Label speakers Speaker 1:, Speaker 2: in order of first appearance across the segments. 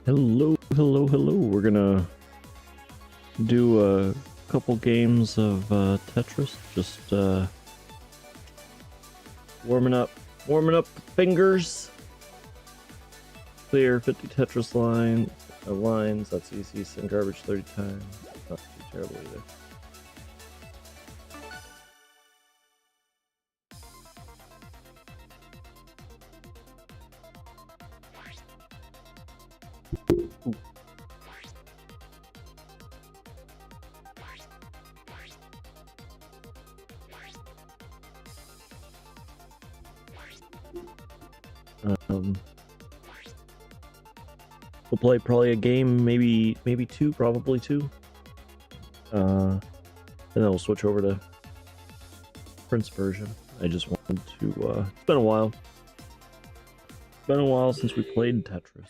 Speaker 1: Hello, hello, hello. We're gonna do a couple games of Tetris. Just warming up the fingers. Clear 50 Tetris lines. That's easy. Send garbage 30 times. Not too terrible either. We'll play probably a game, maybe two, probably two. And then we'll switch over to Prince version. I just wanted to. It's been a while. It's been a while since we played Tetris.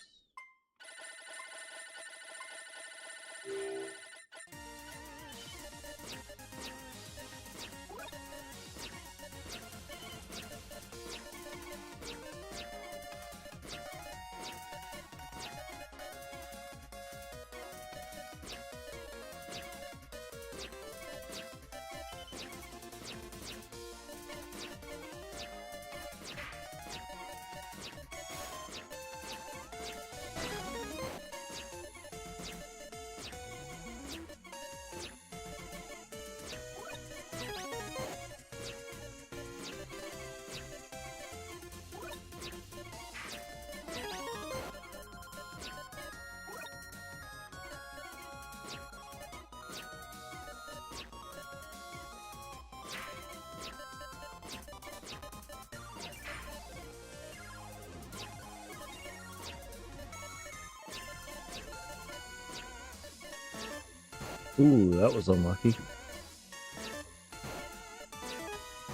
Speaker 1: Ooh, that was unlucky.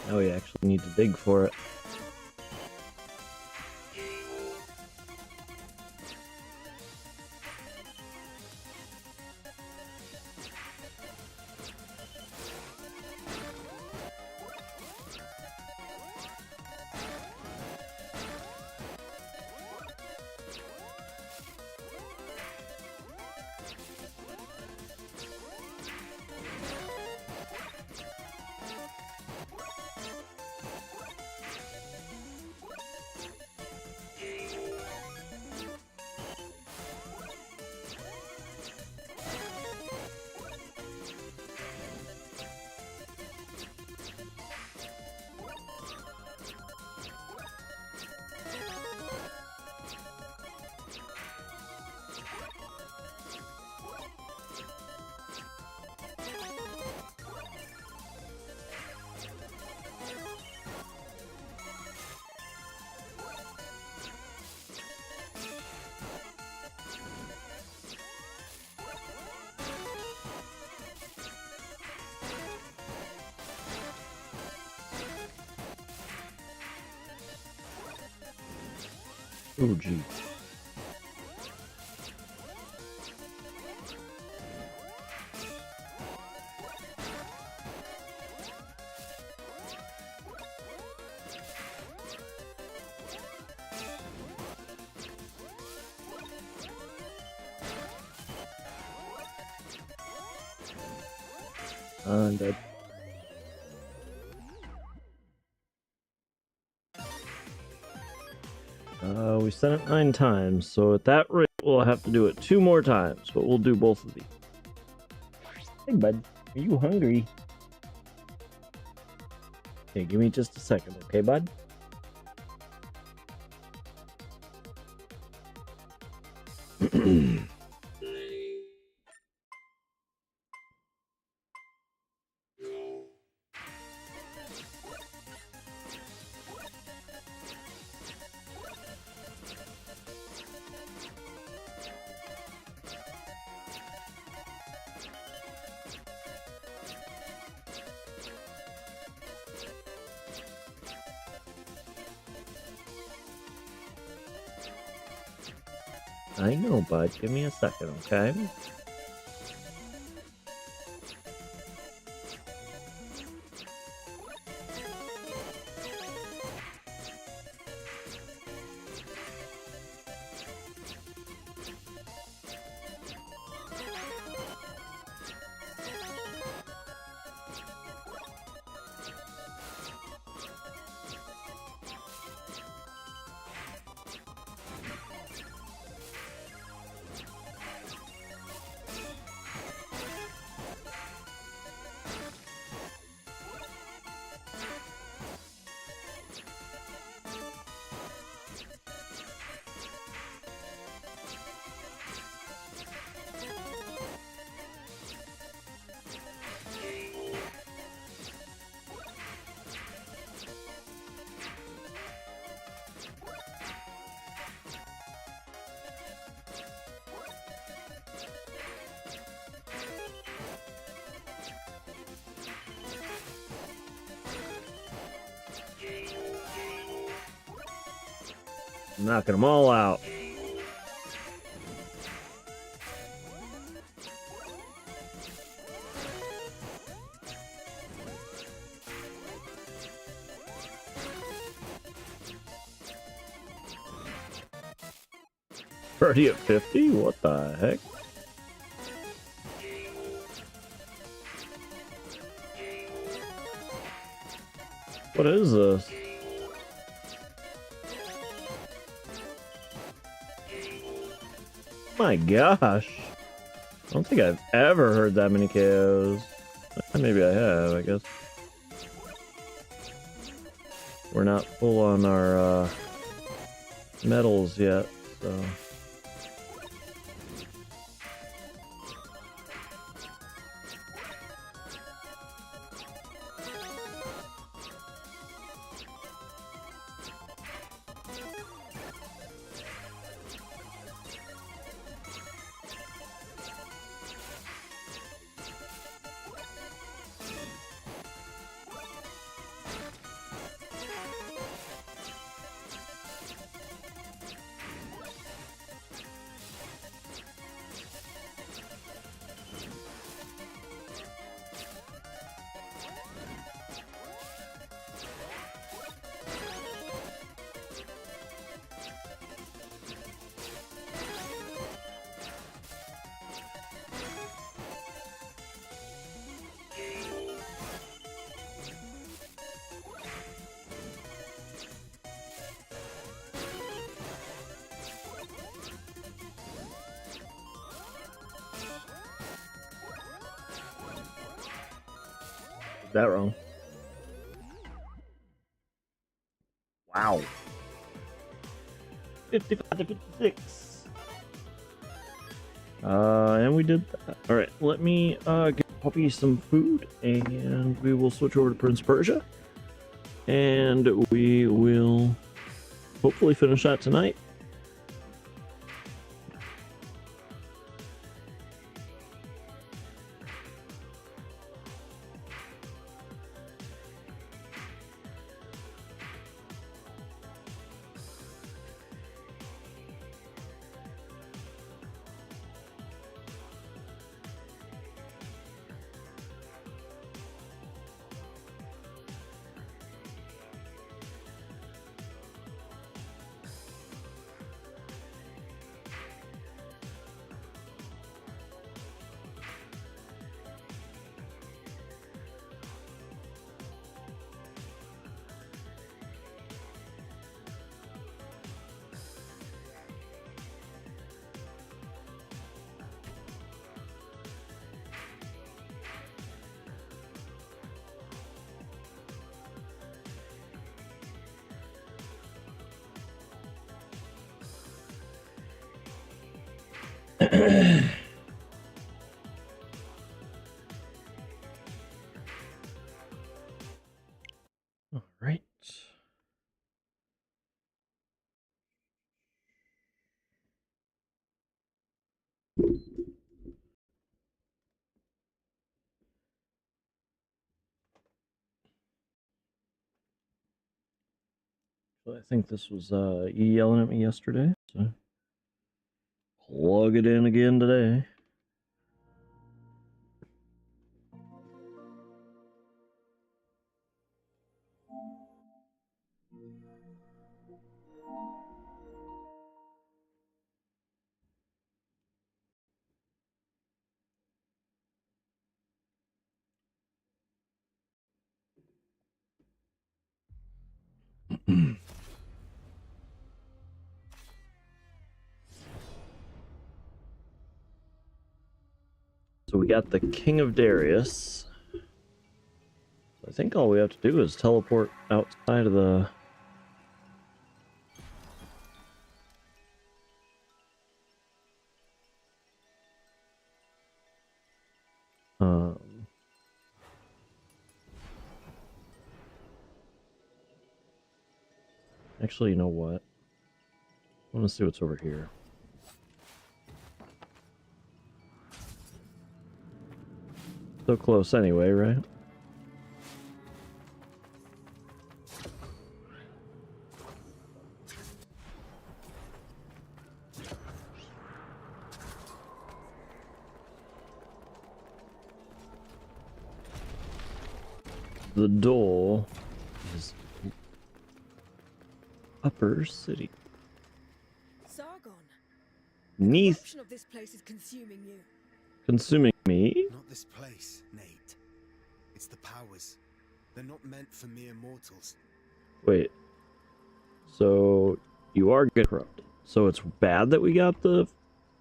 Speaker 1: Now we actually need to dig for it. Oh, gee. I'm dead. We sent it 9 times, so at that rate, we'll have to do it 2 more times, but we'll do both of these. Hey, bud, are you hungry? Okay, give me just a second, okay, bud? I know, bud. Give me a second, okay? Knocking them all out. Already at 50? What the heck? What is this? My gosh. I don't think I've ever heard that many KOs. Maybe I have, I guess. We're not full on our medals yet, so... that wrong. Wow. 55 to 56. And we did that. Alright, let me get Puppy some food and we will switch over to Prince Persia. And we will hopefully finish that tonight. All right. So I think this was yelling at me yesterday, so plug it in again today. So we got the King of Darius. I think all we have to do is teleport outside of the... Actually, you know what? I want to see what's over here. So close anyway, right? The door is upper city.
Speaker 2: Sargon. The
Speaker 1: Neath
Speaker 2: corruption of this place is consuming you.
Speaker 1: consuming me.
Speaker 3: Not this place, Nate. It's the powers. They're not meant for mere mortals.
Speaker 1: Wait. So you are getting corrupted. So it's bad that we got the.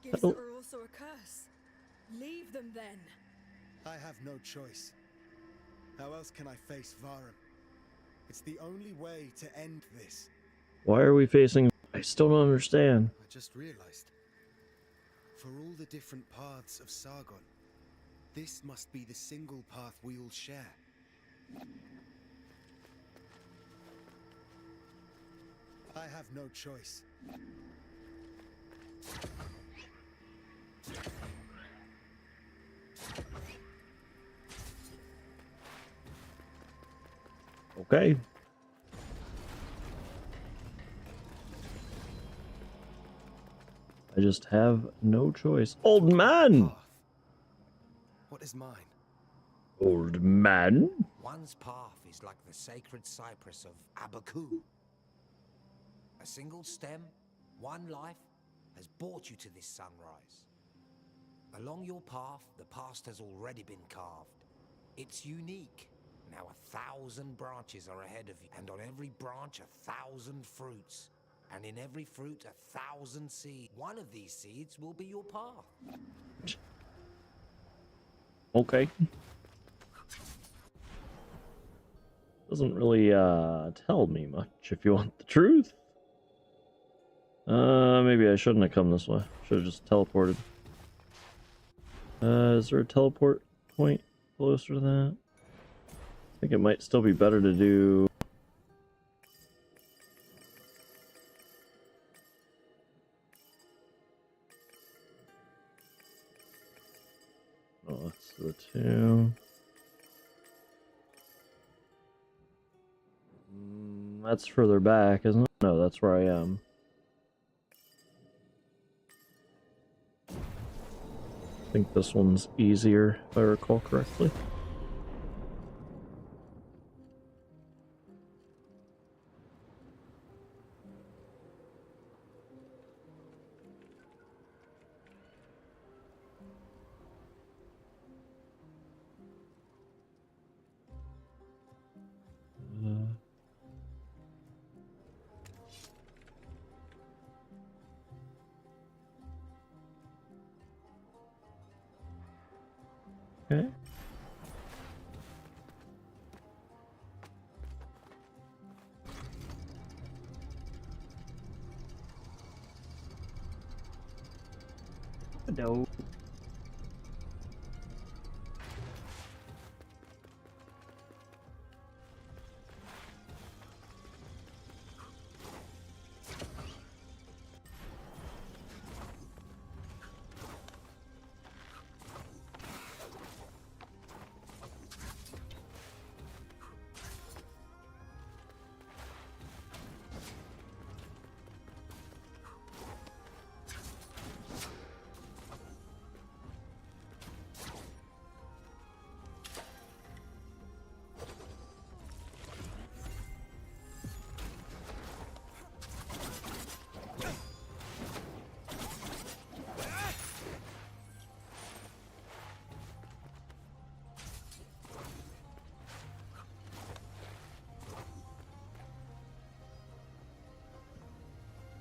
Speaker 2: Gifts are also a curse. Leave them then.
Speaker 3: I have no choice. How else can I face Varum? It's the only way to end this.
Speaker 1: Why are we facing? I still don't understand.
Speaker 3: I just realized. For all the different paths of Sargon, this must be the single path we all share. I have no choice.
Speaker 1: Okay. I just have no choice. Old man!
Speaker 3: Path. What is mine?
Speaker 1: Old man?
Speaker 4: One's path is like the sacred cypress of Abaku. A single stem, one life, has brought you to this sunrise. Along your path, the past has already been carved. It's unique. Now 1,000 branches are ahead of you, and on every branch 1,000 fruits. And in every fruit 1,000 seeds. One of these seeds will be your path.
Speaker 1: Okay. Doesn't really tell me much if you want the truth. Maybe I shouldn't have come this way. Should have just teleported. Is there a teleport point closer to that? I think it might still be better to do. Oh, that's the two. That's further back, isn't it? No, that's where I am. I think this one's easier, if I recall correctly. Okay. No.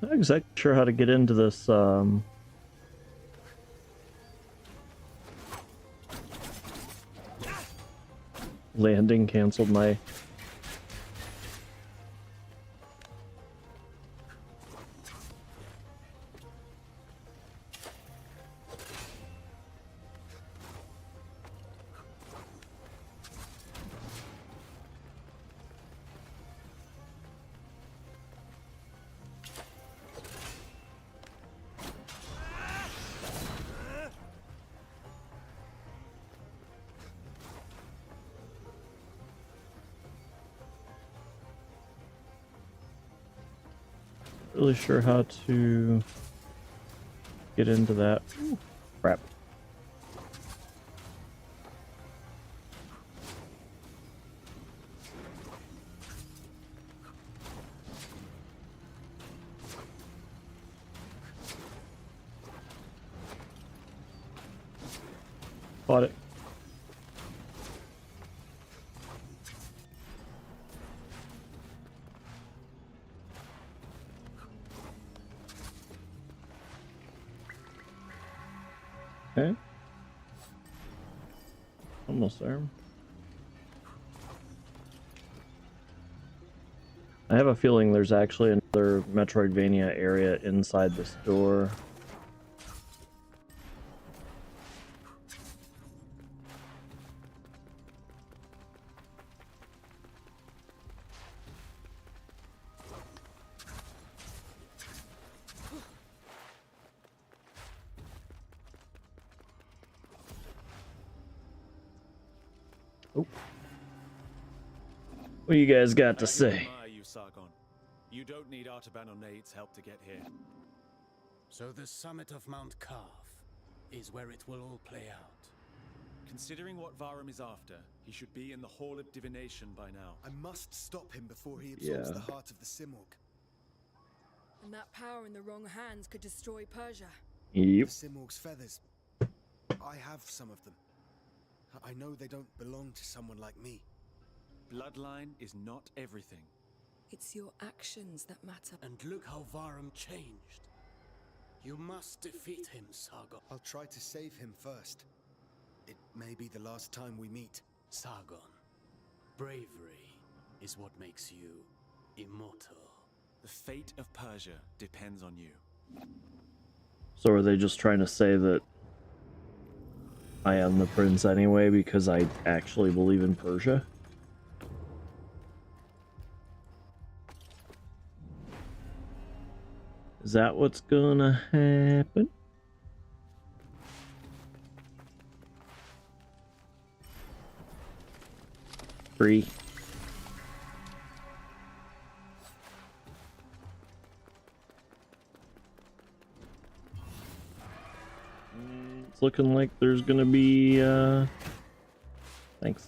Speaker 1: Not exactly sure how to get into this, landing canceled my... Really sure how to get into that. Ooh, crap. Fought it. Okay. Almost there. I have a feeling there's actually another Metroidvania area inside this door. Oh. What do you guys got to say?
Speaker 5: You, Sargon. You don't need Artaban or Nade's help to get here.
Speaker 6: So the summit of Mount Karth is where it will all play out.
Speaker 5: Considering what Varum is after, he should be in the Hall of Divination by now.
Speaker 3: I must stop him before he absorbs the heart of the Simorg.
Speaker 2: And that power in the wrong hands could destroy Persia.
Speaker 1: Yep.
Speaker 3: The Simorg's feathers. I have some of them. I know they don't belong to someone like me.
Speaker 5: Bloodline is not everything.
Speaker 2: It's your actions that matter.
Speaker 6: And look how Varum changed. You must defeat him, Sargon.
Speaker 3: I'll try to save him first. It may be the last time we meet.
Speaker 6: Sargon, bravery is what makes you immortal.
Speaker 5: The fate of Persia depends on you.
Speaker 1: So are they just trying to say that I am the prince anyway because I actually believe in Persia? Is that what's gonna happen? Three. It's looking like there's gonna be thanks.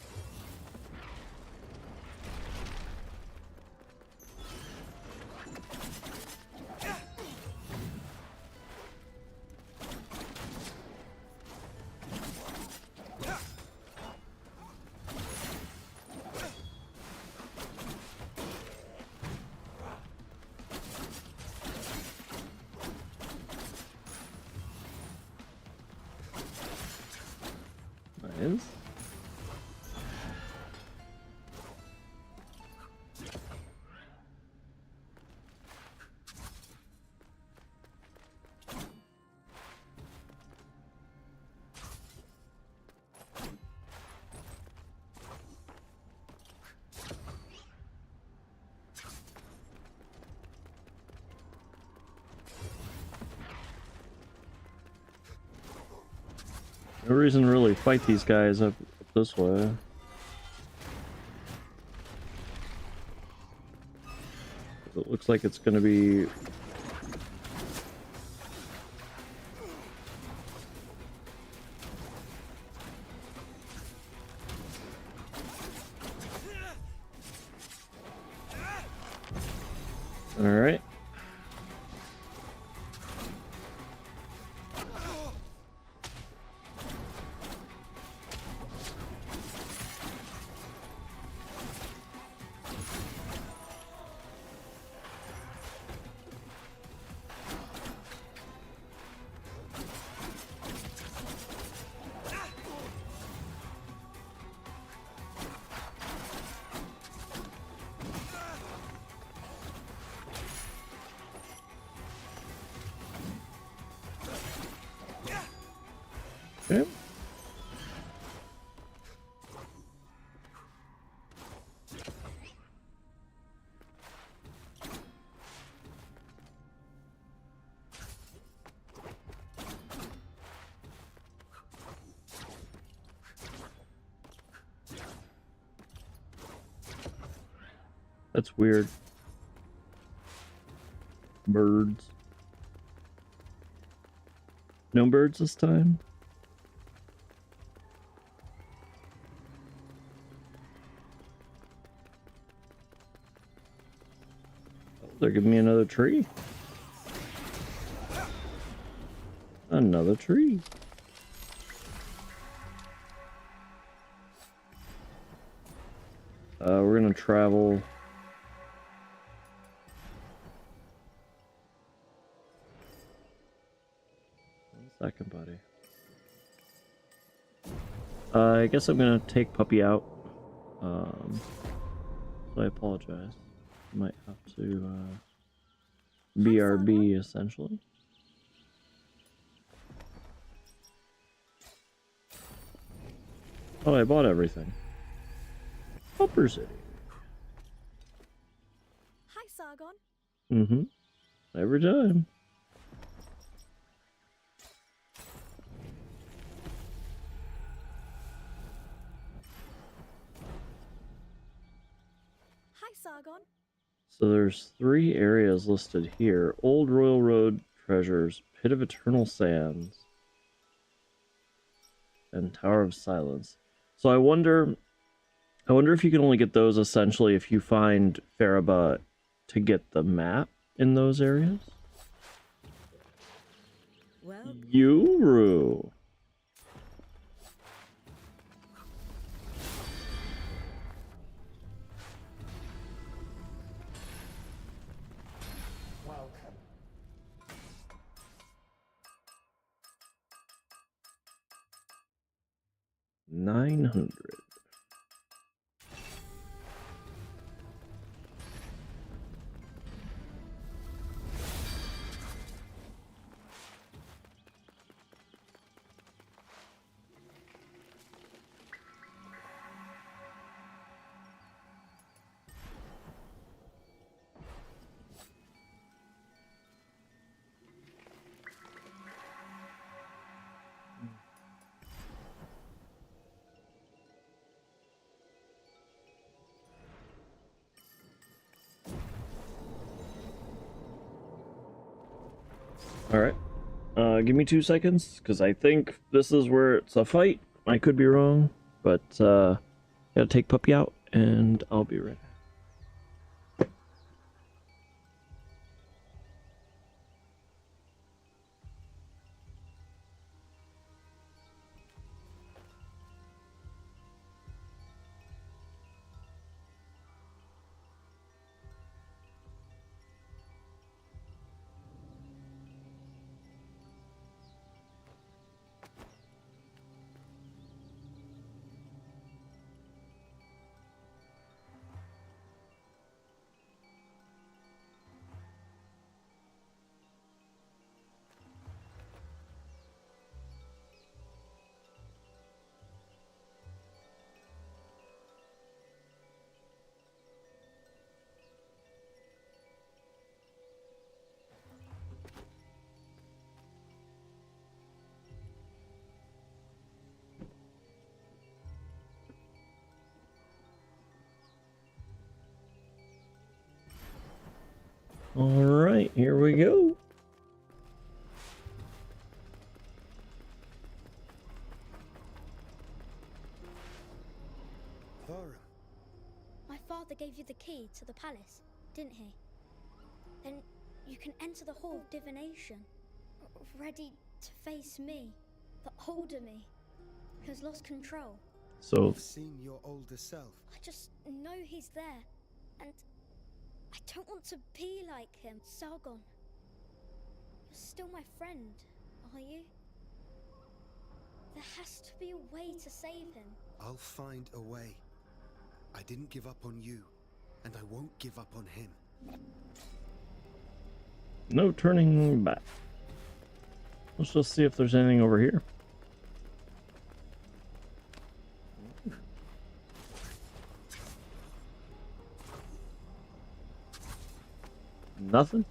Speaker 1: Nice. No reason to really fight these guys up this way. It looks like it's gonna be all right. Okay. That's weird. Birds. No birds this time? They're giving me another tree. Another tree. We're gonna travel. One second, buddy. I guess I'm gonna take Puppy out. So I apologize. Might have to BRB essentially. Oh, I bought everything. Upper City.
Speaker 2: Hi, Sargon.
Speaker 1: Mm-hmm. Every time.
Speaker 2: Hi, Sargon.
Speaker 1: So there's 3 areas listed here. Old Royal Road Treasures, Pit of Eternal Sands, and Tower of Silence. So I wonder if you can only get those essentially if you find Faraba to get the map in those areas.
Speaker 2: Well,
Speaker 1: Yuru.
Speaker 4: Welcome.
Speaker 1: 900. Alright. Give me 2 seconds, because I think this is where it's a fight. I could be wrong, but gotta take Puppy out, and I'll be ready. Alright, here we go.
Speaker 3: Thora,
Speaker 7: My father gave you the key to the palace, didn't he? Then you can enter the Hall of Divination, ready to face me, the older me, who has lost control.
Speaker 1: So,
Speaker 3: you've seen your older self.
Speaker 7: I just know he's there, and I don't want to be like him. Sargon, you're still my friend, are you? There has to be a way to save him.
Speaker 3: I'll find a way. I didn't give up on you, and I won't give up on him.
Speaker 1: no turning back. Let's just see if there's anything over here. Nothing?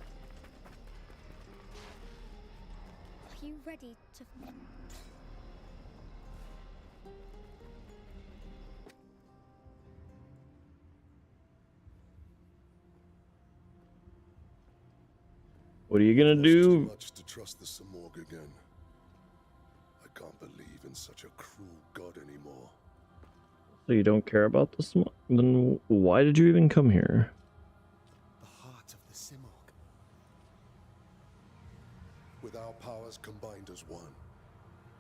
Speaker 7: Are you ready to...
Speaker 1: What are you gonna
Speaker 8: It's too
Speaker 1: do?
Speaker 8: much to trust the Samorg again. I can't believe in such a cruel god anymore.
Speaker 1: So you don't care about the small? Then why did you even come here?
Speaker 3: The heart of the Simorg.
Speaker 8: With our powers combined as one,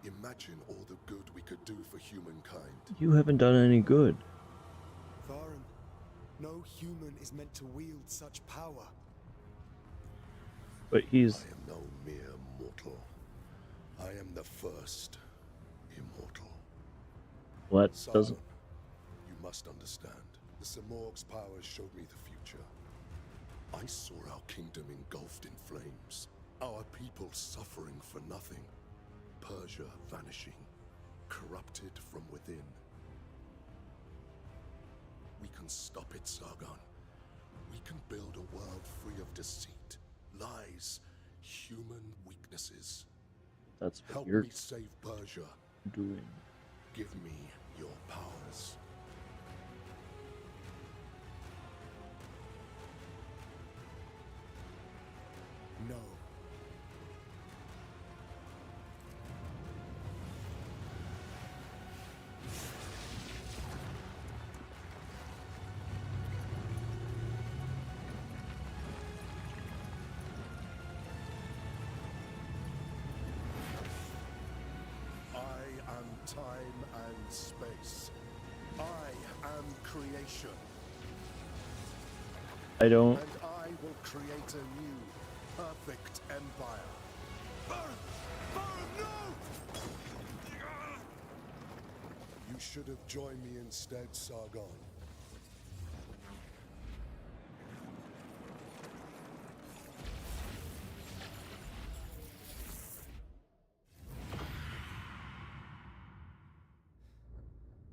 Speaker 8: imagine all the good we could do for humankind.
Speaker 1: You haven't done any good.
Speaker 3: Thorin, No human is meant to wield such power.
Speaker 1: But he's...
Speaker 8: I am no mere mortal. I am the first immortal.
Speaker 1: What
Speaker 8: Sargon,
Speaker 1: doesn't...
Speaker 8: you must understand. The Simorg's powers showed me the future. I saw our kingdom engulfed in flames. Our people suffering for nothing. Persia vanishing, corrupted from within. We can stop it, Sargon. We can build a world free of deceit, lies, human weaknesses.
Speaker 1: That's what
Speaker 8: Help
Speaker 1: you're
Speaker 8: me save Persia.
Speaker 1: doing.
Speaker 8: Give me your powers.
Speaker 3: No.
Speaker 8: I am time and space. I am creation.
Speaker 1: I don't...
Speaker 8: And I will create a new, perfect empire. No! You should have joined me instead, Sargon.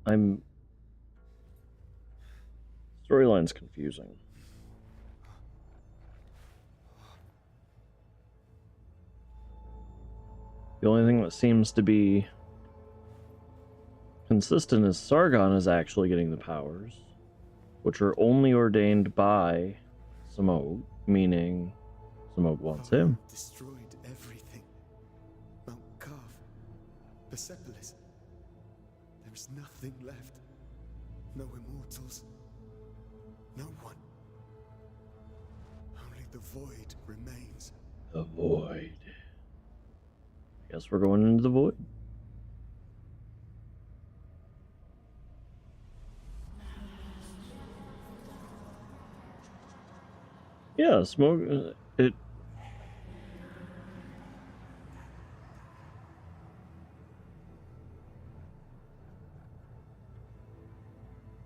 Speaker 1: I'm... Storyline's confusing. The only thing that seems to be consistent is Sargon is actually getting the powers, which are only ordained by Simog, meaning Simog wants him.
Speaker 3: Destroyed everything. Mount Carv, Persepolis. There is nothing left. No immortals. No one. Only the void remains.
Speaker 1: The void. Guess we're going into the void. Yeah, smoke. It.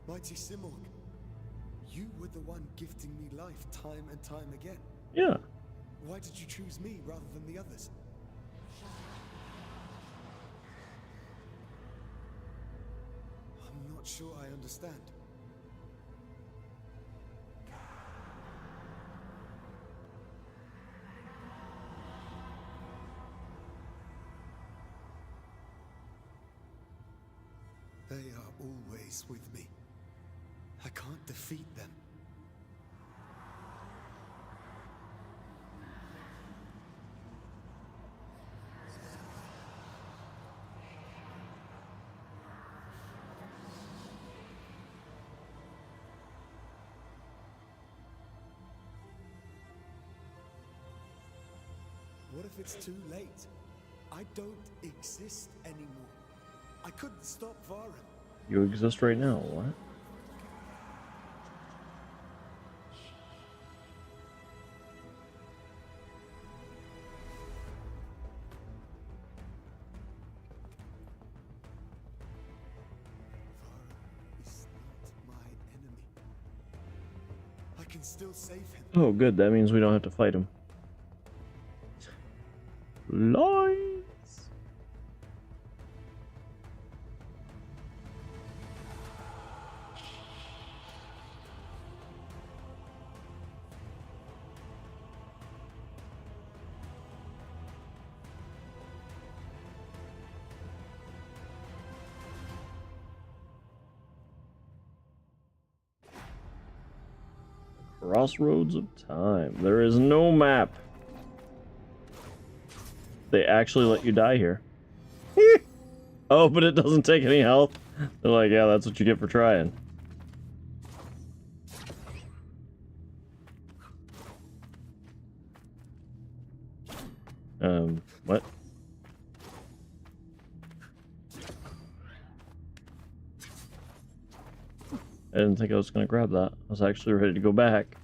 Speaker 3: Mighty Simorg, you were the one gifting me life time and time again.
Speaker 1: Yeah.
Speaker 3: Why did you choose me rather than the others? I'm not sure I understand. They are always with me. I can't defeat them. What if it's too late? I don't exist anymore. I couldn't stop Varen.
Speaker 1: You exist right now. What?
Speaker 3: Varen is not my enemy. I can still save him.
Speaker 1: Oh, good. That means we don't have to fight him. Lies. Crossroads of Time. There is no map. They actually let you die here. Oh, but it doesn't take any health. They're like, yeah, that's what you get for trying. What? I didn't think I was going to grab that. I was actually ready to go back.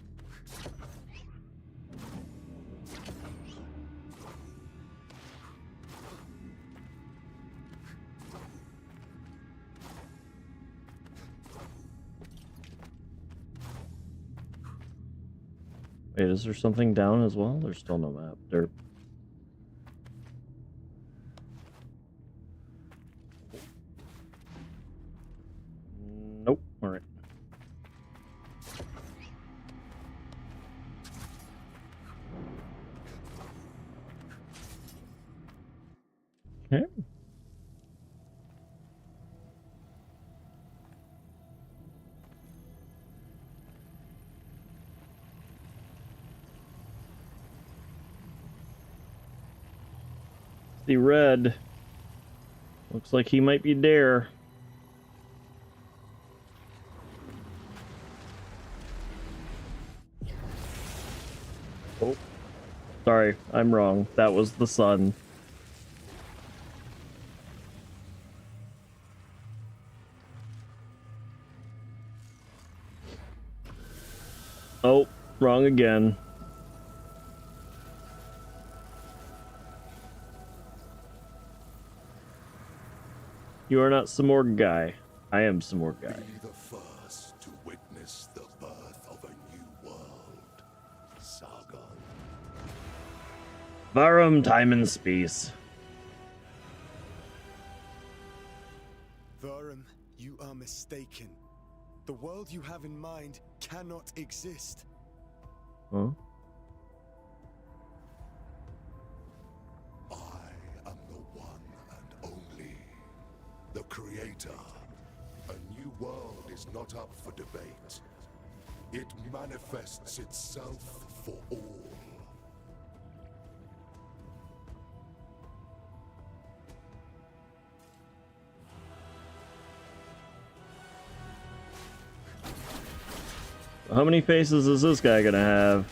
Speaker 1: Wait, is there something down as well? There's still no map. There. Nope. All right. Okay. The red. Looks like he might be there. Oh. Sorry, I'm wrong. That was the sun. Oh, wrong again. You are not Samorg guy. I am Samorg guy.
Speaker 8: Be the first to witness the birth of a new world, Sargon.
Speaker 1: Varum, time and space.
Speaker 3: Varum, you are mistaken. The world you have in mind cannot exist.
Speaker 1: Huh?
Speaker 8: I am the one and only, the creator. A new world is not up for debate. It manifests itself for all.
Speaker 1: How many faces is this guy gonna have?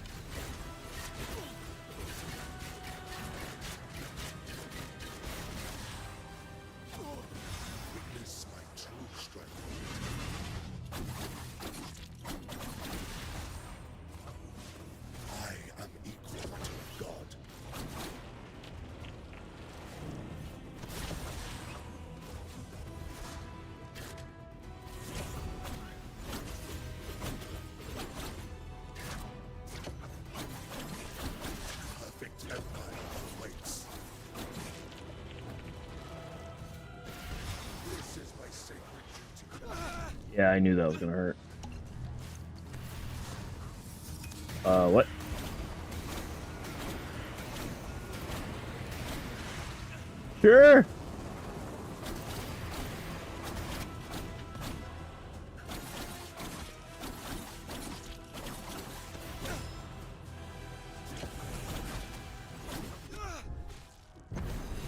Speaker 8: Witness my true strength. I am equal to God. Perfect empire awaits. This is my sacred duty.
Speaker 1: Yeah, I knew that was gonna hurt. What? Sure.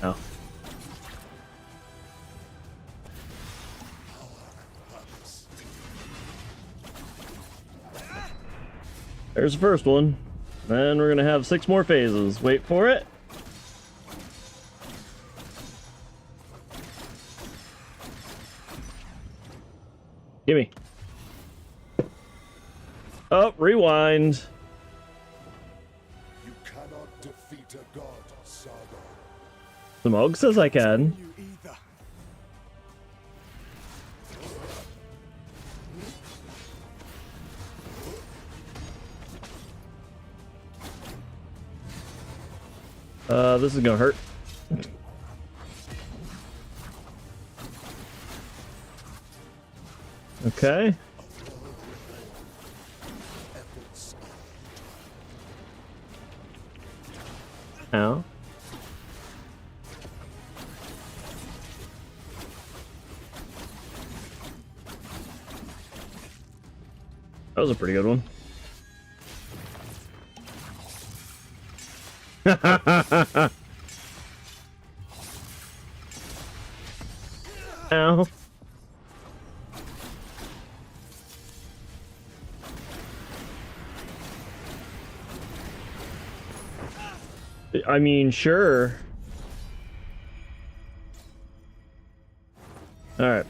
Speaker 1: No. There's the first one. Then we're gonna have 6 more phases. Wait for it. Gimme. Oh, rewind.
Speaker 8: You cannot defeat a god, Sargon.
Speaker 1: The Moog says I can.
Speaker 3: You either.
Speaker 1: This is gonna hurt. Okay. Ow. That was a pretty good one. Ow. I mean, sure. All right.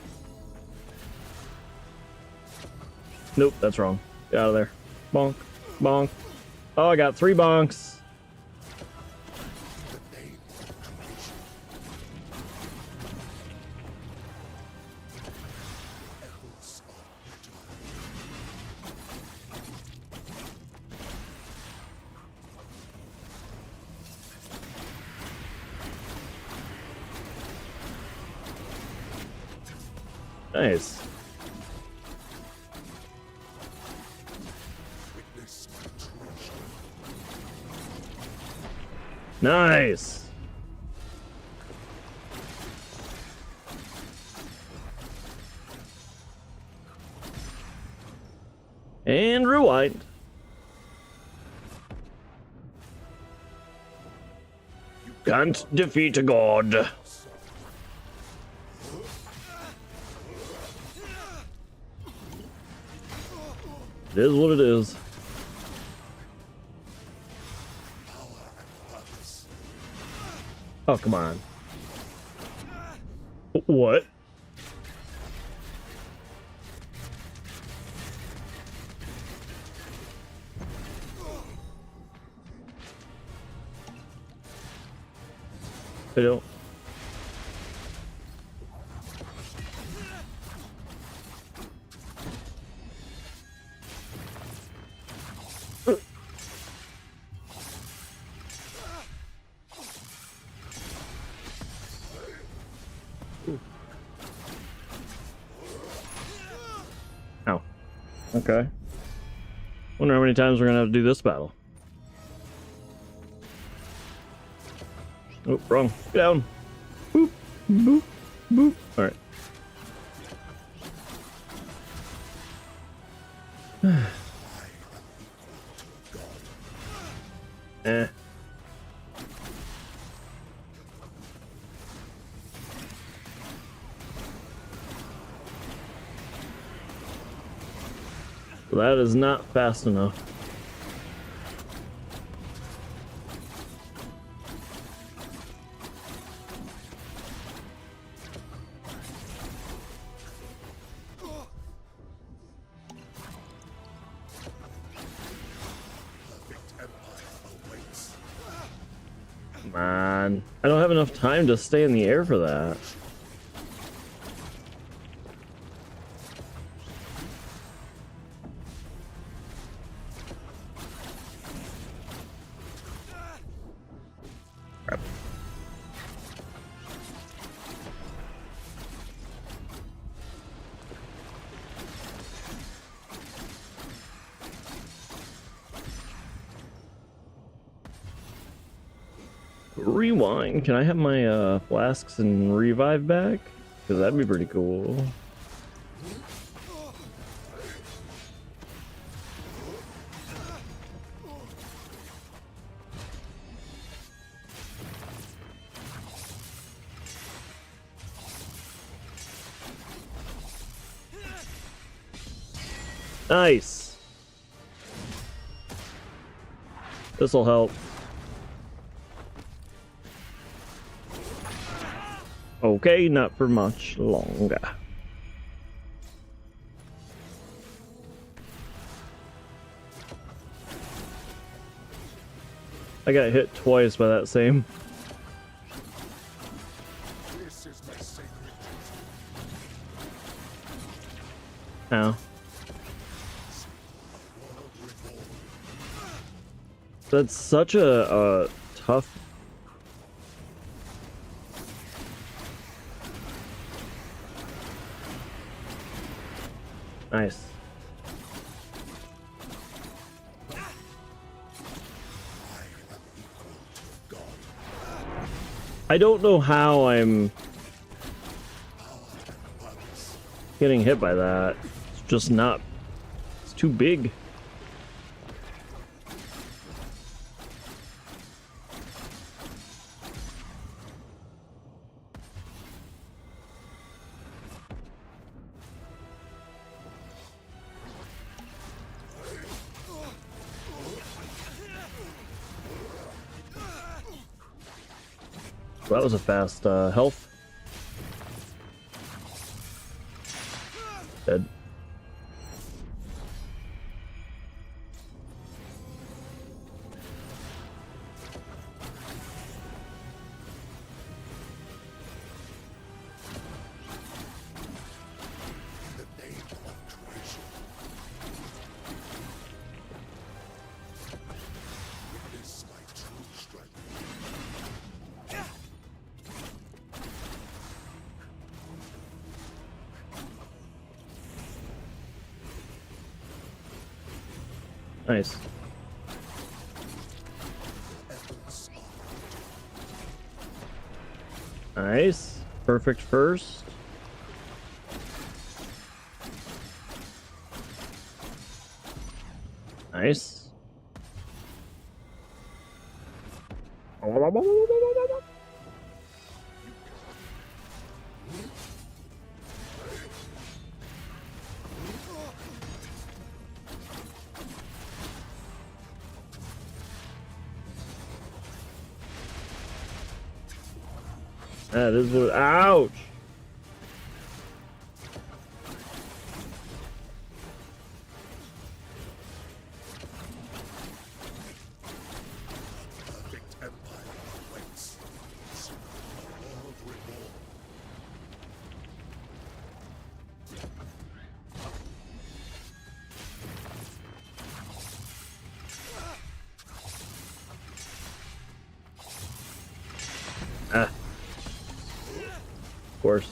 Speaker 1: Nope, that's wrong. Get out of there. Bonk. Bonk. Oh, I got 3 bonks. Nice. Nice. And rewind. You can't defeat a god. It is what it is. Oh, come on. What? I don't. Ow. Okay. Wonder how many times we're gonna have to do this battle. Oh, wrong. Get down. Boop, boop, boop. All right. Eh. That is not fast enough. Man, I don't have enough time to stay in the air for that. Crap. Rewind. Can I have my flasks and revive back? Because that'd be pretty cool. Nice. This'll help. Okay, not for much longer. I got hit twice by that same.
Speaker 8: This is my sacred duty.
Speaker 1: Ow. That's such a tough. Nice. I don't know how I'm getting hit by that. It's just not. It's too big. That was a fast health. Dead. Nice. Nice. Perfect first. Nice. That is what. Ouch!
Speaker 8: Perfect empire awaits. A world reborn.
Speaker 1: Ah. Of course.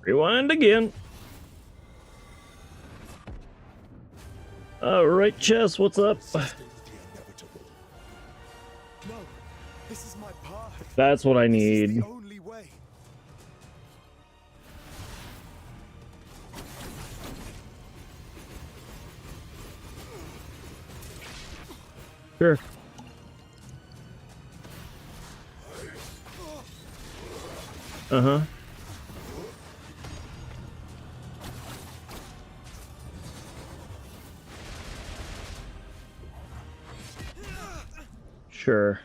Speaker 1: Rewind again. All right, Chess, what's up?
Speaker 8: Resisting the inevitable.
Speaker 3: No, this is my path.
Speaker 1: That's what I
Speaker 3: This is
Speaker 1: need.
Speaker 3: the only way.
Speaker 1: Sure. Uh-huh. Sure.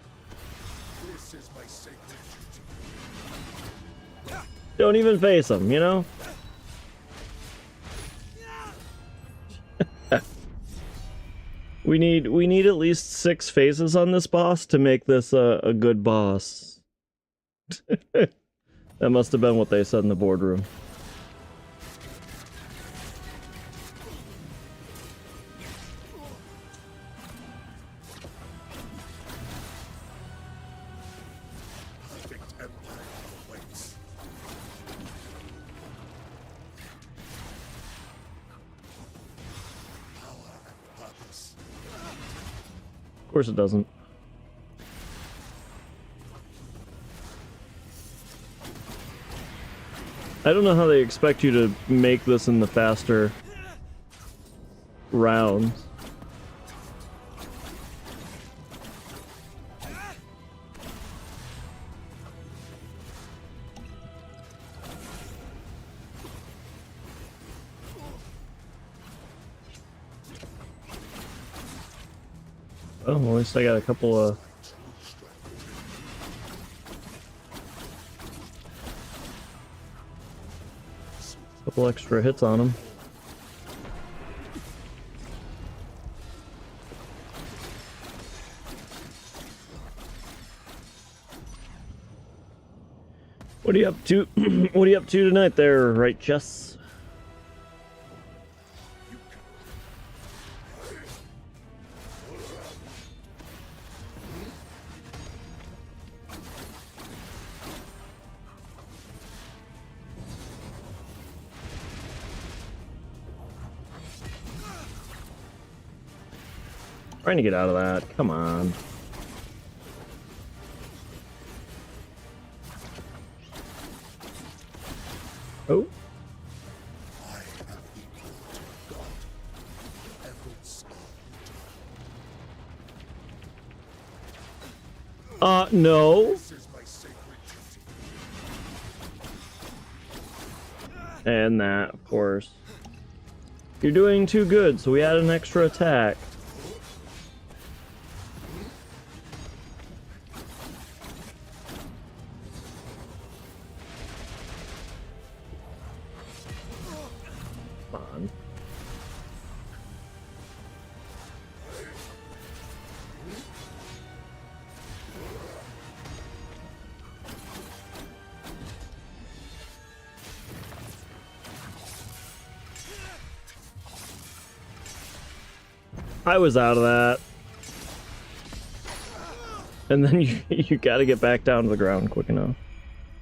Speaker 8: This is my sacred duty.
Speaker 1: Don't even face him, you know? we need at least 6 phases on this boss to make this a good boss. That must have been what they said in the boardroom.
Speaker 8: Perfect empire awaits. Power and purpose.
Speaker 1: Of course it doesn't. I don't know how they expect you to make this in the faster rounds. Oh, well, at least I got a couple of... couple extra hits on him. What are you up to? What are you up to tonight there, right, Chess? Trying to get out of that. Come on. Oh.
Speaker 8: I am equal to God. Efforts are futile.
Speaker 1: No.
Speaker 8: This is my sacred duty.
Speaker 1: And that, of course. You're doing too good, so we add an extra attack. Come on. I was out of that. And then you gotta get back down to the ground quick enough.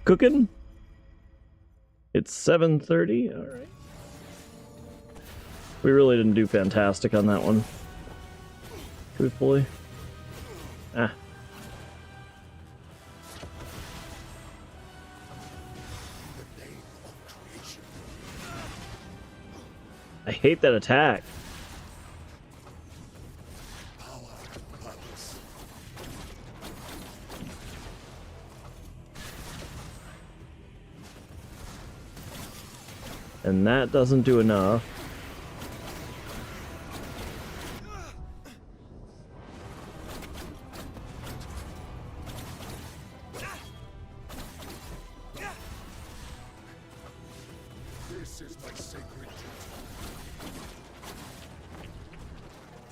Speaker 1: Cooking? It's 7:30? Alright. We really didn't do fantastic on that one. Truthfully. Ah. I hate that attack. And that doesn't do enough.
Speaker 8: This is my sacred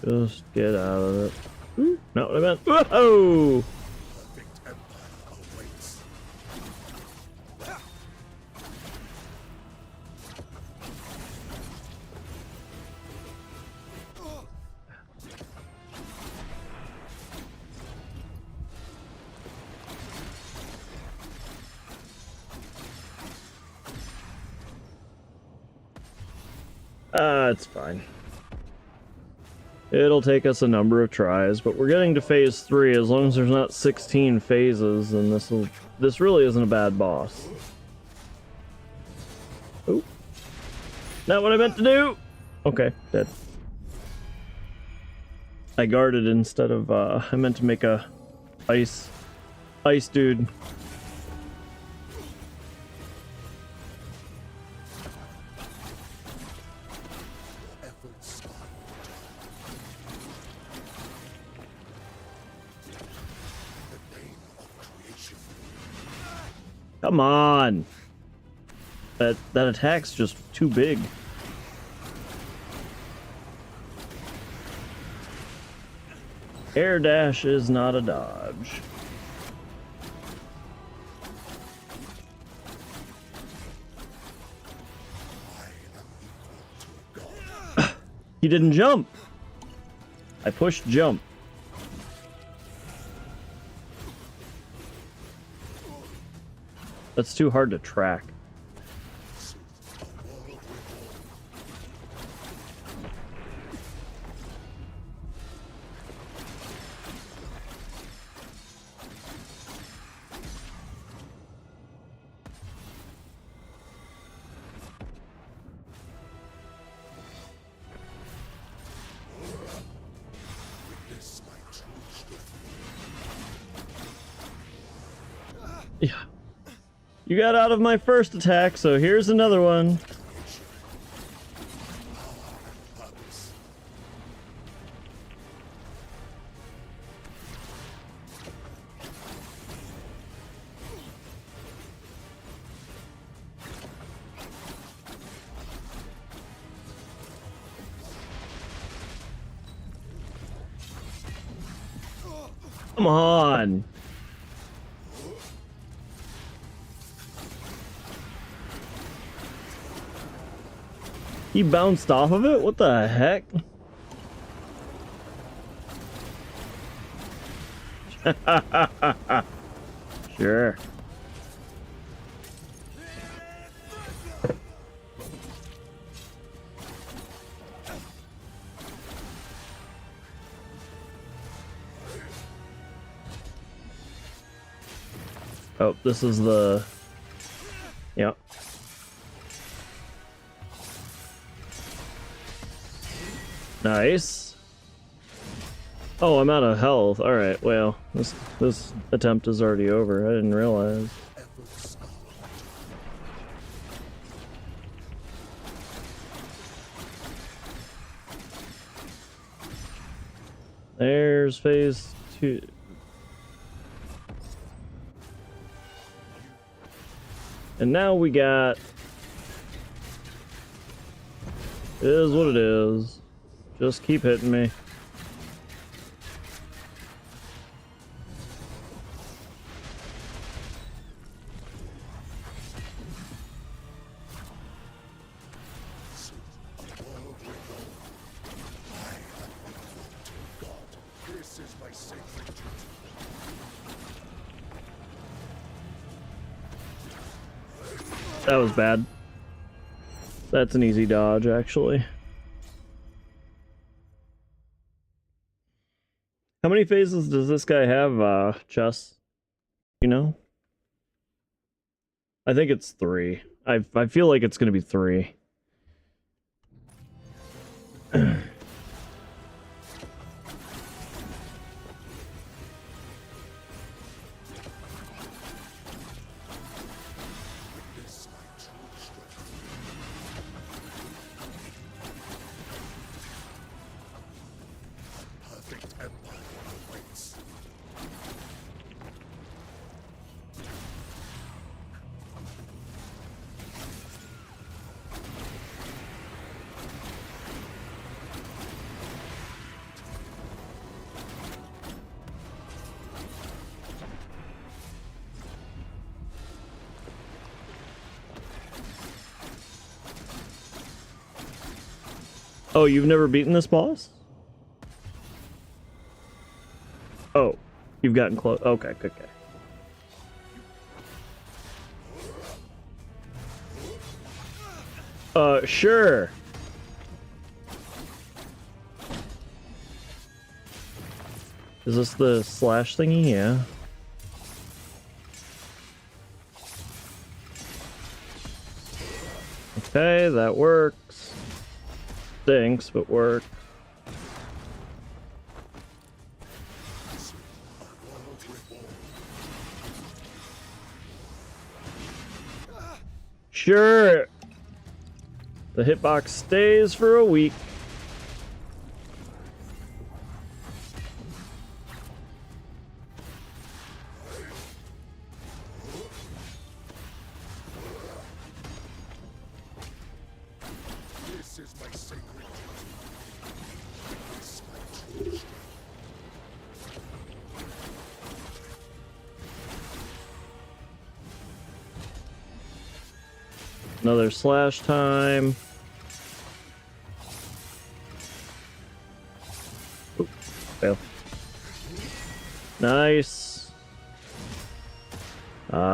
Speaker 1: Just get out of it. Ooh, not what I meant. Whoa!
Speaker 8: perfect empire awaits.
Speaker 1: It's fine. It'll take us a number of tries, but we're getting to phase 3. As long as there's not 16 phases, then this really isn't a bad boss. Oh. Not what I meant to do! Okay, dead. I guarded instead of, I meant to make a ice dude.
Speaker 8: Efforts are the name of creation.
Speaker 1: Come on! That attack's just too big. Air dash is not a dodge. He didn't jump. I pushed jump. That's too hard to track.
Speaker 8: Witness my true strength.
Speaker 1: Yeah. You got out of my first attack, so here's another one.
Speaker 8: Purpose.
Speaker 1: Come on. He bounced off of it? What the heck? Sure. Oh, this is the... Yep. Nice. Oh, I'm out of health. Alright, well, this attempt is already over. I didn't realize.
Speaker 8: Efforts are
Speaker 1: There's phase 2. And now we got... It is what it is. Just keep hitting me. That was bad. That's an easy dodge, actually. How many phases does this guy have, Chess? You know? I think it's 3. I feel like it's gonna be 3.
Speaker 8: Perfect empire awaits.
Speaker 1: Oh, you've never beaten this boss? Oh, you've gotten close. Okay, okay. Sure. Is this the slash thingy? Yeah. Okay, that works. Stinks, but works. Sure. The hitbox stays for a week.
Speaker 8: This is my sacred duty. This my true strength.
Speaker 1: Another slash time. Oop, fail. Nice.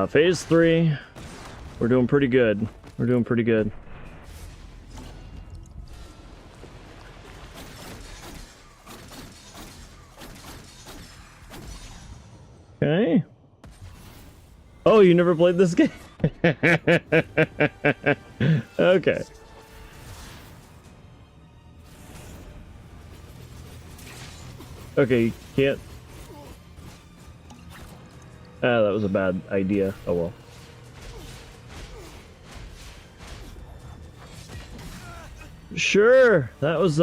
Speaker 1: Phase 3. We're doing pretty good. We're doing pretty good. Okay. Oh, you never played this game? Okay. Okay, you can't. Ah, that was a bad idea. Oh well. Sure, that was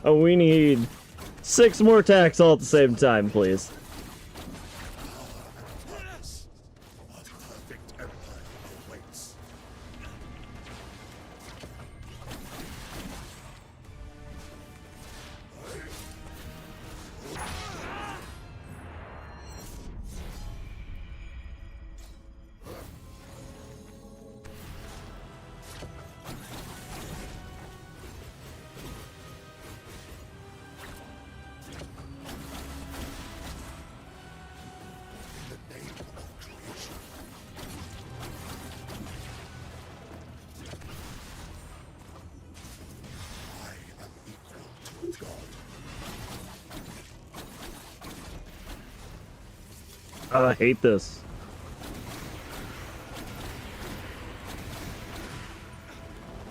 Speaker 1: we need 6 more attacks all at the same time, please.
Speaker 8: A perfect empire awaits. In the name of creation. I am equal to God.
Speaker 1: I hate this.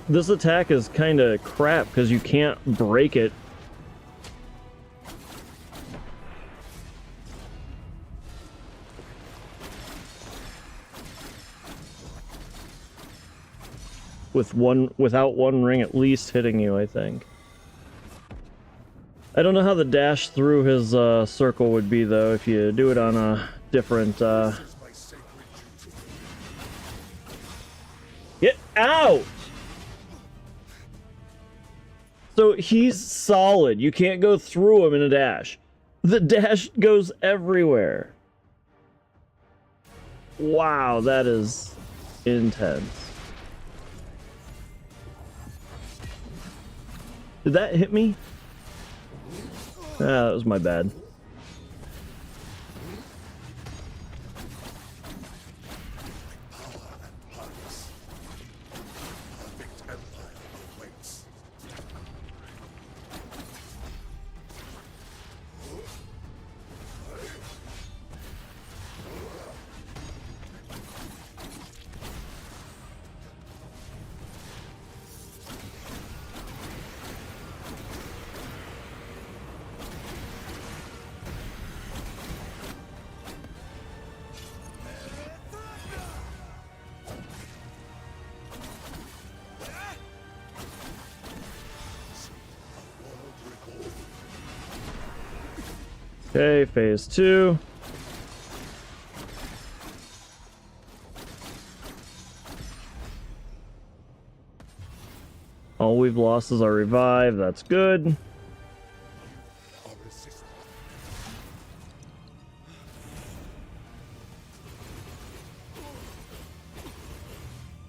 Speaker 1: This attack is kind of crap because you can't break it. Without one ring at least hitting you, I think. I don't know how the dash through his circle would be though if you do it on a different
Speaker 8: This is my sacred duty.
Speaker 1: Get out! So he's solid. You can't go through him in a dash. The dash goes everywhere. Wow, that is intense. Did that hit me? Ah, that was my bad. Okay, phase 2. All we've lost is our revive. That's good.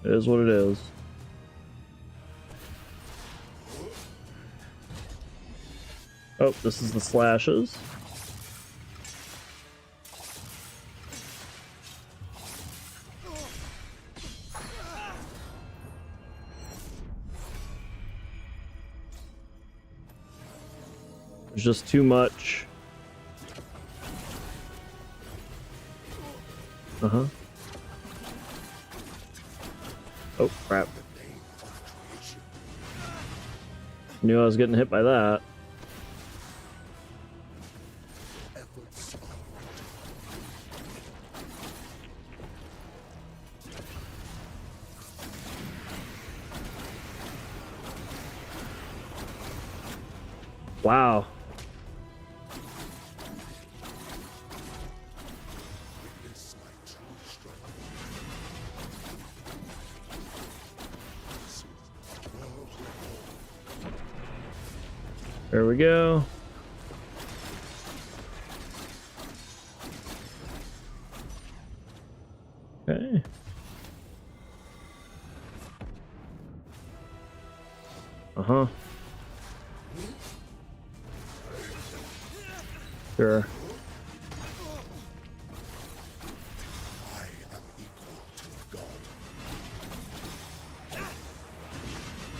Speaker 1: It is what it is. Oh, this is the slashes. There's just too much. Uh-huh. Oh, crap. Knew I was getting hit by that. Wow. There we go. Okay. Uh-huh. Sure.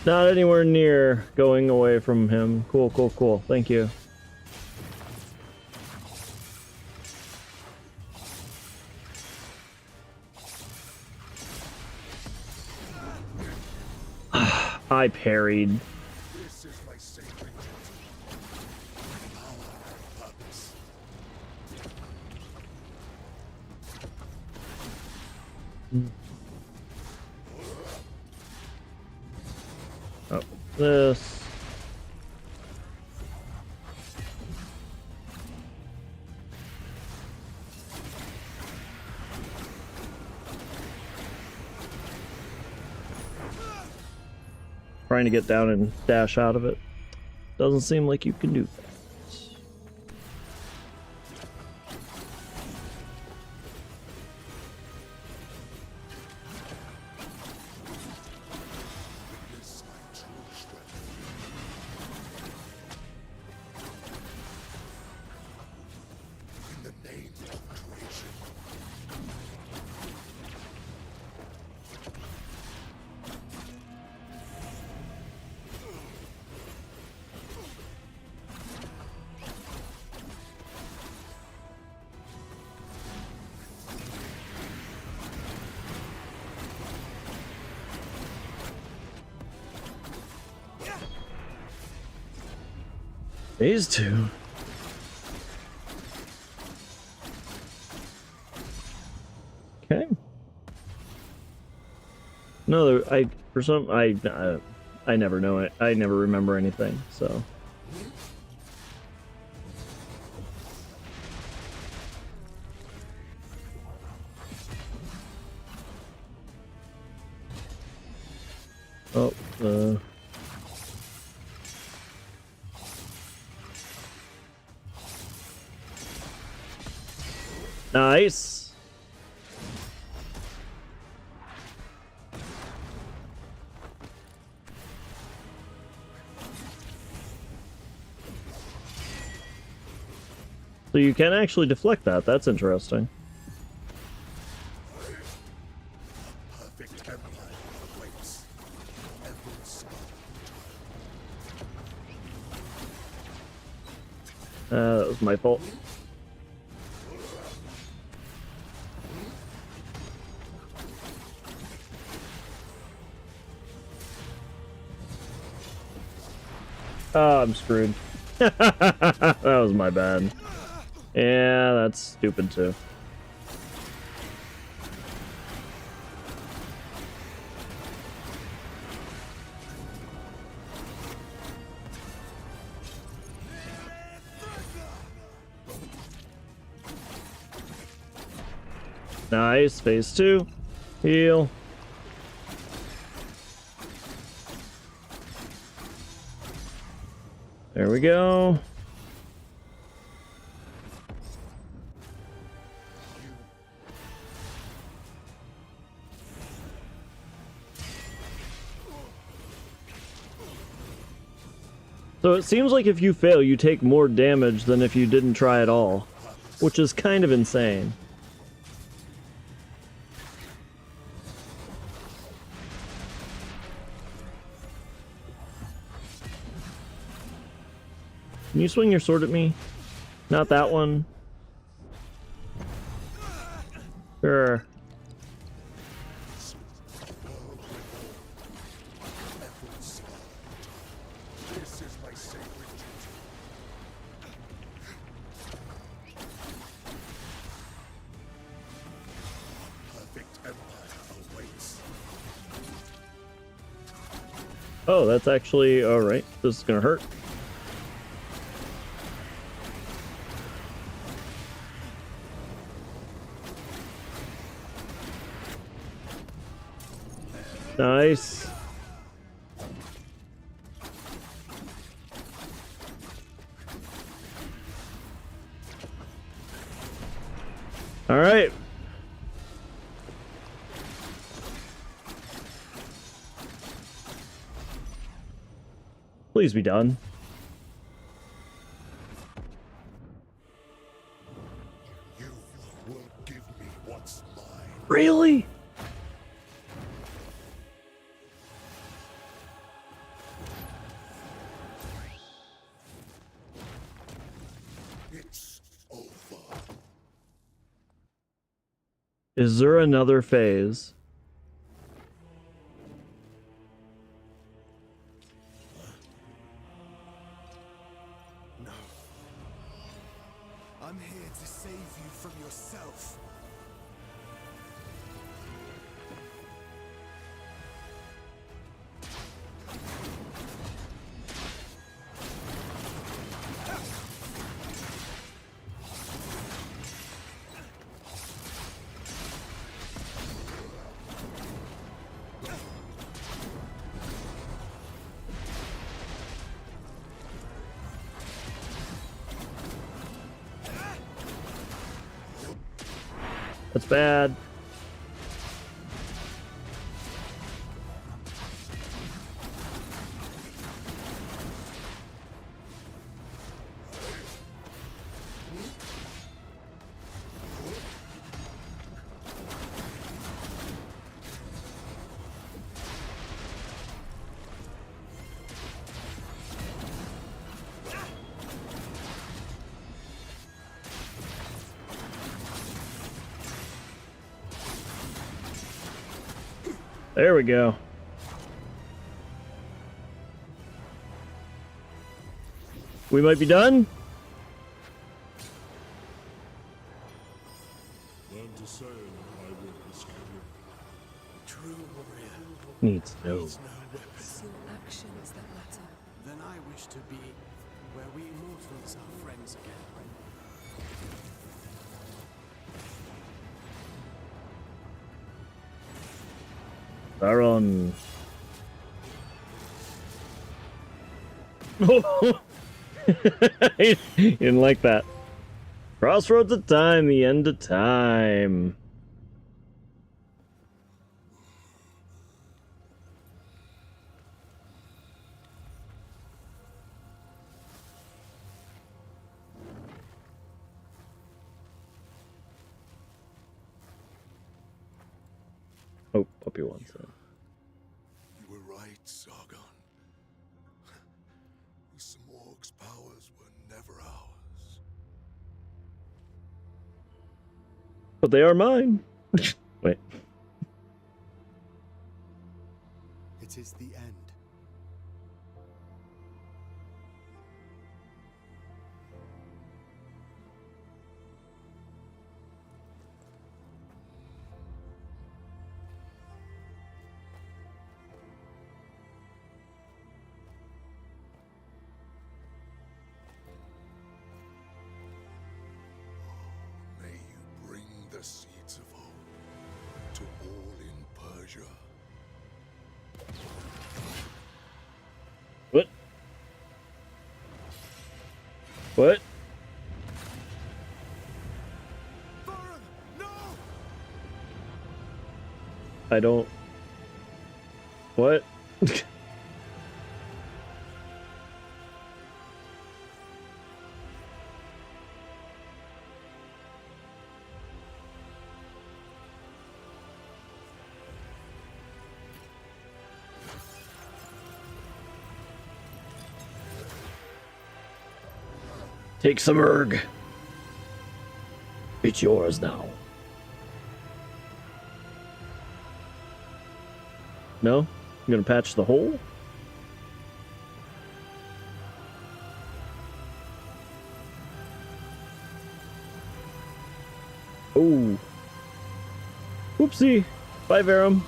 Speaker 1: Not anywhere near going away from him. Cool, cool, cool. Thank you. I parried.
Speaker 8: This is my sacred power and purpose.
Speaker 1: Oh, this. Trying to get down and dash out of it. Doesn't seem like you can do that. Phase 2. Okay. No, I never know it. I never remember anything, so. Oh, nice. So you can actually deflect that. That's interesting.
Speaker 8: Perfect empire awaits. Every scar.
Speaker 1: That was my fault. Oh, I'm screwed. That was my bad. Yeah, that's stupid too. Nice, phase 2. Heal. There we go. So it seems like if you fail, you take more damage than if you didn't try at all, which is kind of insane. Can you swing your sword at me? Not that one. Sure.
Speaker 8: This is my sacred duty. Perfect empire awaits.
Speaker 1: Oh, that's actually alright. This is gonna hurt. Nice. All right. Please be done.
Speaker 8: You will give me what's mine.
Speaker 1: Really?
Speaker 8: It's over.
Speaker 1: Is there another phase?
Speaker 3: No. I'm here to save you from yourself.
Speaker 1: That's bad. There we go. We might be done.
Speaker 8: Learn to sail, my witness carrier.
Speaker 6: True warrior
Speaker 1: Needs no.
Speaker 6: needs no weapon.
Speaker 2: It's your actions that matter.
Speaker 6: Then I wish to be where we immortals are friends again.
Speaker 1: Baron. He didn't like that. Crossroads of time, the end of time. Oh, puppy wants that.
Speaker 8: You were right, Sargon. The Simorg's powers were never ours.
Speaker 1: But they are mine. Wait.
Speaker 3: It is the end.
Speaker 8: May you bring the seeds of hope to all in Persia.
Speaker 1: What? What? I don't... What? Take some erg. It's yours now. No? I'm gonna patch the hole? Oh. Whoopsie. Bye, Verum.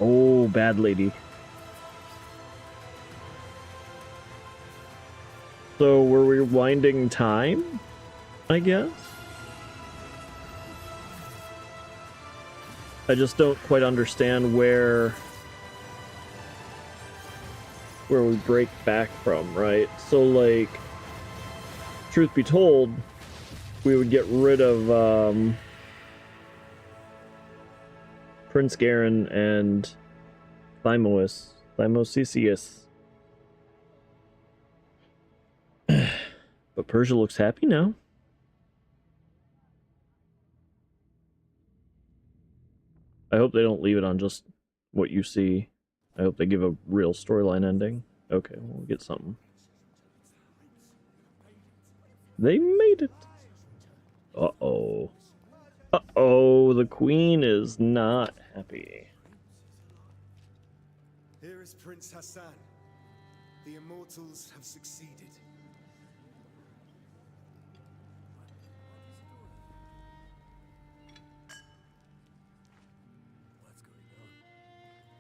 Speaker 1: Oh, bad lady. So we're rewinding time, I guess? I just don't quite understand where we break back from, right? So, like, truth be told, we would get rid of, Prince Garen and Thymosius. But Persia looks happy now. I hope they don't leave it on just what you see. I hope they give a real storyline ending. Okay, we'll get something. They made it. Uh-oh. Uh-oh, the queen is not happy.
Speaker 3: Here is Prince Hassan. The immortals have succeeded.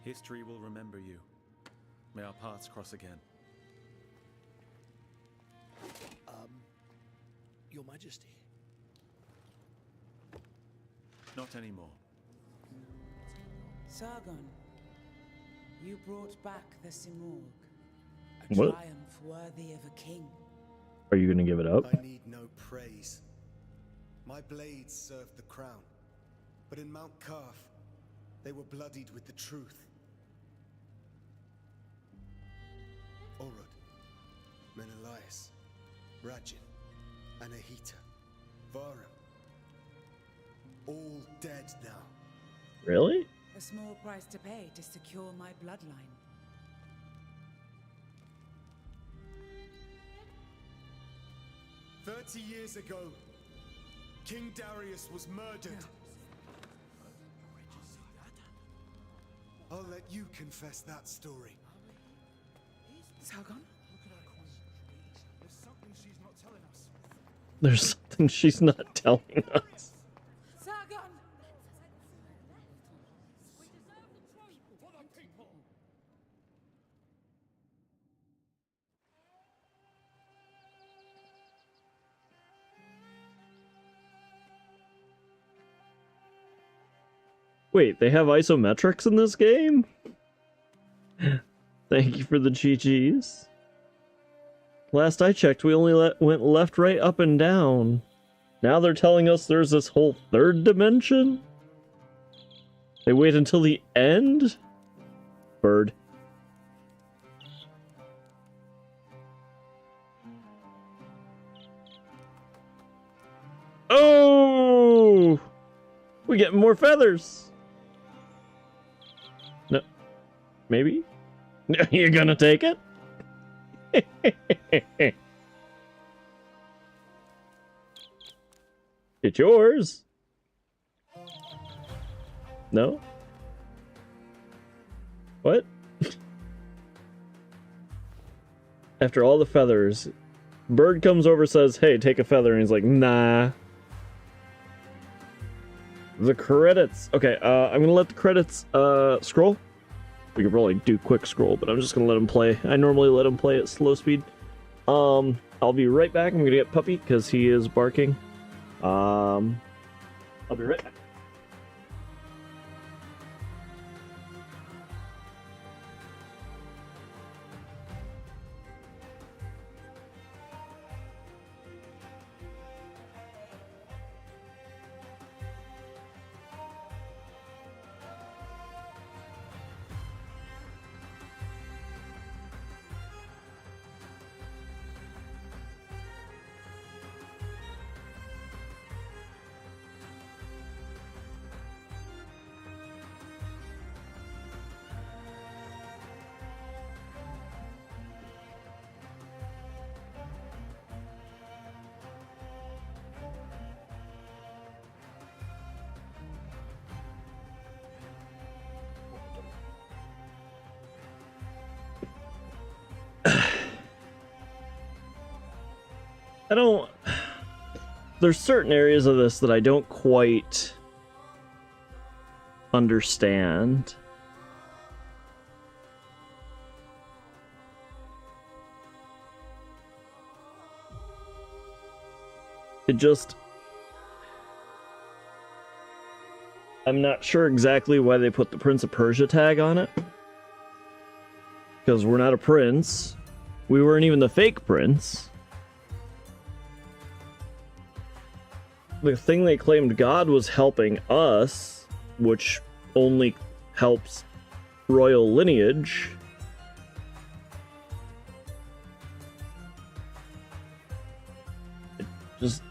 Speaker 5: History will remember you. May our paths cross again.
Speaker 9: Your Majesty.
Speaker 5: Not anymore.
Speaker 10: Sargon, you brought back the Simorg. A
Speaker 1: What?
Speaker 10: triumph worthy of a king.
Speaker 1: Are you gonna give it up?
Speaker 3: I need no praise. My blades served the crown. But in Mount Carf, they were bloodied with the truth. Orod, Menelaus, Rajin, Anahita, Varum. All dead now.
Speaker 1: Really?
Speaker 10: A small price to pay to secure my bloodline.
Speaker 3: 30 years ago, King Darius was murdered. I'll let you confess that story.
Speaker 10: Sargon?
Speaker 1: There's something she's not telling us.
Speaker 10: Sargon!
Speaker 1: Wait, they have isometrics in this game? Thank you for the GGs. Last I checked, we only went left, right, up, and down. Now they're telling us there's this whole third dimension? They wait until the end? Bird. Oh! We get more feathers. No. Maybe? You're gonna take it? It's yours. No? What? After all the feathers, Bird comes over, says, hey, take a feather, and he's like, nah. The credits. Okay, I'm gonna let the credits scroll. We could probably do quick scroll, but I'm just gonna let him play. I normally let him play at slow speed. I'll be right back. I'm gonna get Puppy because he is barking. I'll be right back. I don't... There's certain areas of this that I don't quite understand. It just... I'm not sure exactly why they put the Prince of Persia tag on it. Because we're not a prince. We weren't even the fake prince. The thing they claimed God was helping us, which only helps royal lineage.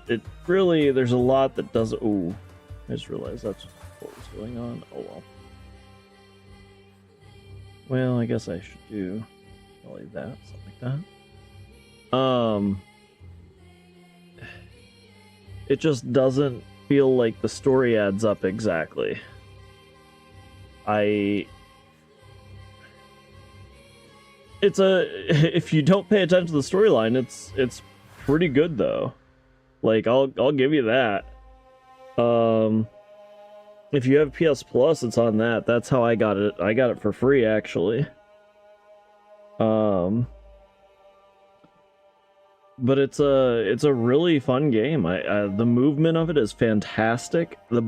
Speaker 1: It really, there's a lot that doesn't... Ooh, I just realized that's what was going on. Oh well. Well, I guess I should do like that, something like that. It just doesn't feel like the story adds up exactly. If you don't pay attention to the storyline, it's pretty good though. Like I'll give you that. If you have PS Plus, it's on that. That's how I got it. I got it for free actually. But it's a really fun game. The movement of it is fantastic. The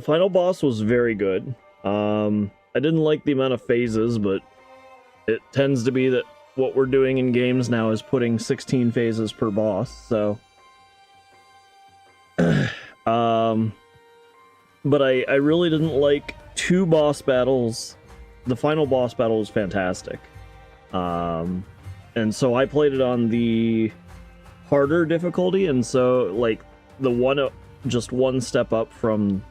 Speaker 1: final boss was very good. I didn't like the amount of phases, but it tends to be that what we're doing in games now is putting 16 phases per boss, so but I really didn't like two boss battles. The final boss battle was fantastic. And so I played it on the harder difficulty, and so like just one step up from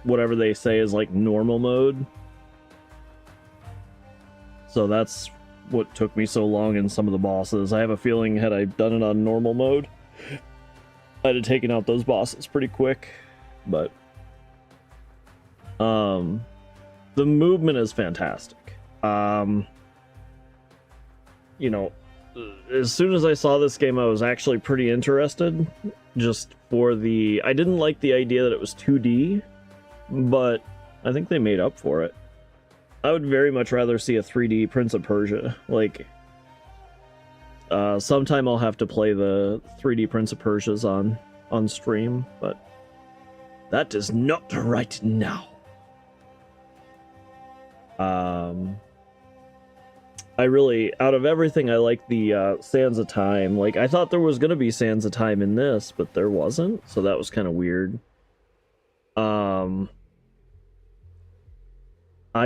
Speaker 1: whatever they say is like normal mode. So that's what took me so long in some of the bosses. I have a feeling had I done it on normal mode, I'd have taken out those bosses pretty quick. But the movement is fantastic. You know, as soon as I saw this game, I was actually pretty interested. Just for the... I didn't like the idea that it was 2D, but I think they made up for it. I would very much rather see a 3D Prince of Persia. Like, sometime I'll have to play the 3D Prince of Persias on stream, but that is not right now. I really, out of everything, I like the Sands of Time. Like, I thought there was going to be Sands of Time in this, but there wasn't, so that was kind of weird. I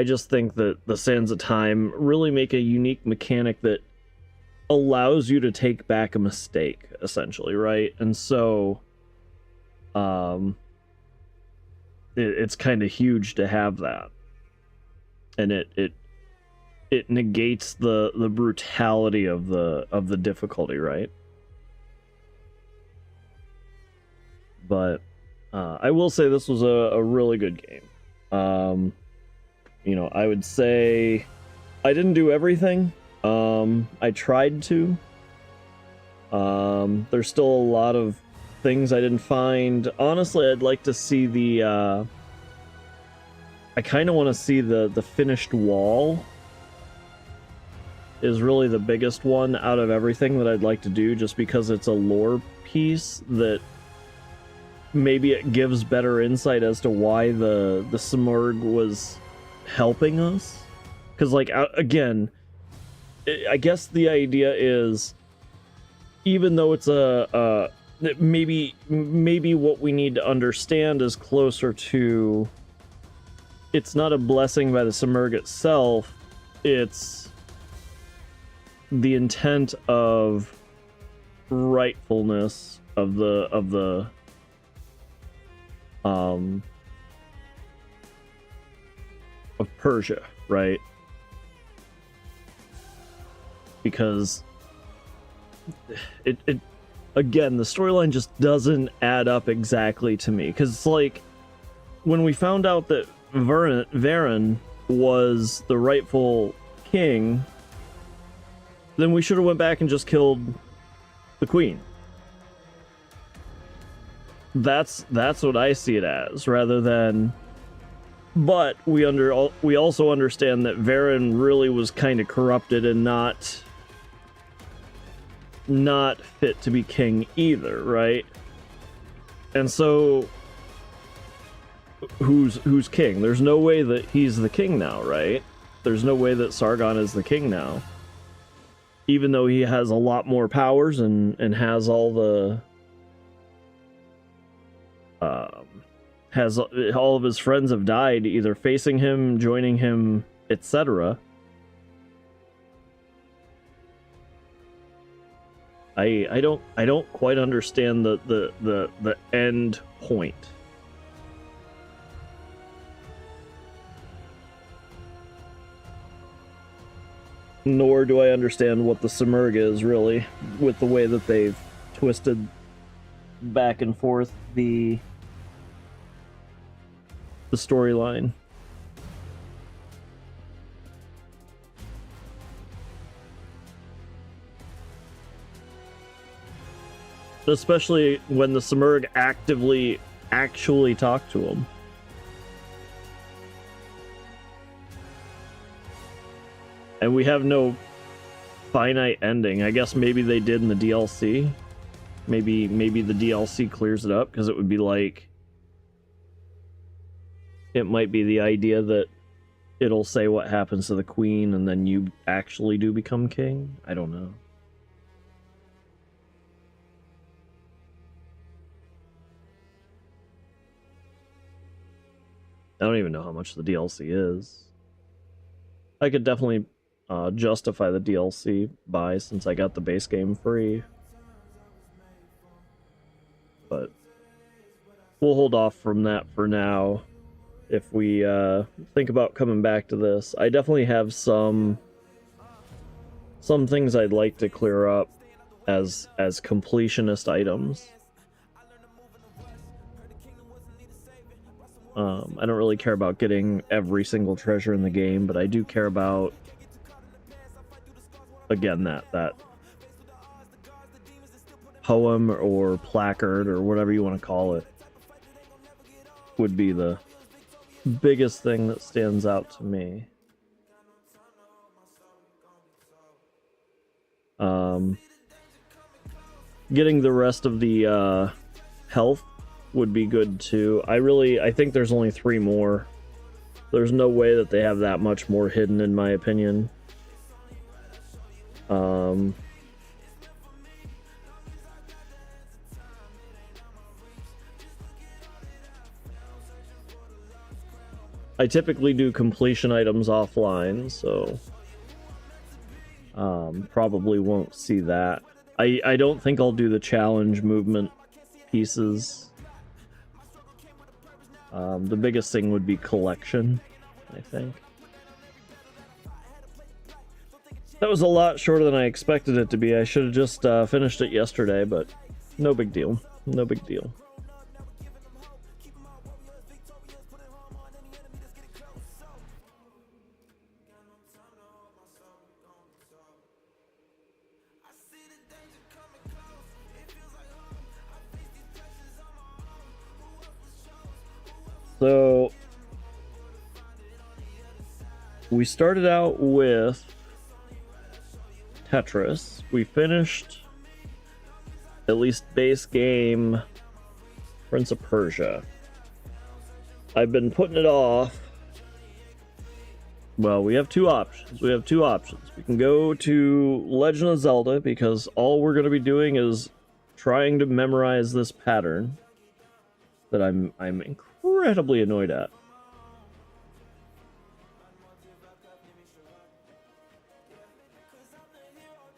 Speaker 1: just think that the Sands of Time really make a unique mechanic that allows you to take back a mistake, essentially, right? And so it's kind of huge to have that, and it negates the brutality of the difficulty, right? But I will say this was a really good game. You know, I would say I didn't do everything. I tried to. There's still a lot of things I didn't find. Honestly, I'd like to see the I kind of want to see the finished wall is really the biggest one out of everything that I'd like to do, just because it's a lore piece that maybe it gives better insight as to why the Simurgh was helping us. Because, like, again, I guess the idea is, even though it's maybe what we need to understand is closer to, it's not a blessing by the Simurgh itself, it's the intent of rightfulness of Persia, right? Because it again, the storyline just doesn't add up exactly to me. Because it's like, when we found out that Varen was the rightful king, then we should have went back and just killed the queen. That's what I see it as, rather than. But we also understand that Varen really was kind of corrupted and not fit to be king either, right? And so who's king? There's no way that he's the king now, right? There's no way that Sargon is the king now. Even though he has a lot more powers and has all the has all of his friends have died, either facing him, joining him, etc. I don't quite understand the end point. Nor do I understand what the Simurgh is, really, with the way that they've twisted back and forth the storyline. Especially when the Simurgh actually talk to him. And we have no finite ending. I guess maybe they did in the DLC. Maybe the DLC clears it up, because it would be like, it might be the idea that it'll say what happens to the queen and then you actually do become king. I don't know. I don't even know how much the DLC is. I could definitely justify the DLC buy, since I got the base game free. But we'll hold off from that for now. If we think about coming back to this, I definitely have some things I'd like to clear up as completionist items. I don't really care about getting every single treasure in the game, but I do care about, again, that poem or placard or whatever you want to call it would be the biggest thing that stands out to me. Getting the rest of the health would be good too. I think there's only 3 more. There's no way that they have that much more hidden, in my opinion. I typically do completion items offline, so probably won't see that. I don't think I'll do the challenge movement pieces. The biggest thing would be collection, I think. That was a lot shorter than I expected it to be. I should have just finished it yesterday, but no big deal. No big deal. So we started out with Tetris. We finished at least base game Prince of Persia. I've been putting it off. Well, we have two options. We can go to Legend of Zelda because all we're going to be doing is trying to memorize this pattern that I'm incredibly annoyed at.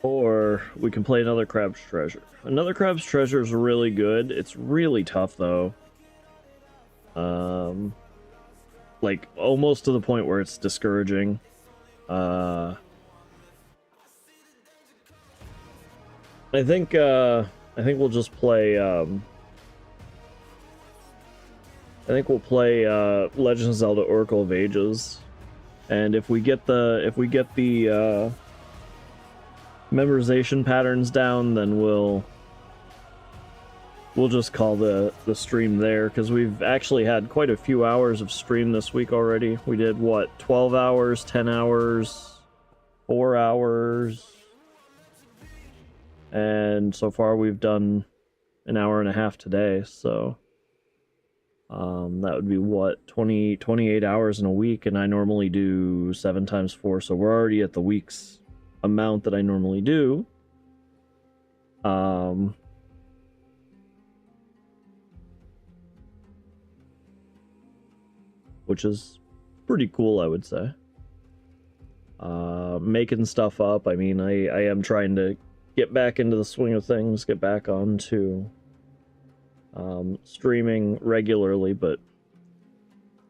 Speaker 1: Or we can play Another Crab's Treasure. Another Crab's Treasure is really good. It's really tough though. Like almost to the point where it's discouraging. I think we'll just play I think we'll play Legend of Zelda Oracle of Ages. And if we get the memorization patterns down, then we'll just call the stream there, because we've actually had quite a few hours of stream this week already. We did what, 12 hours, 10 hours, 4 hours, and so far we've done an hour and a half today, so that would be what, 28 hours in a week, and I normally do 7 times 4, so we're already at the week's amount that I normally do. Which is pretty cool, I would say. Making stuff up, I mean, I am trying to get back into the swing of things, get back onto streaming regularly, but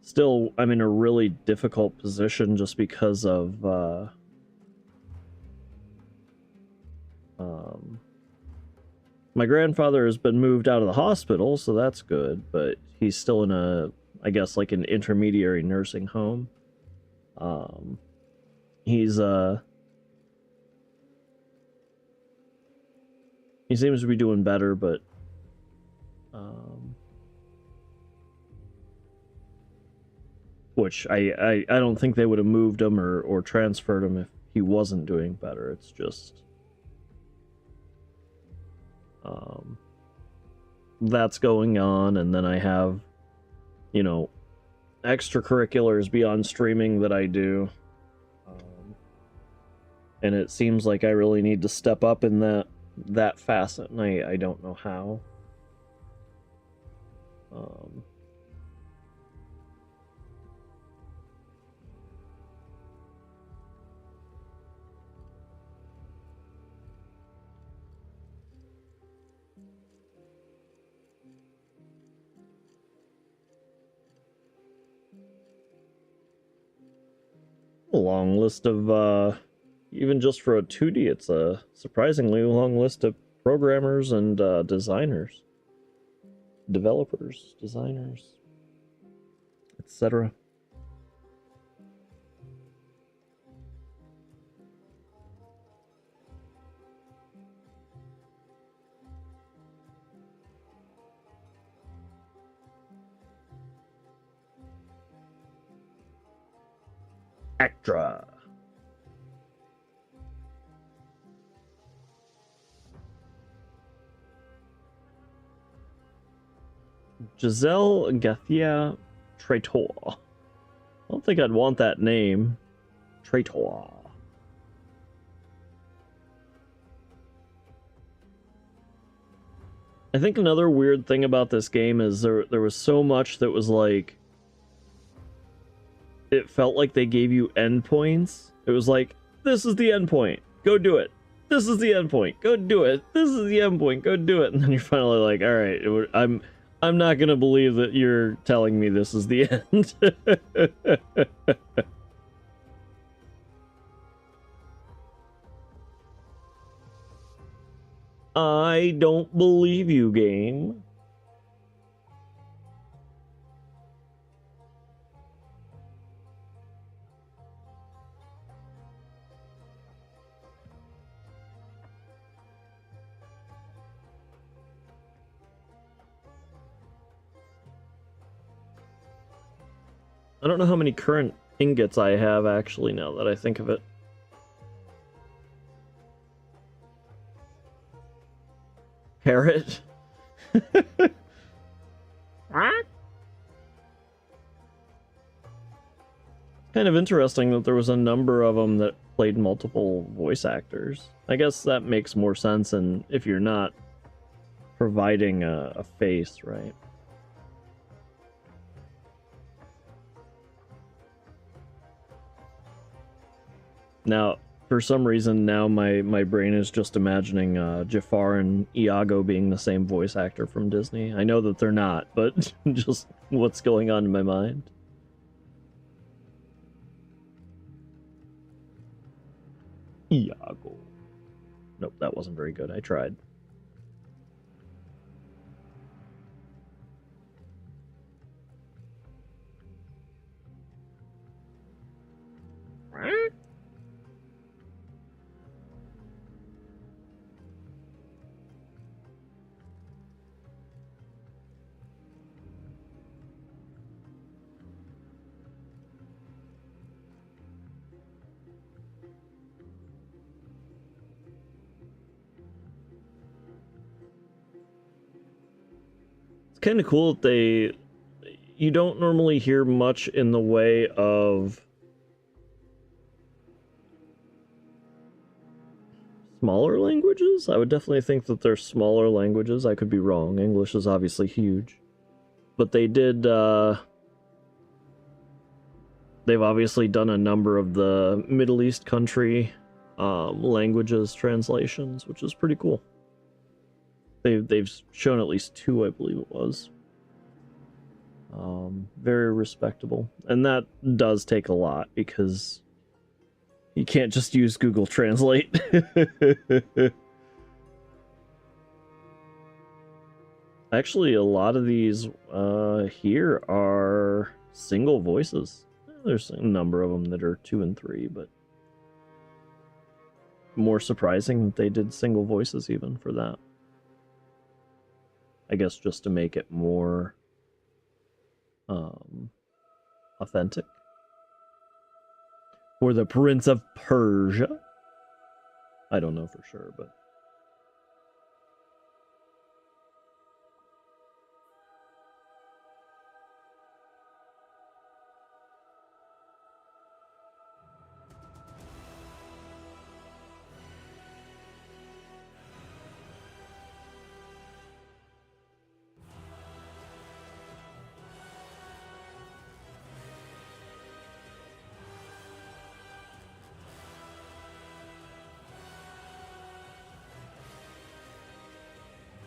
Speaker 1: still I'm in a really difficult position just because of my grandfather has been moved out of the hospital, so that's good, but he's still in a, I guess, like an intermediary nursing home. He seems to be doing better, but which I don't think they would have moved him or transferred him if he wasn't doing better. It's just that's going on, and then I have, you know, extracurriculars beyond streaming that I do, and it seems like I really need to step up in that facet, and I don't know how. A long list of, even just for a 2D, it's a surprisingly long list of programmers and designers, developers, designers, etc. Actra. Giselle Gathia Traitor. I don't think I'd want that name. Traitor. I think another weird thing about this game is there was so much that was like it felt like they gave you endpoints. It was like, this is the endpoint, go do it. This is the endpoint, go do it. This is the endpoint, go do it. And then you're finally like, all right, I'm not gonna believe that you're telling me this is the end. I don't believe you, game. I don't know how many current ingots I have, actually, now that I think of it. Parrot? Kind of interesting that there was a number of them that played multiple voice actors. I guess that makes more sense, and if you're not providing a face, right? Now, for some reason, now my brain is just imagining Jafar and Iago being the same voice actor from Disney. I know that they're not, but just what's going on in my mind. Iago. Nope, that wasn't very good. I tried. Kind of cool that you don't normally hear much in the way of smaller languages. I would definitely think that they're smaller languages. I could be wrong. English is obviously huge, but they did they've obviously done a number of the Middle East country languages translations, which is pretty cool. They've shown at least 2, I believe it was. Very respectable. And that does take a lot, because you can't just use Google Translate. Actually, a lot of these here are single voices. There's a number of them that are 2 and 3, but more surprising that they did single voices even for that. I guess just to make it more authentic. For the Prince of Persia? I don't know for sure, but...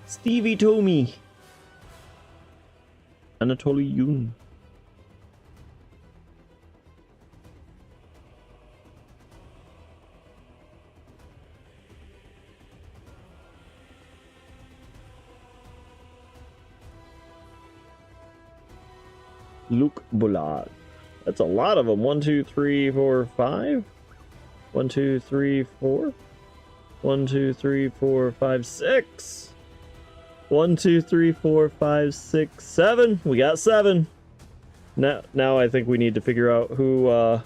Speaker 1: Stevie Tomy. Anatoly Yun. Luke Bullard. That's a lot of them. 1, 2, 3, 4, 5. 1, 2, 3, 4. 1, 2, 3, 4, 5, 6. 1, 2, 3, 4, 5, 6, 7. We got 7. Now I think we need to figure out who,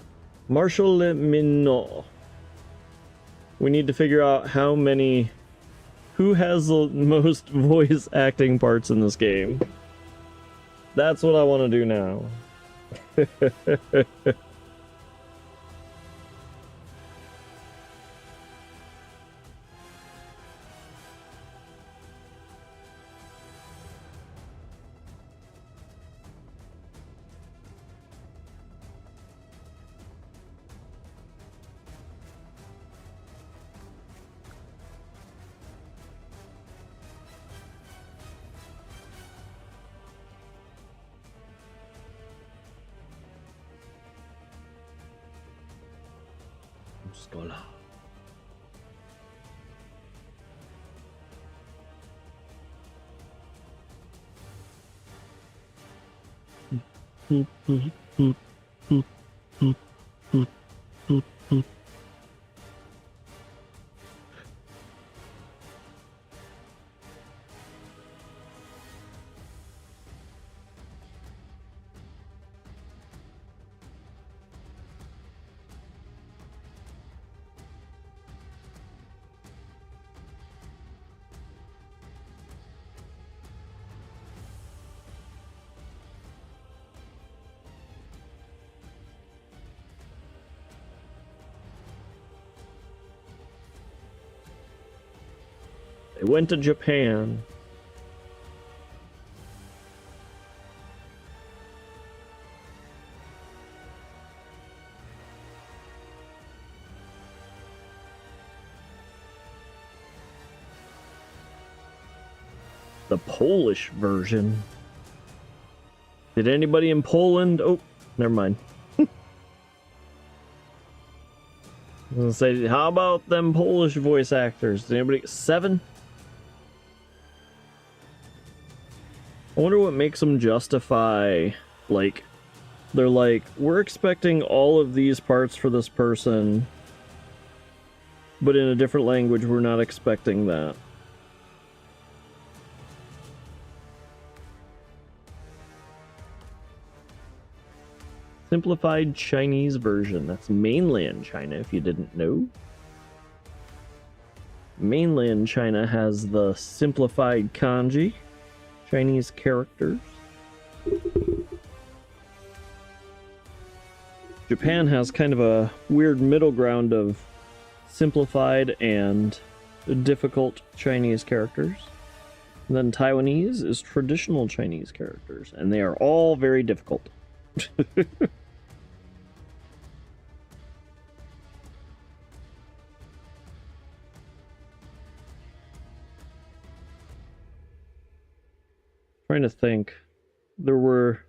Speaker 1: Marshall Minot. We need to figure out how many, who has the most voice acting parts in this game. That's what I want to do now. Scholar. They went to Japan. The Polish version. Did anybody in Poland? Oh, never mind. I was gonna say, how about them Polish voice actors? Did anybody 7? I wonder what makes them justify, like, they're like, we're expecting all of these parts for this person, but in a different language, we're not expecting that. Simplified Chinese version. That's mainland China, if you didn't know. Mainland China has the simplified kanji, Chinese characters. Japan has kind of a weird middle ground of simplified and difficult Chinese characters. And then Taiwanese is traditional Chinese characters, and they are all very difficult. Trying to think. There were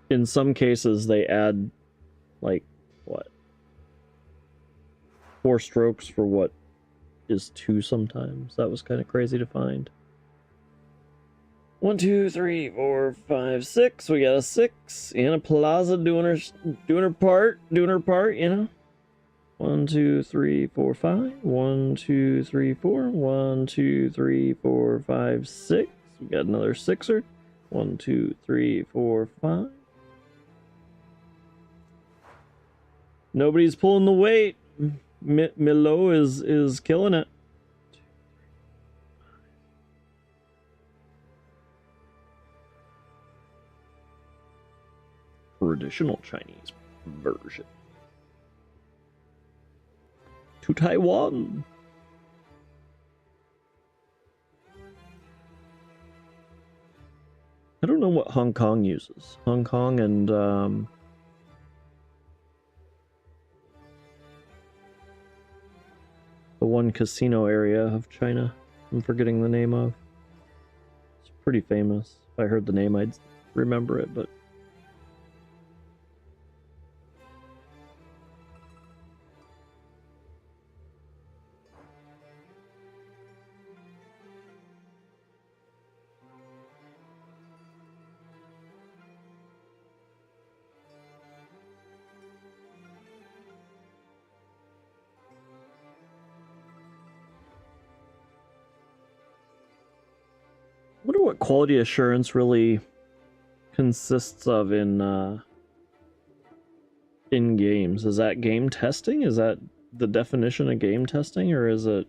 Speaker 1: in some cases they add like what? 4 strokes for what is 2 sometimes. That was kind of crazy to find. 1, 2, 3, 4, 5, 6. We got a 6. Anna Plaza doing her part, you know. 1, 2, 3, 4, 5. 1, 2, 3, 4. 1, 2, 3, 4, 5, 6. We got another 6er. 1, 2, 3, 4, 5. Nobody's pulling the weight. Milo is killing it. Traditional Chinese version. To Taiwan. I don't know what Hong Kong uses. Hong Kong and the one casino area of China. I'm forgetting the name of. It's pretty famous. If I heard the name, I'd remember it, but I wonder what quality assurance really consists of in games. Is that game testing? Is that the definition of game testing, or is it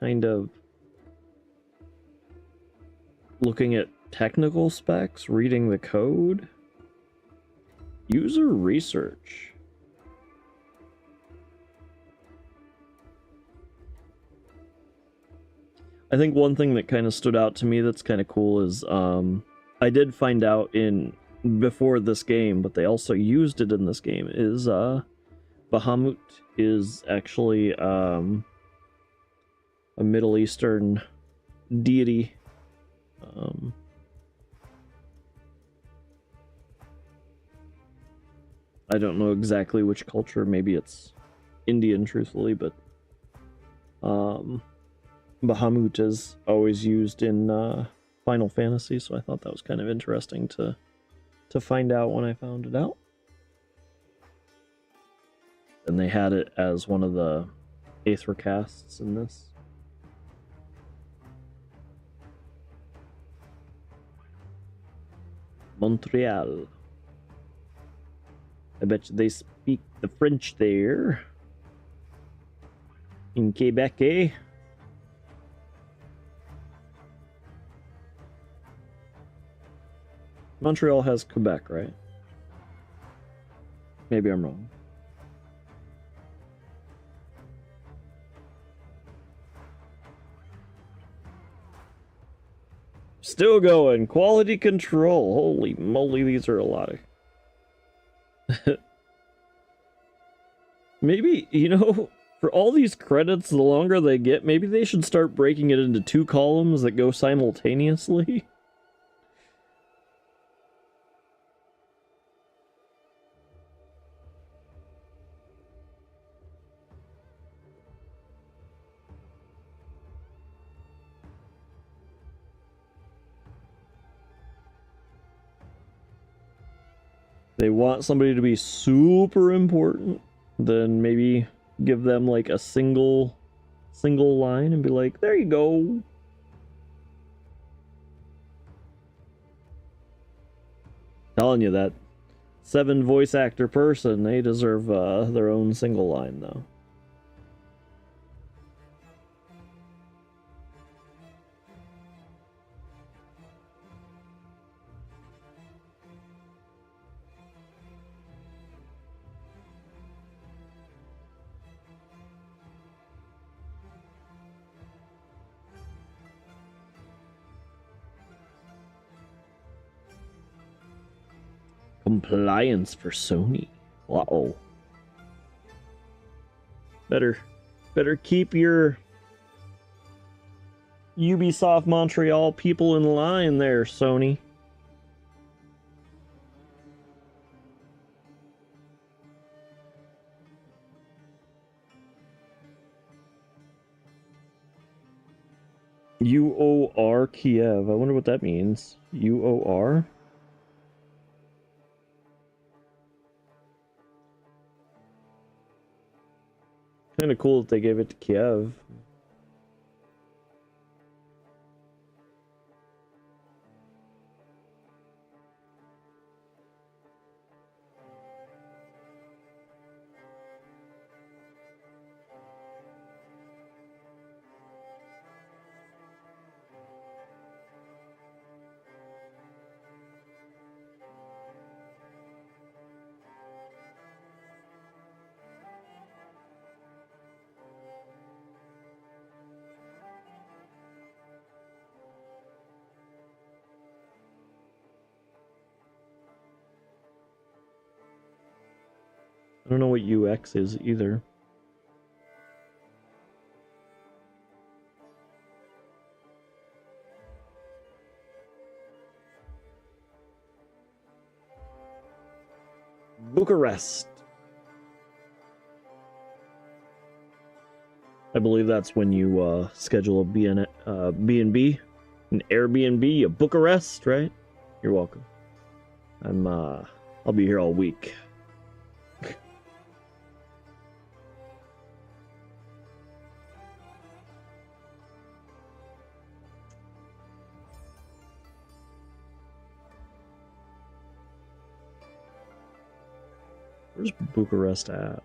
Speaker 1: kind of looking at technical specs, reading the code? User research. I think one thing that kind of stood out to me that's kind of cool is I did find out before this game, but they also used it in this game, is Bahamut is actually a Middle Eastern deity. I don't know exactly which culture. Maybe it's Indian, truthfully, but Bahamut is always used in Final Fantasy, so I thought that was kind of interesting to find out when I found it out. And they had it as one of the Aether casts in this. Montreal. I bet you they speak the French there. In Quebec, eh? Montreal has Quebec, right? Maybe I'm wrong. Still going. Quality control. Holy moly, these are a lot of... Maybe, you know, for all these credits, the longer they get, maybe they should start breaking it into 2 columns that go simultaneously. They want somebody to be super important, then maybe give them like a single line and be like, there you go. Telling you that 7 voice actor person, they deserve their own single line though. Compliance for Sony. Uh-oh. Better keep your Ubisoft Montreal people in line there, Sony. UOR Kiev. I wonder what that means. UOR? Kind of cool that they gave it to Kiev. I don't know what UX is either. Bucharest. I believe that's when you schedule a B&B, an Airbnb, a Bucharest, right? You're welcome. I'll be here all week. Where's Bucharest at?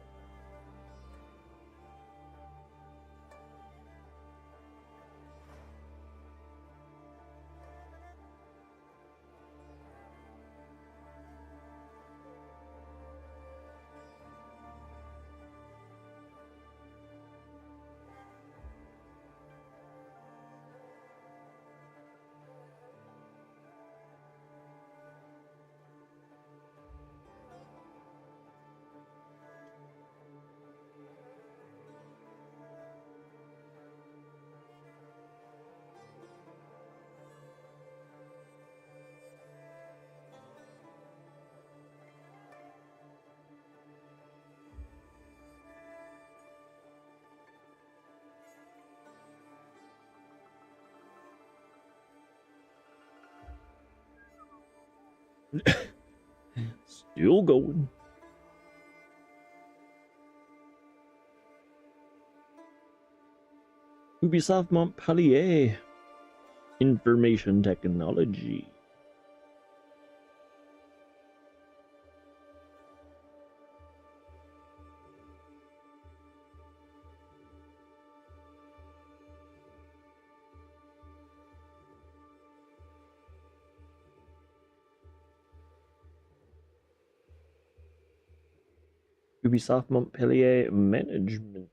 Speaker 1: Still going. Ubisoft Montpellier. Information technology. Ubisoft Montpellier Management.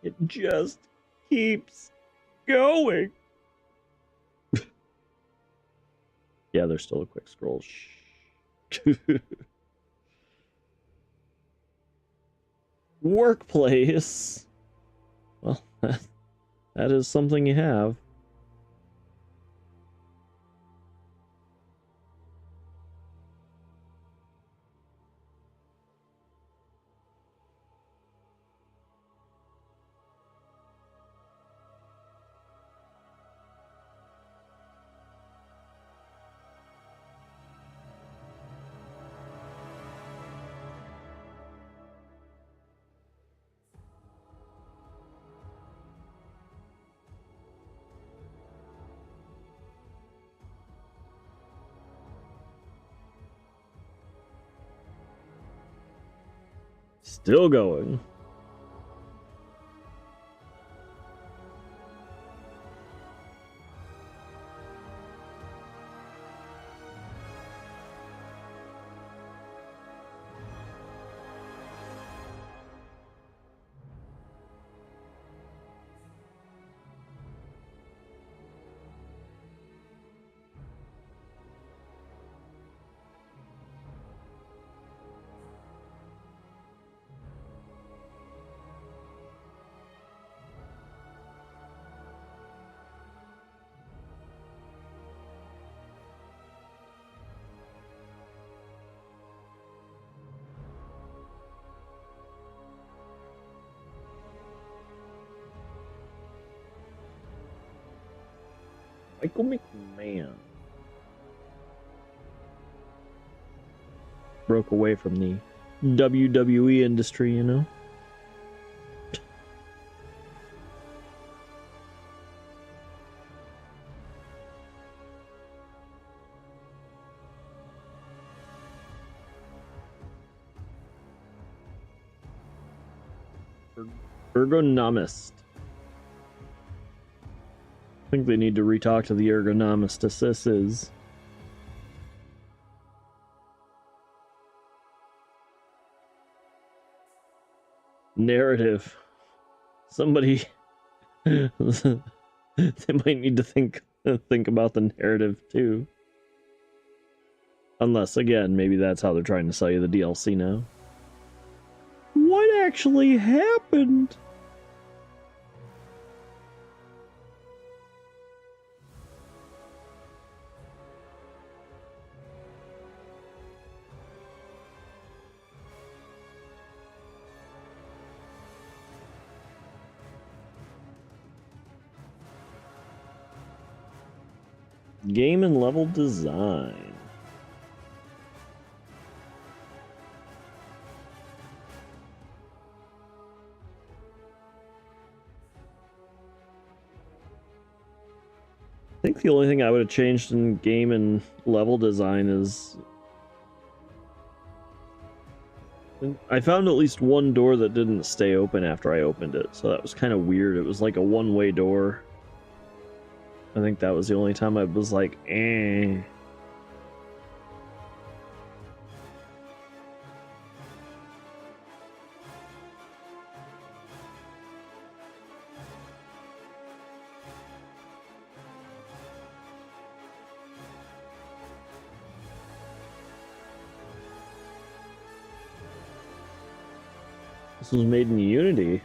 Speaker 1: It just keeps going. Yeah, there's still a quick scroll. Shh. Workplace. Well, that is something you have. Still going. Michael McMahon broke away from the WWE industry, you know? Ergonomist. I think they need to re-talk to the ergonomist. This is narrative. Somebody they might need to think about the narrative too. Unless again, maybe that's how they're trying to sell you the DLC now. What actually happened? Game and level design. I think the only thing I would have changed in game and level design is I found at least one door that didn't stay open after I opened it, so that was kind of weird. It was like a one-way door. I think that was the only time I was like, eh. This was made in Unity.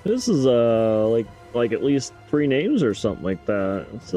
Speaker 1: This is like at least 3 names or something like that. It's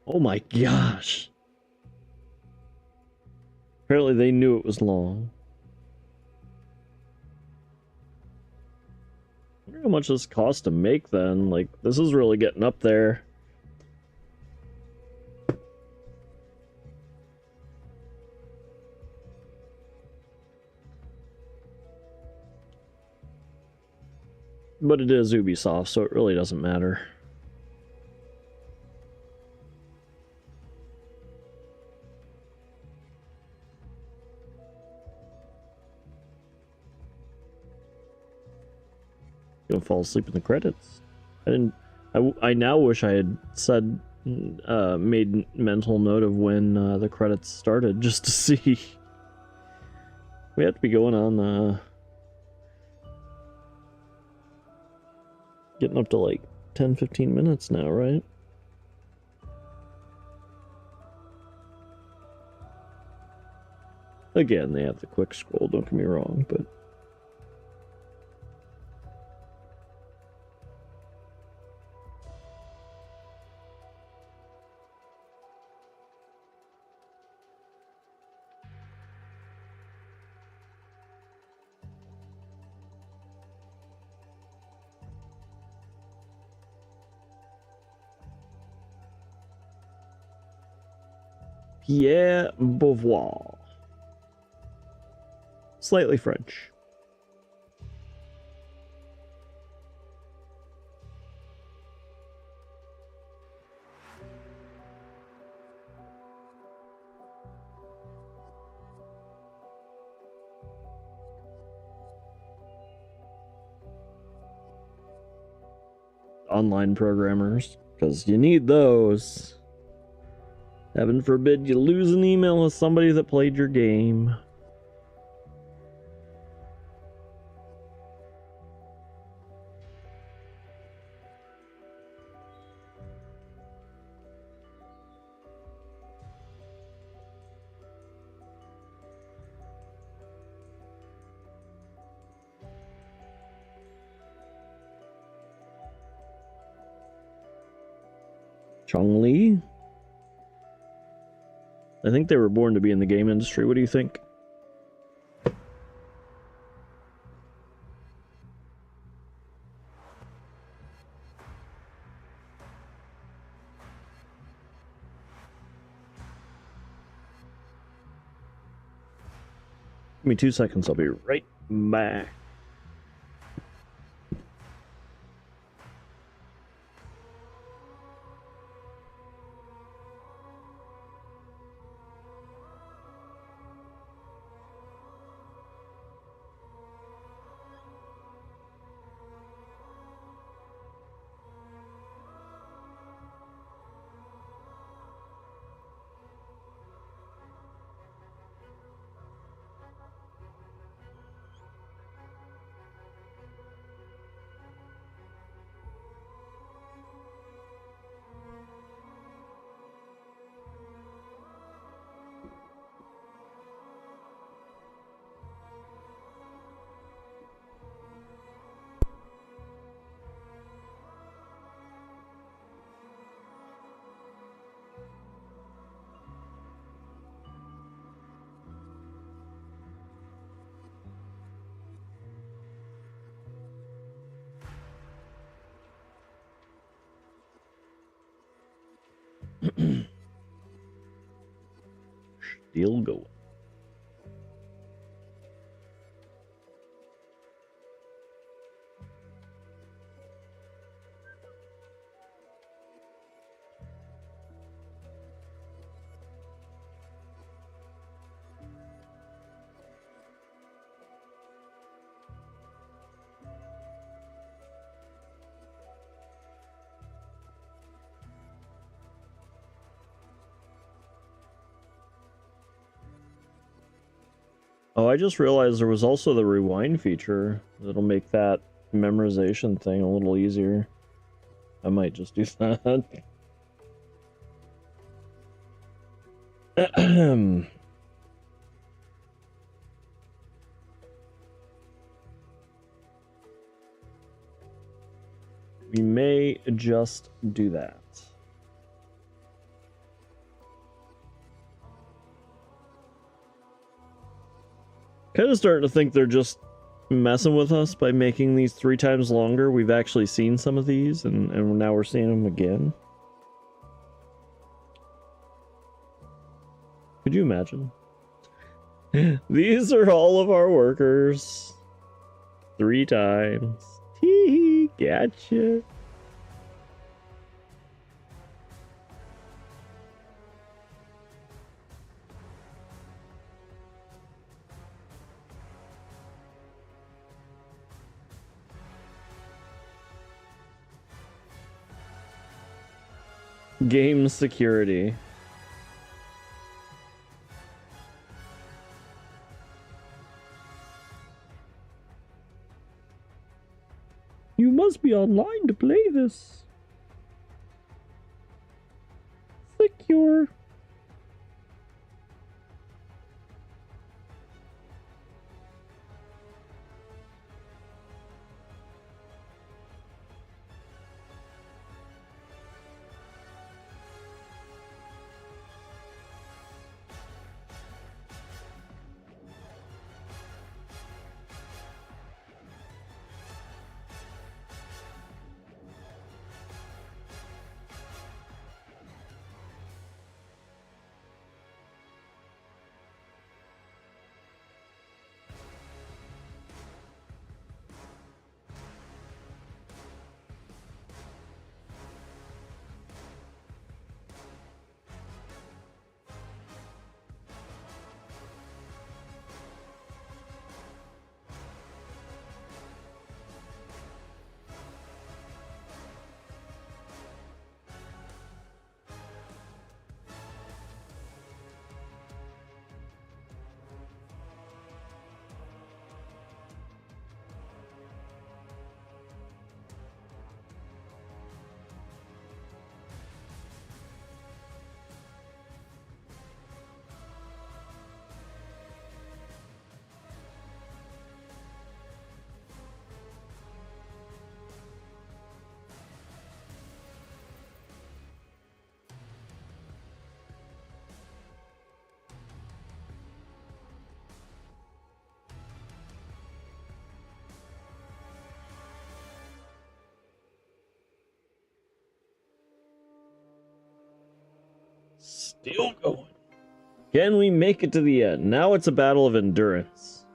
Speaker 1: oh my gosh. Apparently they knew it was long. I wonder how much this costs to make then. Like, this is really getting up there. But it is Ubisoft, so it really doesn't matter. Gonna fall asleep in the credits. I didn't. I now wish I had said, made mental note of when the credits started, just to see. We have to be going on, getting up to like 10-15 minutes now, right? Again, they have the quick scroll, don't get me wrong, but Pierre Beauvoir. Slightly French. Online programmers, because you need those. Heaven forbid you lose an email with somebody that played your game. Chong-Li? I think they were born to be in the game industry. What do you think? Give me 2 seconds. I'll be right back. Still going. Oh, I just realized there was also the rewind feature that'll make that memorization thing a little easier. I might just do that. We may just do that. Kind of starting to think they're just messing with us by making these 3 times longer. We've actually seen some of these, and now we're seeing them again. Could you imagine? These are all of our workers. 3 times. Hee, gotcha. Game security. You must be online to play this. Secure. Still going. Can we make it to the end? Now it's a battle of endurance.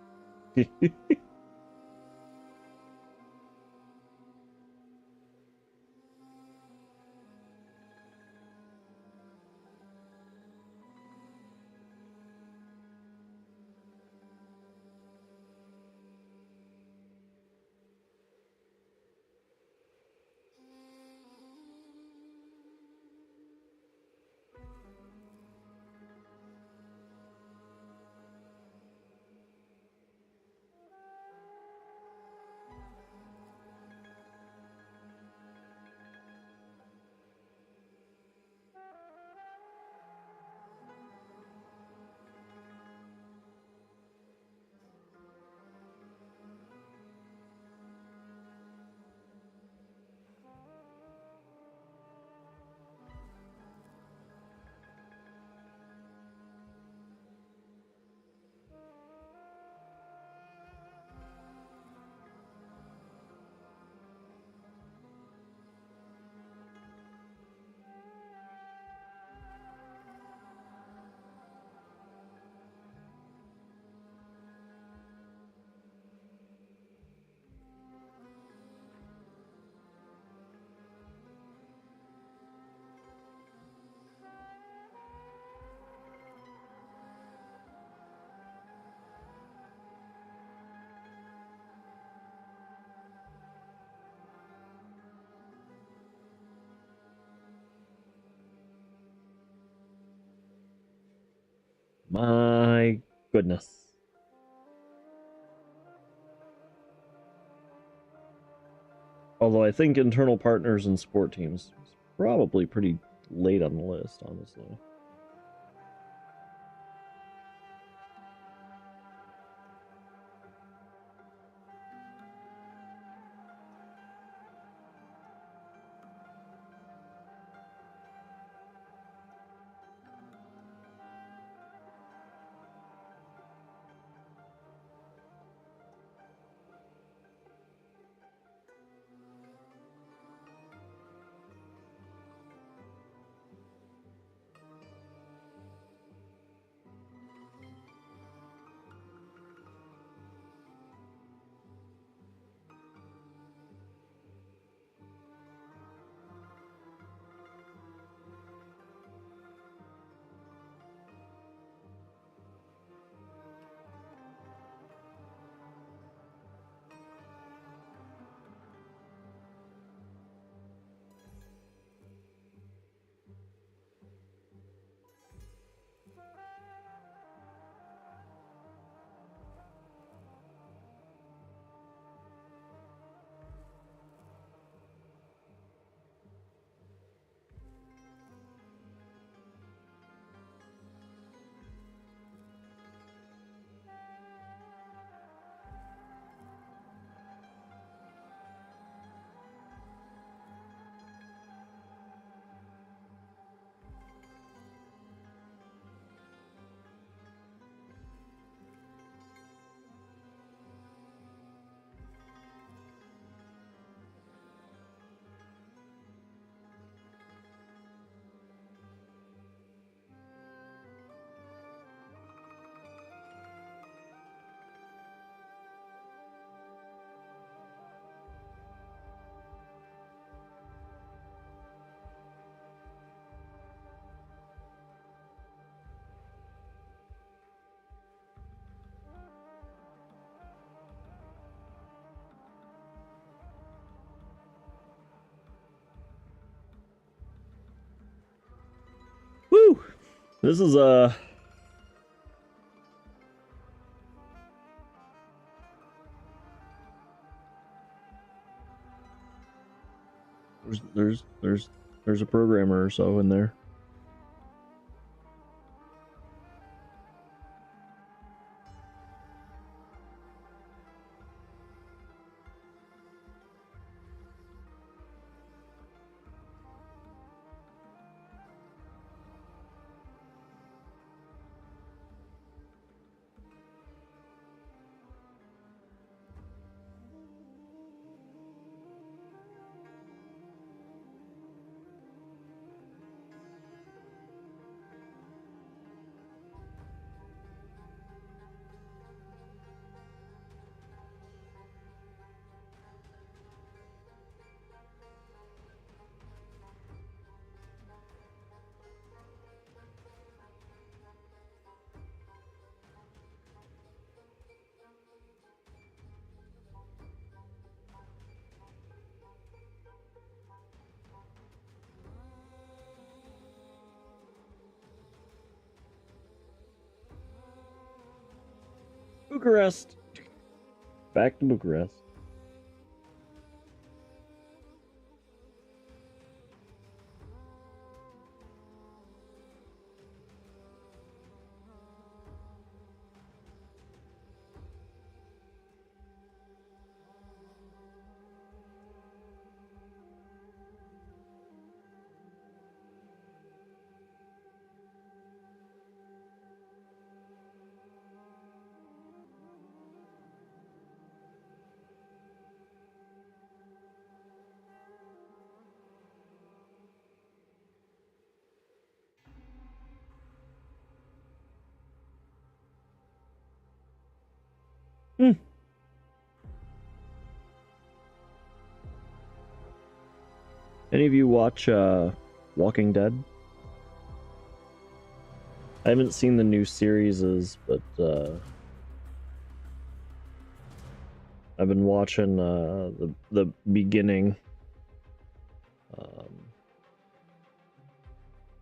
Speaker 1: My goodness. Although I think internal partners and sport teams is probably pretty late on the list, honestly. Woo! This is there's a programmer or so in there. Bucharest. Back to Bucharest. Hmm. Any of you watch Walking Dead? I haven't seen the new series, but I've been watching the beginning,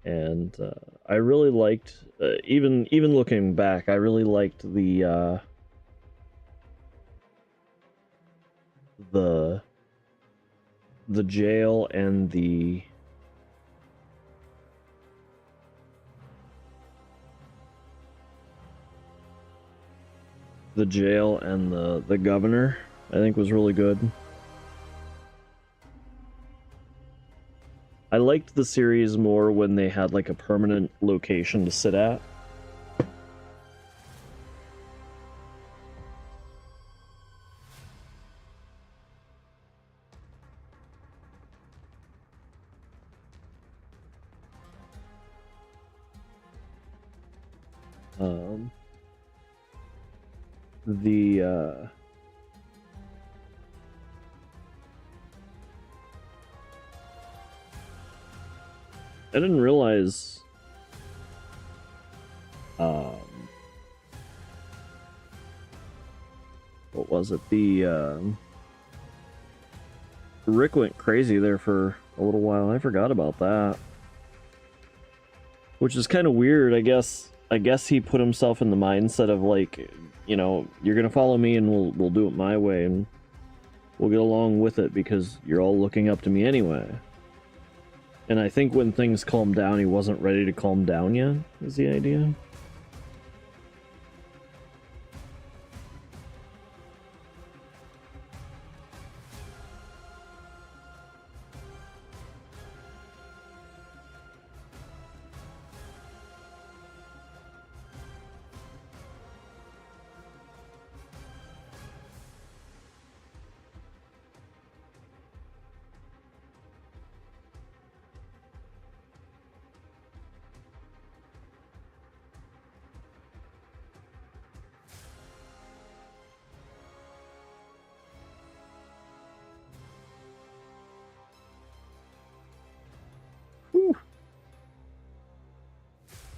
Speaker 1: and I really liked even looking back, I really liked the jail and the governor. I think was really good. I liked the series more when they had like a permanent location to sit at. I didn't realize what was it? Rick went crazy there for a little while. I forgot about that. Which is kind of weird, I guess. I guess he put himself in the mindset of like, you know, you're gonna follow me and we'll do it my way and we'll get along with it because you're all looking up to me anyway. And I think when things calmed down, he wasn't ready to calm down yet, is the idea.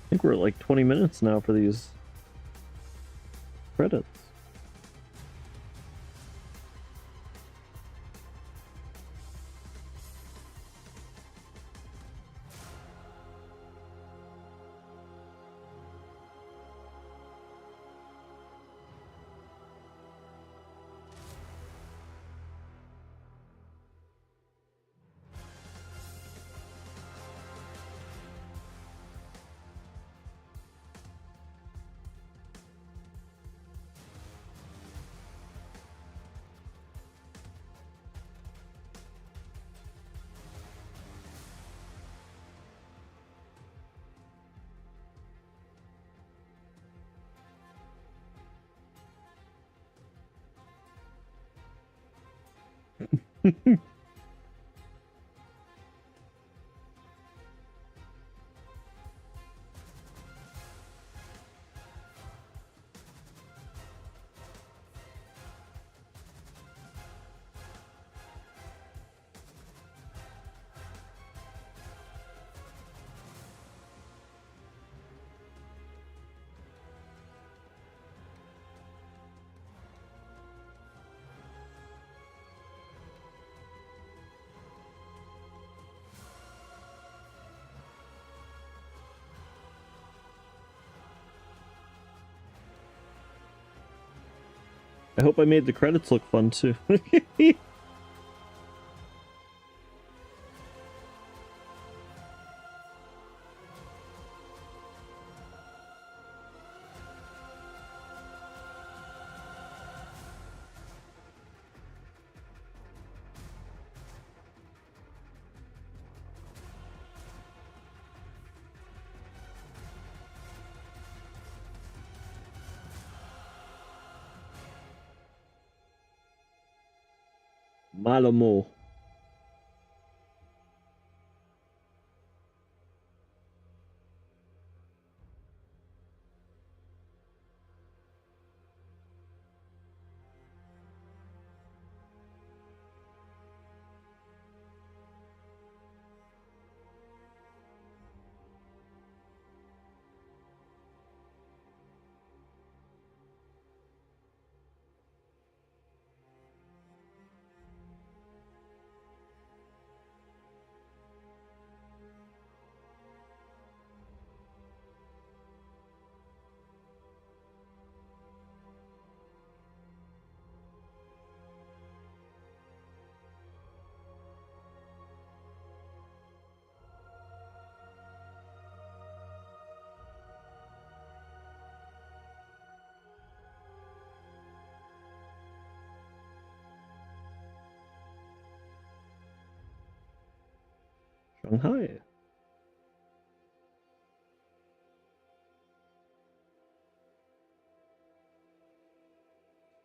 Speaker 1: I think we're at like 20 minutes now for these credits. I hope I made the credits look fun too. Malamo. Shanghai.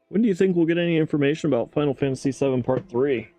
Speaker 1: When do you think we'll get any information about Final Fantasy VII Part 3?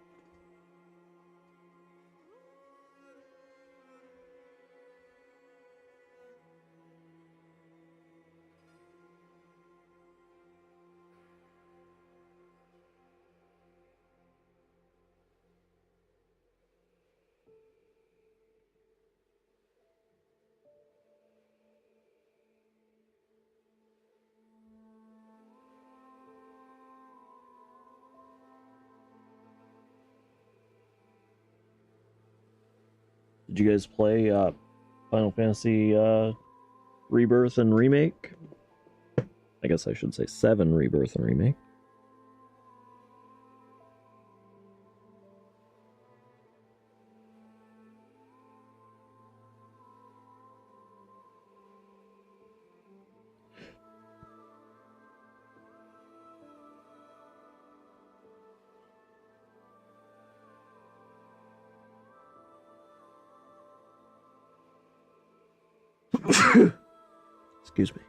Speaker 1: Did you guys play Final Fantasy Rebirth and Remake? I guess I should say 7 Rebirth and Remake. Excuse me.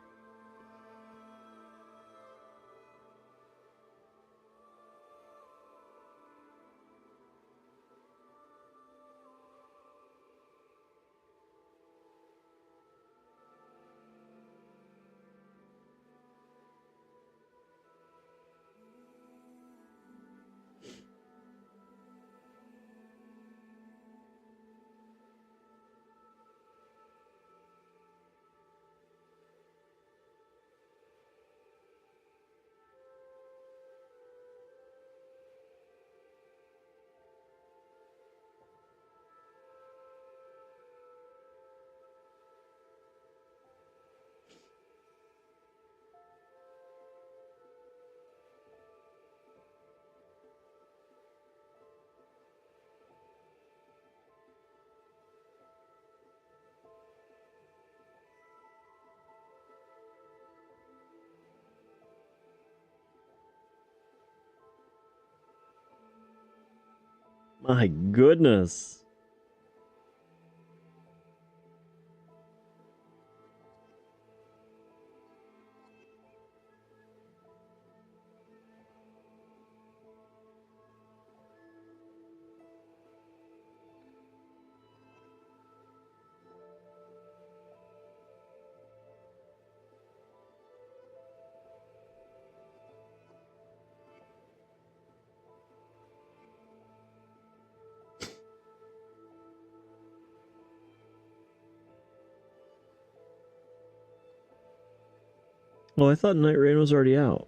Speaker 1: My goodness. Oh, I thought Night Rain was already out.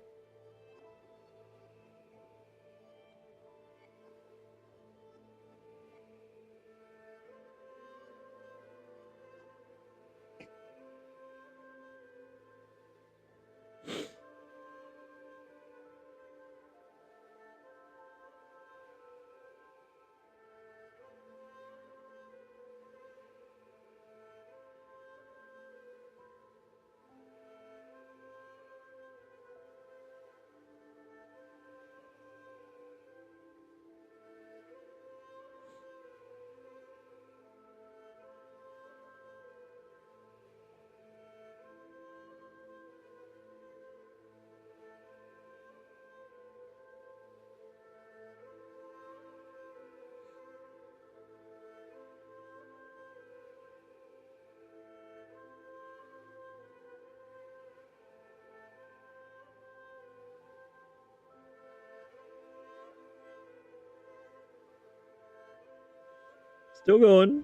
Speaker 1: Still going.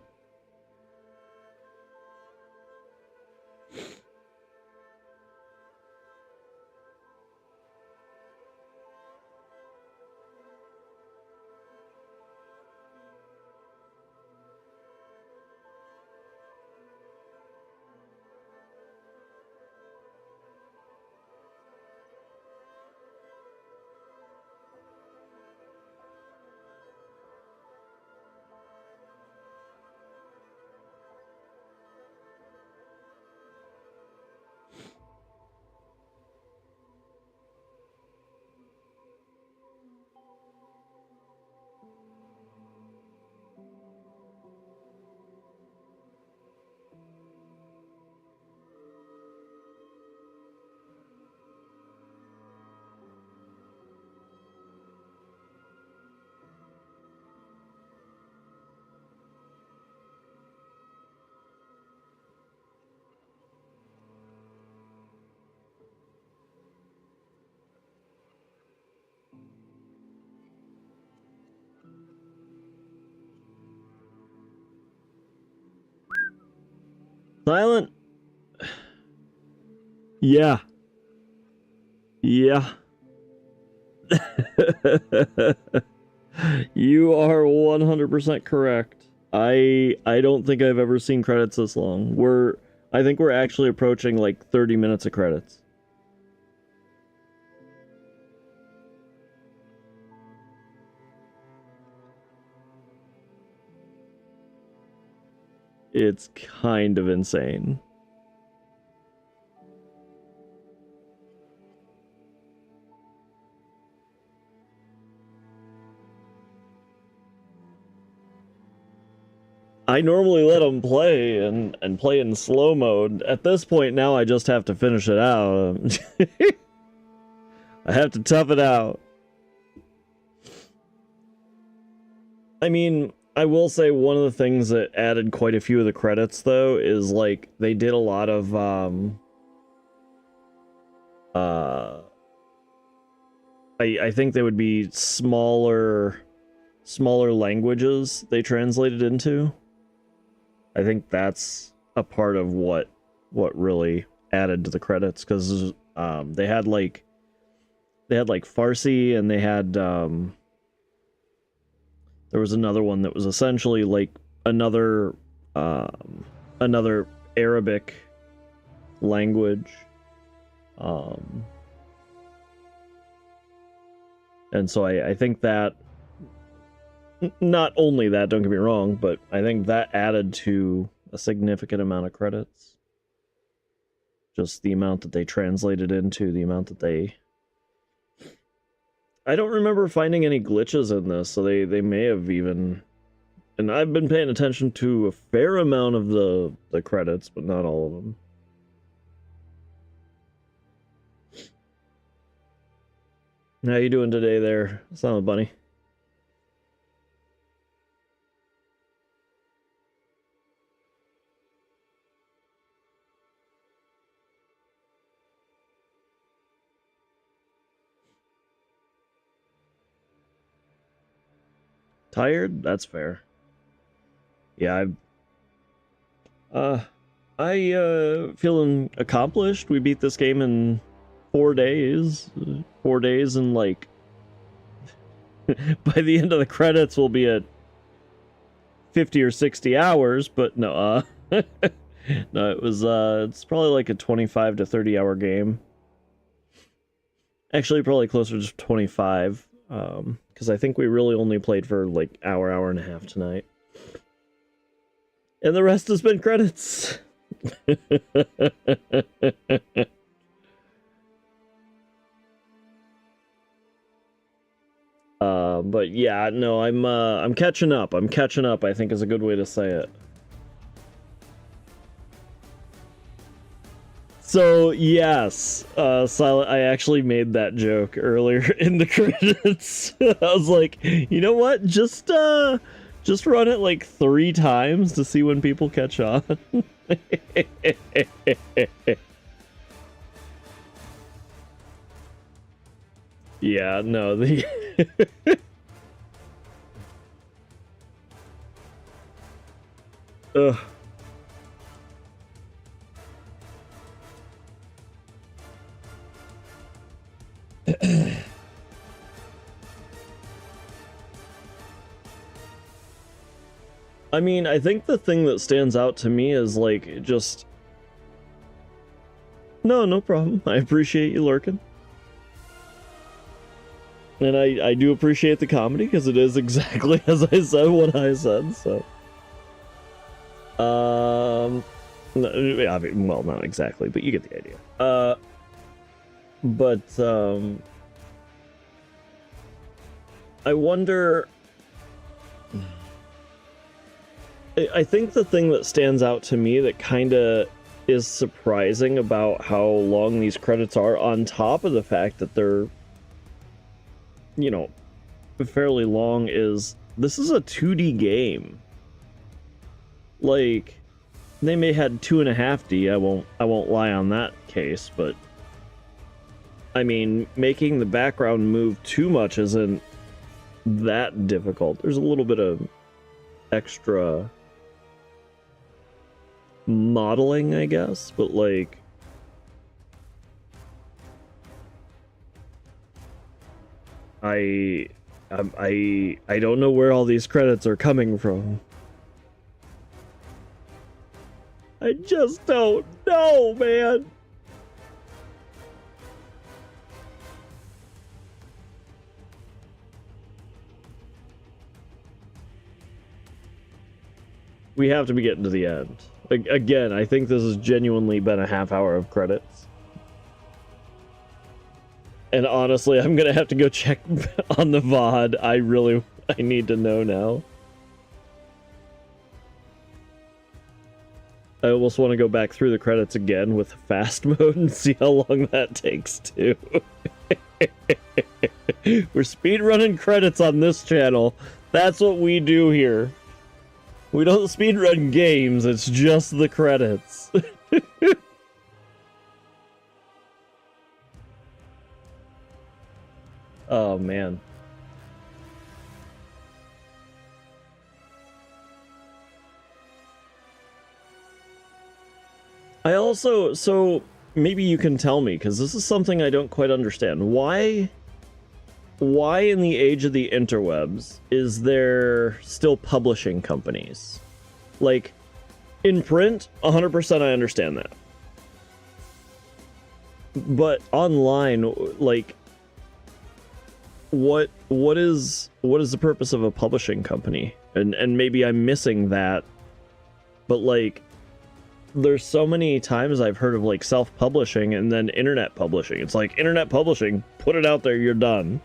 Speaker 1: Silent. Yeah. Yeah. You are 100% correct. I don't think I've ever seen credits this long. I think we're actually approaching like 30 minutes of credits. It's kind of insane. I normally let them play and play in slow mode. At this point now I just have to finish it out. I have to tough it out. I mean, I will say one of the things that added quite a few of the credits though is like they did a lot of I think they would be smaller languages they translated into. I think that's a part of what really added to the credits, because they had like Farsi, and they had there was another one that was essentially like another Arabic language, and so I think that not only that, don't get me wrong, but I think that added to a significant amount of credits. Just the amount that they translated into, the amount that they... I don't remember finding any glitches in this, so they may have even... And I've been paying attention to a fair amount of the credits, but not all of them. How you doing today there, Silent Bunny? Tired? That's fair. Yeah, feeling accomplished. We beat this game in 4 days. 4 days, and like by the end of the credits we'll be at 50 or 60 hours, but no, no, it was it's probably like a 25 to 30 hour game. Actually, probably closer to 25, because I think we really only played for like hour and a half tonight. And the rest has been credits. But yeah, no, I'm catching up. I'm catching up, I think is a good way to say it. So, yes, Silent, I actually made that joke earlier in the credits. I was like, you know what? Just run it like 3 times to see when people catch on. Yeah, no, Ugh. I mean, I think the thing that stands out to me is like just no problem. I appreciate you lurking. And I do appreciate the comedy because it is exactly as I said what I said, so no, I mean, well, not exactly, but you get the idea. But I wonder, I think the thing that stands out to me that kind of is surprising about how long these credits are, on top of the fact that they're, you know, fairly long, is this is a 2D game. Like, they may had 2.5D, I won't lie on that case, but I mean, making the background move too much isn't that difficult. There's a little bit of extra modeling, I guess, but like I don't know where all these credits are coming from. I just don't know, man. We have to be getting to the end. Again, I think this has genuinely been a half hour of credits. And honestly, I'm gonna have to go check on the VOD. I need to know now. I almost want to go back through the credits again with fast mode and see how long that takes too. We're speedrunning credits on this channel. That's what we do here. We don't speedrun games, it's just the credits. Oh, man. I also, so maybe you can tell me, because this is something I don't quite understand. Why in the age of the interwebs is there still publishing companies? Like, in print, 100% I understand that. But online, like, what is the purpose of a publishing company? And maybe I'm missing that, but like, there's so many times I've heard of like self-publishing and then internet publishing. It's like, internet publishing, put it out there, you're done.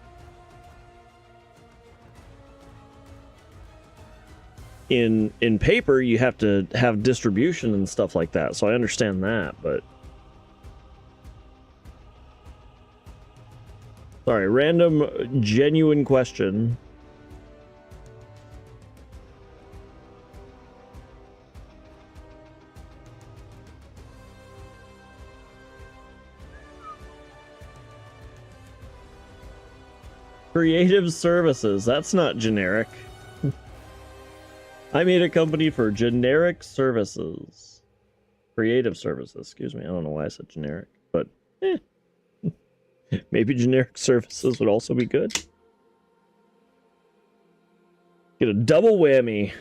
Speaker 1: In paper, you have to have distribution and stuff like that, so I understand that, but sorry, random genuine question. Creative services, that's not generic. I made a company for generic services. Creative services, excuse me. I don't know why I said generic, but maybe generic services would also be good. Get a double whammy.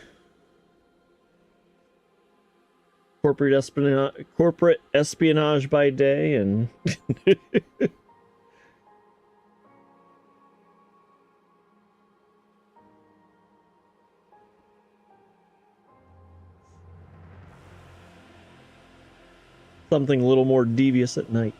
Speaker 1: Corporate espionage by day and something a little more devious at night.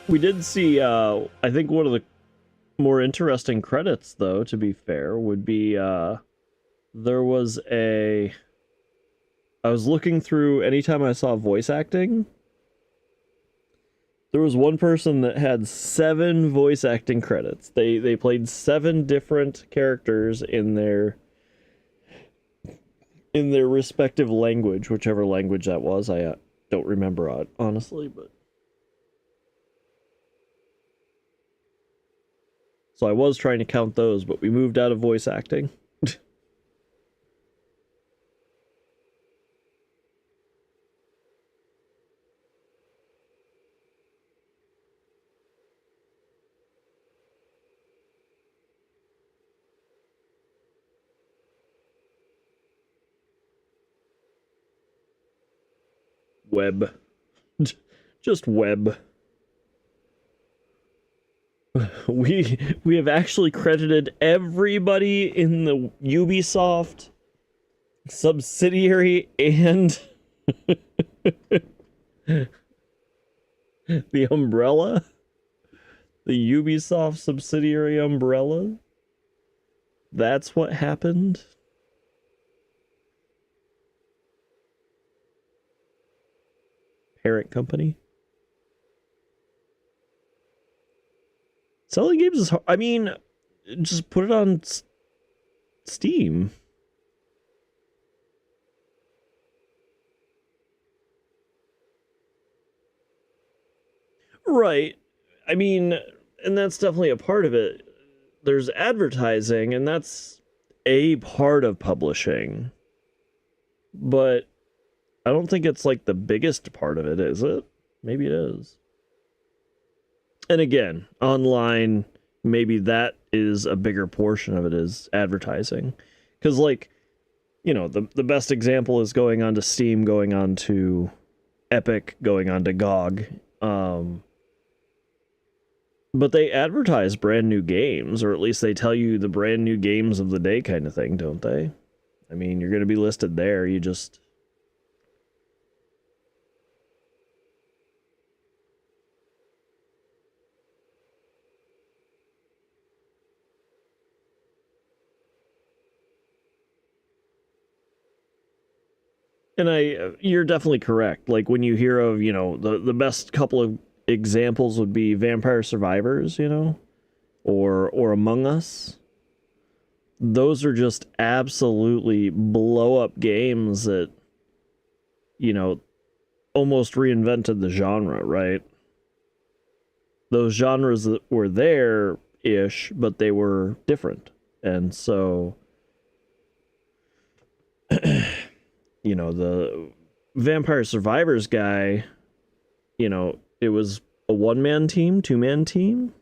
Speaker 1: We did see, I think one of the more interesting credits, though, to be fair, would be, there was I was looking through anytime I saw voice acting, there was one person that had 7 voice acting credits. They played 7 different characters in their respective language, whichever language that was. I don't remember honestly, but so I was trying to count those, but we moved out of voice acting. Web. Just web. We have actually credited everybody in the Ubisoft subsidiary and the umbrella. The Ubisoft subsidiary umbrella. That's what happened. Parent company. Selling games is hard. I mean, just put it on Steam. Right. I mean, and that's definitely a part of it. There's advertising, and that's a part of publishing. But I don't think it's like the biggest part of it, is it? Maybe it is. And again, online, maybe that is a bigger portion of it, is advertising. Because, like, you know, the best example is going onto Steam, going onto Epic, going onto GOG. But they advertise brand new games, or at least they tell you the brand new games of the day kind of thing, don't they? I mean, you're going to be listed there, you just... And you're definitely correct. Like, when you hear of, you know, the best couple of examples would be Vampire Survivors, you know, or Among Us. Those are just absolutely blow up games that, you know, almost reinvented the genre, right? Those genres that were there-ish, but they were different. And so, you know, the Vampire Survivors guy, you know, it was a one-man team, two-man team.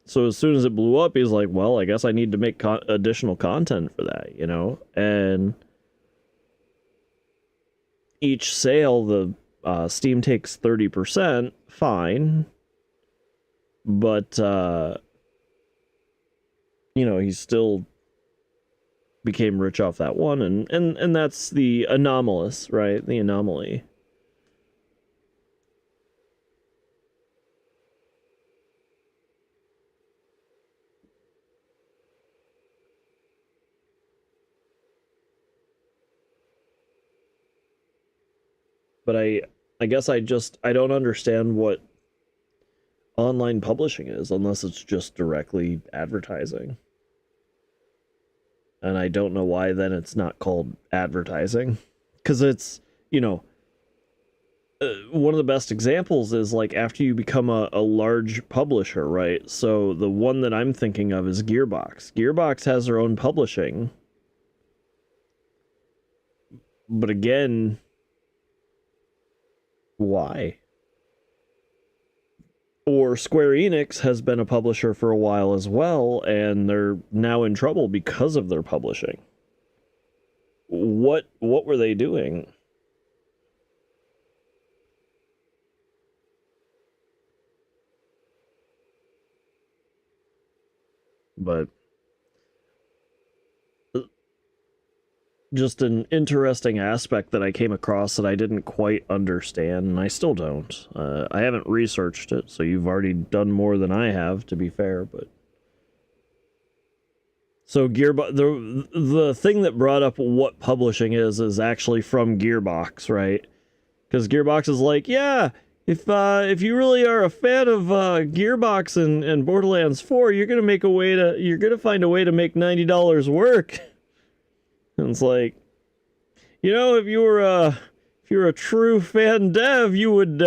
Speaker 1: So as soon as it blew up, he's like, well, I guess I need to make additional content for that, you know? And each sale, the Steam takes 30%, fine. But, you know, he still became rich off that one. And that's the anomalous, right? The anomaly. But I guess I don't understand what online publishing is unless it's just directly advertising. And I don't know why then it's not called advertising. Because it's, you know, one of the best examples is like after you become a large publisher, right? So the one that I'm thinking of is Gearbox. Gearbox has their own publishing. But again, why? Or Square Enix has been a publisher for a while as well, and they're now in trouble because of their publishing. What were they doing? But just an interesting aspect that I came across that I didn't quite understand, and I still don't. I haven't researched it, so you've already done more than I have, to be fair, but... So Gearbox, the thing that brought up what publishing is actually from Gearbox, right? Because Gearbox is like, yeah, if you really are a fan of Gearbox and Borderlands 4, you're gonna find a way to make $90 work. And it's like, you know, if you were a true fan dev, you would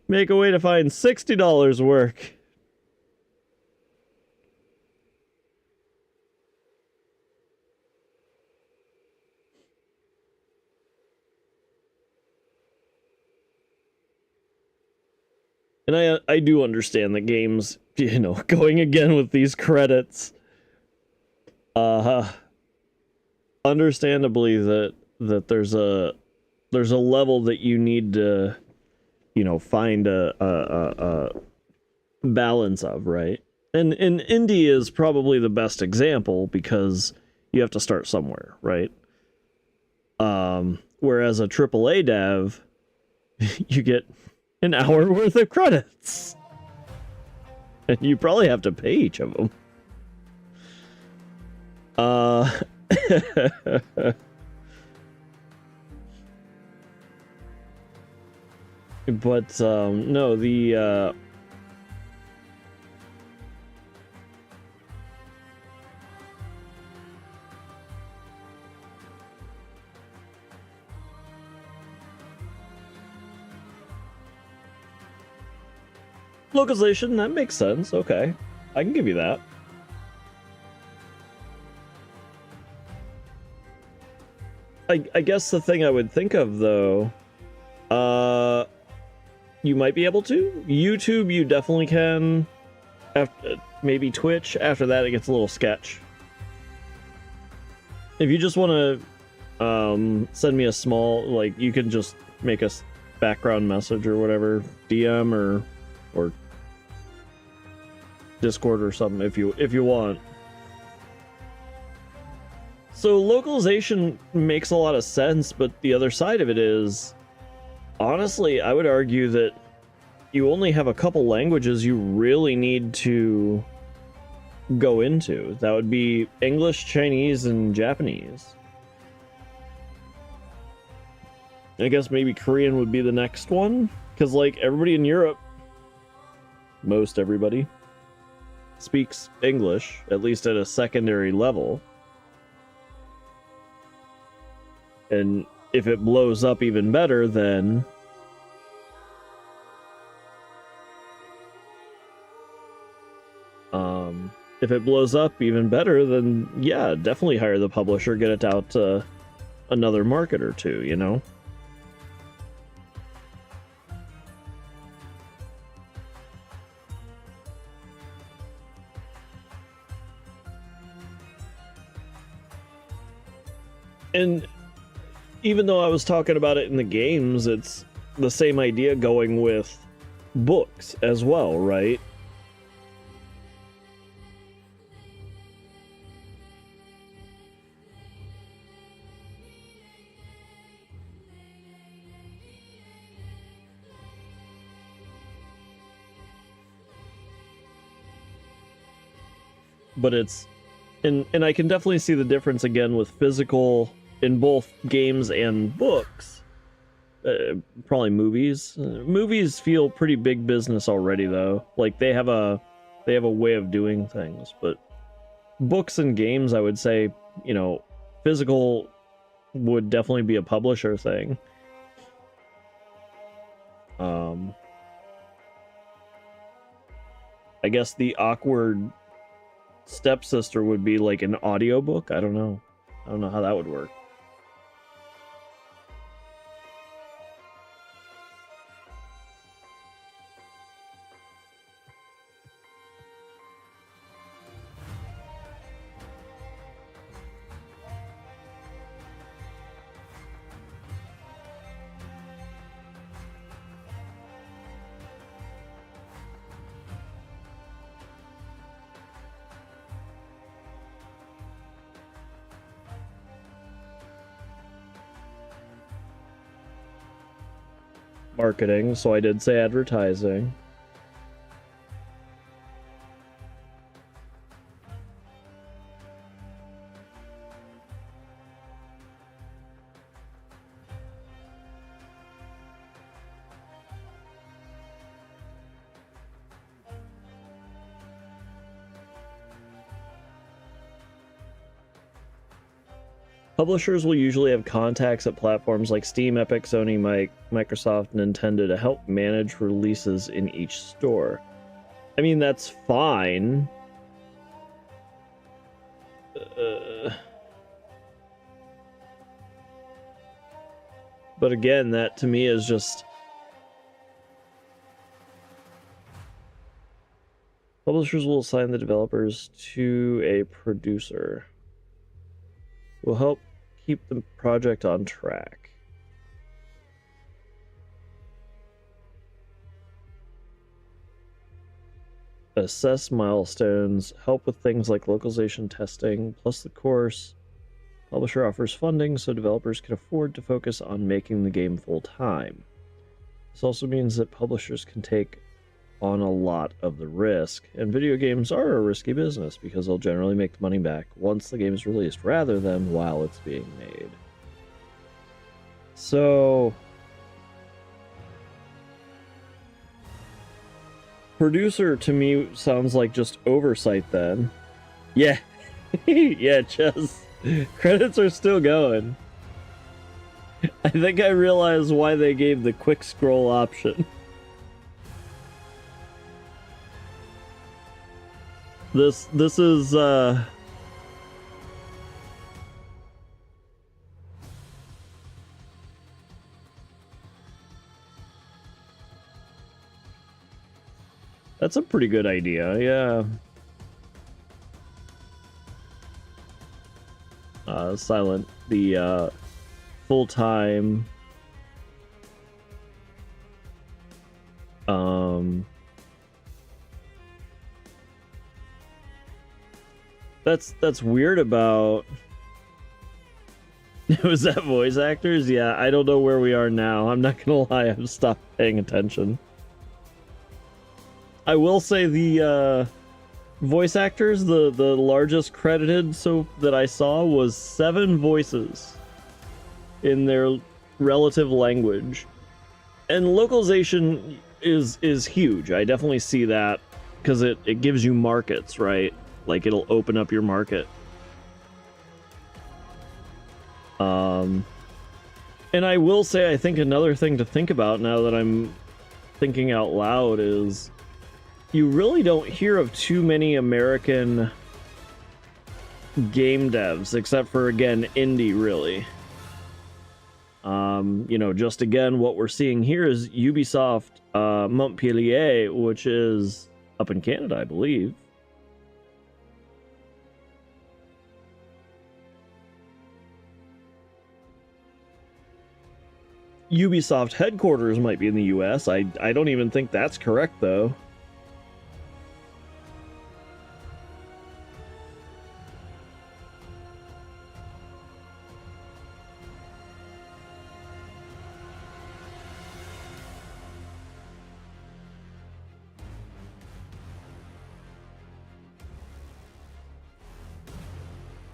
Speaker 1: make a way to find $60 work. And I do understand that games, going again with these credits, understandably that there's a level that you need to, find a balance of, right? And indie is probably the best example because you have to start somewhere, right? Whereas a AAA dev, you get an hour worth of credits. And you probably have to pay each of them. But, no, the, localization, that makes sense. Okay. I can give you that. I guess the thing I would think of, though, you might be able to. YouTube, you definitely can. Maybe Twitch. After that, it gets a little sketch. If you just want to send me a small, like, you can just make a background message or whatever, DM or Discord or something if you want. So localization makes a lot of sense, but the other side of it is, honestly, I would argue that you only have a couple languages you really need to go into. That would be English, Chinese, and Japanese. I guess maybe Korean would be the next one, because like everybody in Europe, most everybody, speaks English, at least at a secondary level. And if it blows up even better, then if it blows up even better, then yeah, definitely hire the publisher, get it out to another market or two, you know? And even though I was talking about it in the games, it's the same idea going with books as well, right? But it's, and I can definitely see the difference again with physical in both games and books. Probably movies. Movies feel pretty big business already, though. Like they have a way of doing things. But books and games, I would say, you know, physical would definitely be a publisher thing. I guess the awkward stepsister would be like an audiobook. I don't know how that would work. marketing, so I did say advertising. Publishers will usually have contacts at platforms like Steam, Epic, Sony, Microsoft, and Nintendo to help manage releases in each store. I mean, that's fine. But again, that to me is just... Publishers will assign the developers to a producer. Will help keep the project on track. Assess milestones, help with things like localization testing, plus the course. Publisher offers funding so developers can afford to focus on making the game full time. This also means that publishers can take on a lot of the risk, and video games are a risky business because they'll generally make the money back once the game is released rather than while it's being made. So, producer to me sounds like just oversight then. Yeah. Yeah, Chess. Credits are still going. I think I realized why they gave the quick scroll option. This is that's a pretty good idea, yeah. Silent, the full-time that's weird about... Was that voice actors? Yeah, I don't know where we are now. I'm not gonna lie, I've stopped paying attention. I will say the voice actors, the largest credited so that I saw was 7 voices in their relative language. And localization is huge. I definitely see that because it gives you markets, right? Like, it'll open up your market. And I will say, I think another thing to think about now that I'm thinking out loud is you really don't hear of too many American game devs, except for, again, indie, really. You know, just again, what we're seeing here is Ubisoft Montpellier, which is up in Canada, I believe. Ubisoft headquarters might be in the US. I don't even think that's correct, though.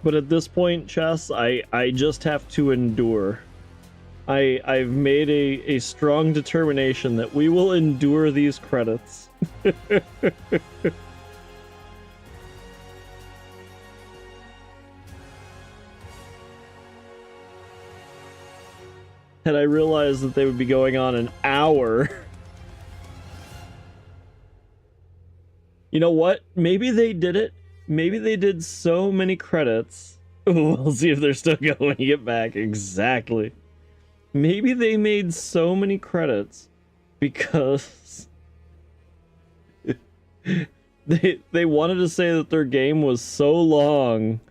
Speaker 1: But at this point, Chess, I just have to endure. I've made a strong determination that we will endure these credits. Had I realized that they would be going on an hour. You know what? Maybe they did it. Maybe they did so many credits. We'll see if they're still going when you get back. Exactly. Maybe they made so many credits because they wanted to say that their game was so long.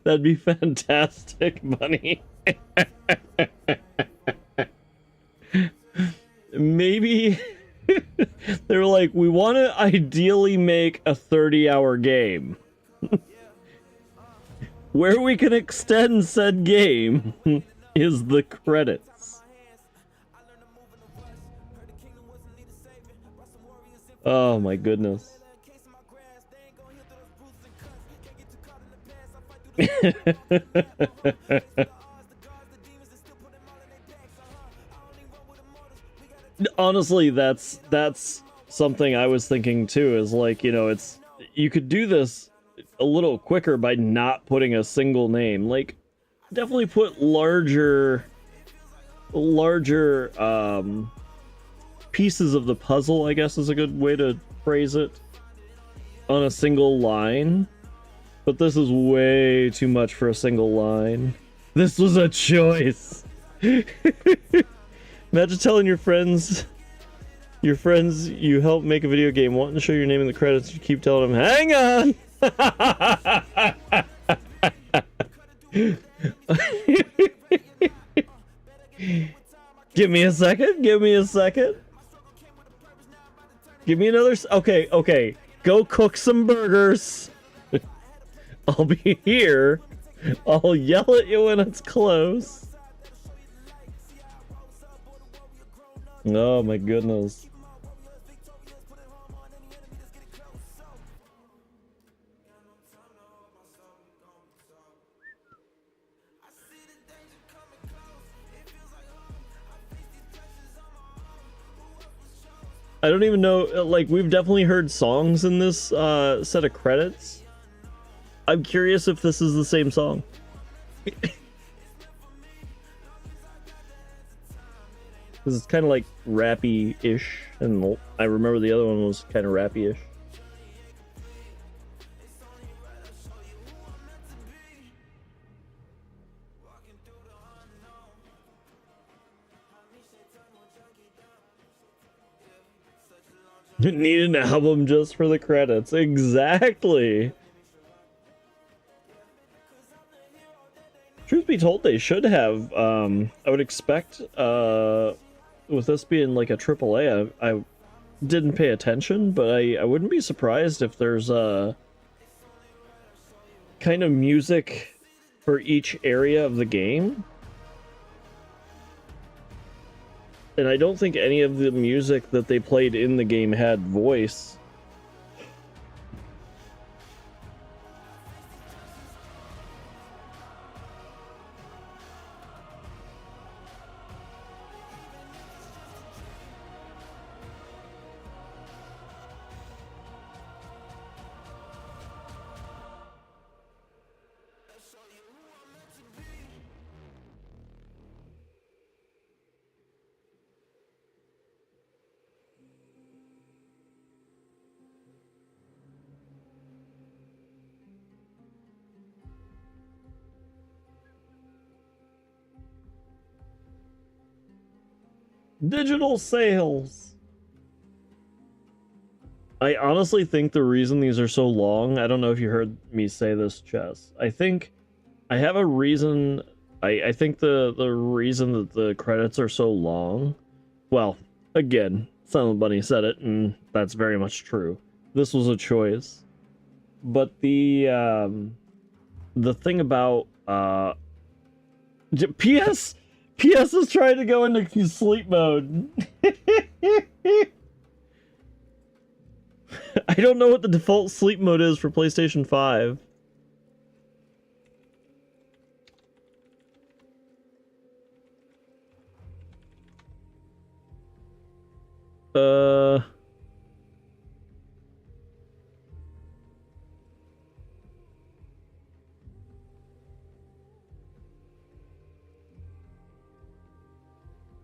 Speaker 1: That'd be fantastic, Bunny. Maybe they were like, we want to ideally make a 30-hour game where we can extend said game is the credits. Oh my goodness. Honestly, that's something I was thinking too, is like, you know, it's, you could do this a little quicker by not putting a single name. Like, definitely put larger pieces of the puzzle, I guess is a good way to phrase it, on a single line. But this is way too much for a single line. This was a choice. Imagine telling your friends you help make a video game, wanting to show your name in the credits, you keep telling them, hang on! Give me a second, give me a second. Give me another, okay, go cook some burgers. I'll be here. I'll yell at you when it's close. Oh my goodness. I don't even know, like, we've definitely heard songs in this set of credits. I'm curious if this is the same song. Because it's kind of like rappy-ish, and I remember the other one was kind of rappy-ish. Need an album just for the credits. Exactly. Truth be told, they should have. I would expect, with this being like a AAA, I didn't pay attention, but I wouldn't be surprised if there's kind of music for each area of the game. And I don't think any of the music that they played in the game had voice. Digital sales. I honestly think the reason these are so long, I don't know if you heard me say this, Chess. I think I have a reason. I think the reason that the credits are so long, well, again, Silent Bunny said it, and that's very much true. This was a choice. But the thing about PS is trying to go into sleep mode. I don't know what the default sleep mode is for PlayStation 5.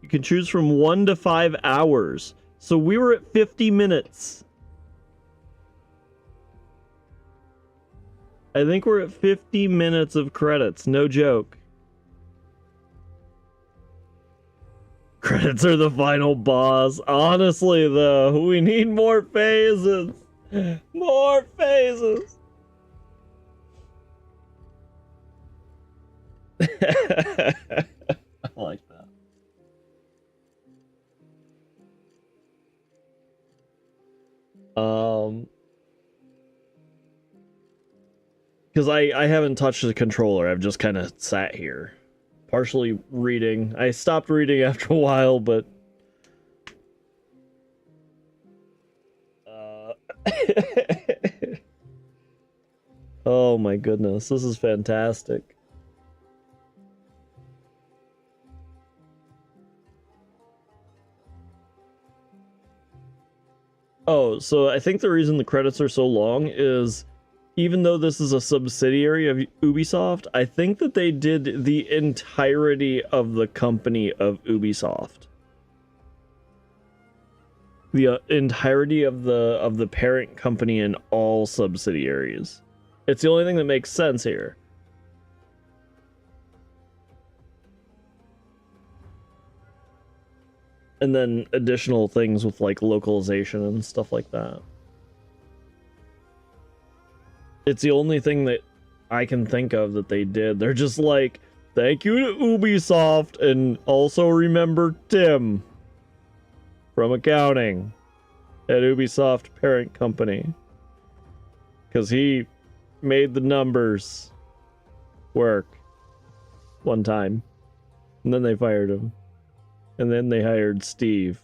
Speaker 1: You can choose from 1 to 5 hours. So we were at 50 minutes. I think we're at 50 minutes of credits, no joke. Credits are the final boss. Honestly, though, we need more phases. More phases. I like that. Because I haven't touched the controller. I've just kind of sat here. partially reading. I stopped reading after a while, but oh my goodness, this is fantastic. Oh, so I think the reason the credits are so long is even though this is a subsidiary of Ubisoft, I think that they did the entirety of the company of Ubisoft. The entirety of the parent company and all subsidiaries. It's the only thing that makes sense here. And then additional things with like localization and stuff like that. It's the only thing that I can think of that they did. They're just like, thank you to Ubisoft, and also remember Tim from accounting at Ubisoft parent company. Because he made the numbers work one time. And then they fired him. And then they hired Steve.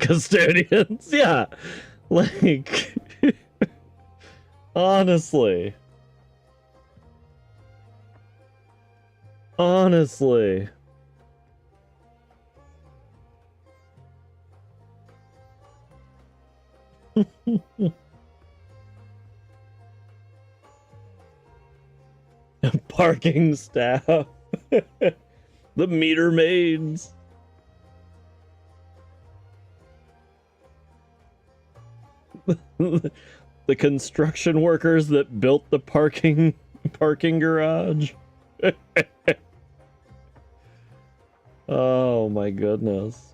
Speaker 1: Custodians, yeah. Like, honestly. Honestly. Parking staff. The meter maids. The construction workers that built the parking garage. Oh my goodness.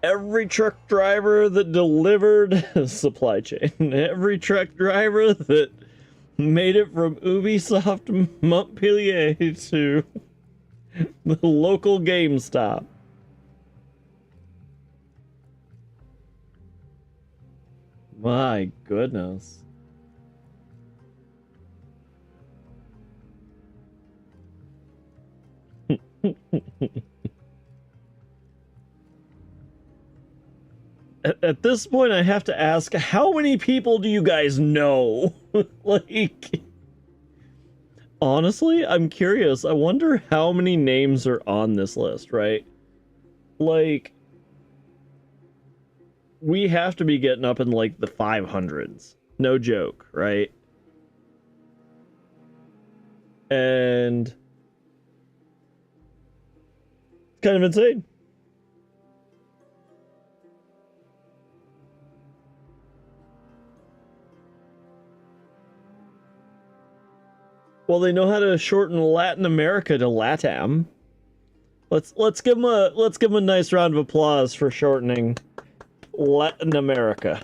Speaker 1: Every truck driver that delivered supply chain, every truck driver that made it from Ubisoft Montpellier to the local GameStop. My goodness. At this point, I have to ask, how many people do you guys know? Like, honestly, I'm curious. I wonder how many names are on this list, right? Like, we have to be getting up in, like, the 500s. No joke, right? And it's kind of insane. Well, they know how to shorten Latin America to LATAM. Let's give them a nice round of applause for shortening Latin America.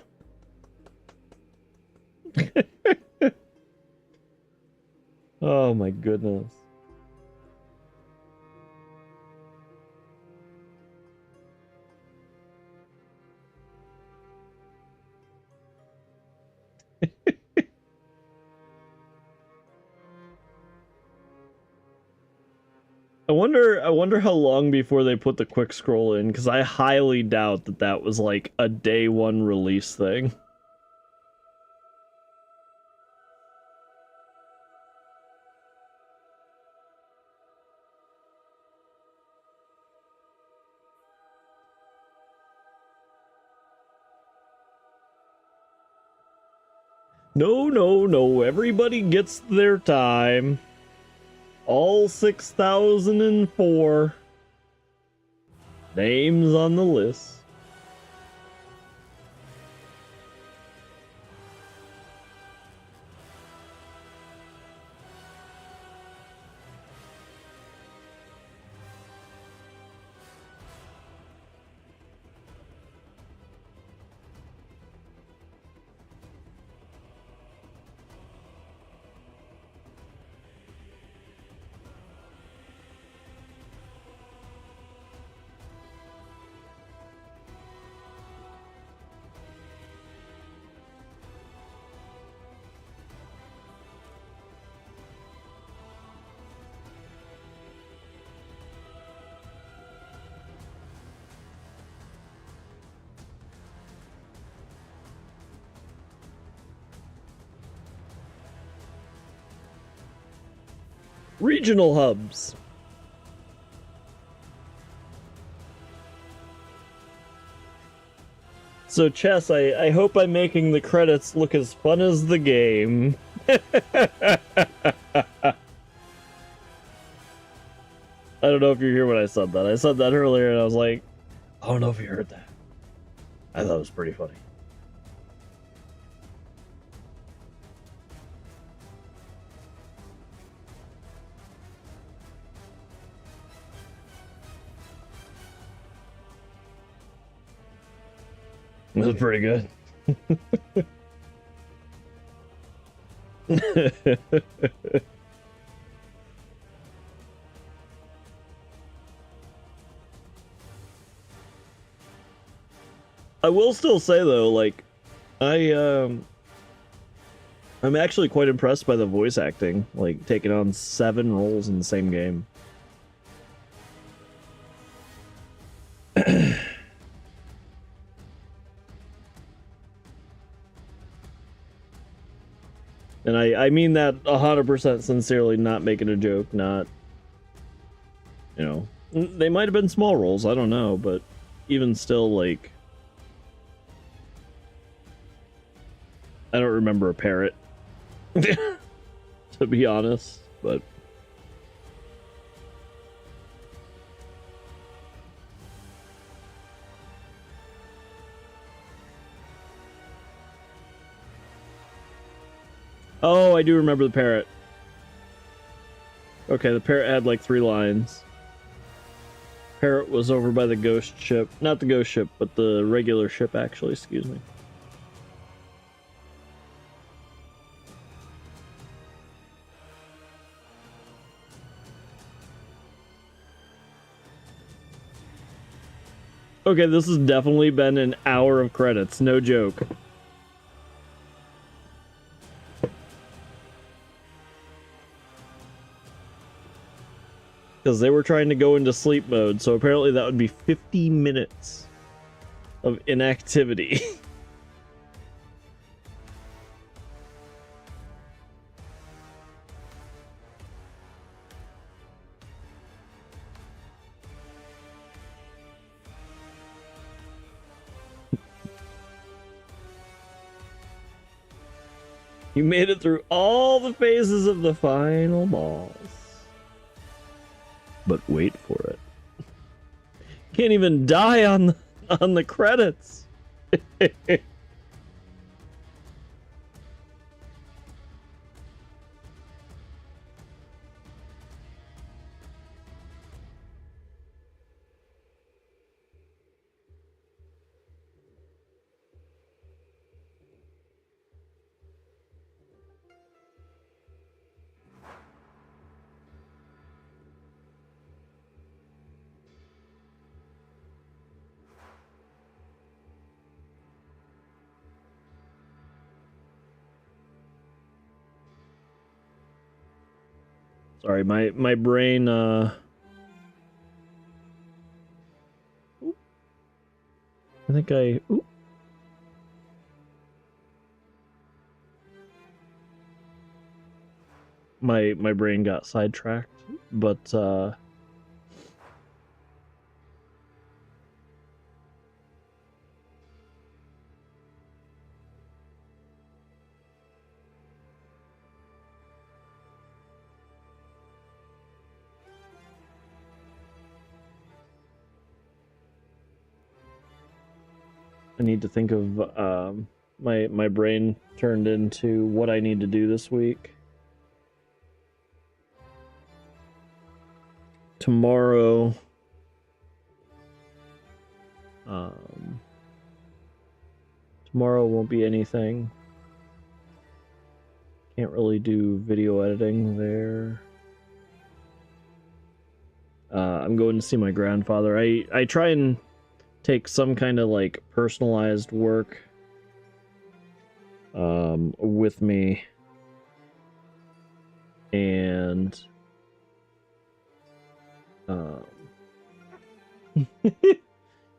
Speaker 1: Oh my goodness. I wonder how long before they put the quick scroll in, because I highly doubt that that was like a day one release thing. No, everybody gets their time. All 6,004 names on the list. Regional hubs. So, Chess, I hope I'm making the credits look as fun as the game. I don't know if you hear when I said that. I said that earlier and I was like, I don't know if you heard that. I thought it was pretty funny. It was pretty good. I will still say though, like, I'm actually quite impressed by the voice acting, like taking on 7 roles in the same game. And I mean that 100% sincerely, not making a joke, not, you know, they might have been small roles, I don't know, but even still, like, I don't remember a parrot, to be honest, but... Oh, I do remember the parrot. Okay, the parrot had like 3 lines. Parrot was over by the ghost ship. Not the ghost ship, but the regular ship, actually, excuse me. Okay, this has definitely been an hour of credits, no joke. Because they were trying to go into sleep mode, so apparently that would be 50 minutes of inactivity. You made it through all the phases of the final boss. But wait for it. Can't even die on the credits. Sorry, my brain I think my brain got sidetracked, but I need to think of my brain turned into what I need to do this week. Tomorrow, tomorrow won't be anything. Can't really do video editing there. I'm going to see my grandfather. I try and take some kind of like personalized work with me, and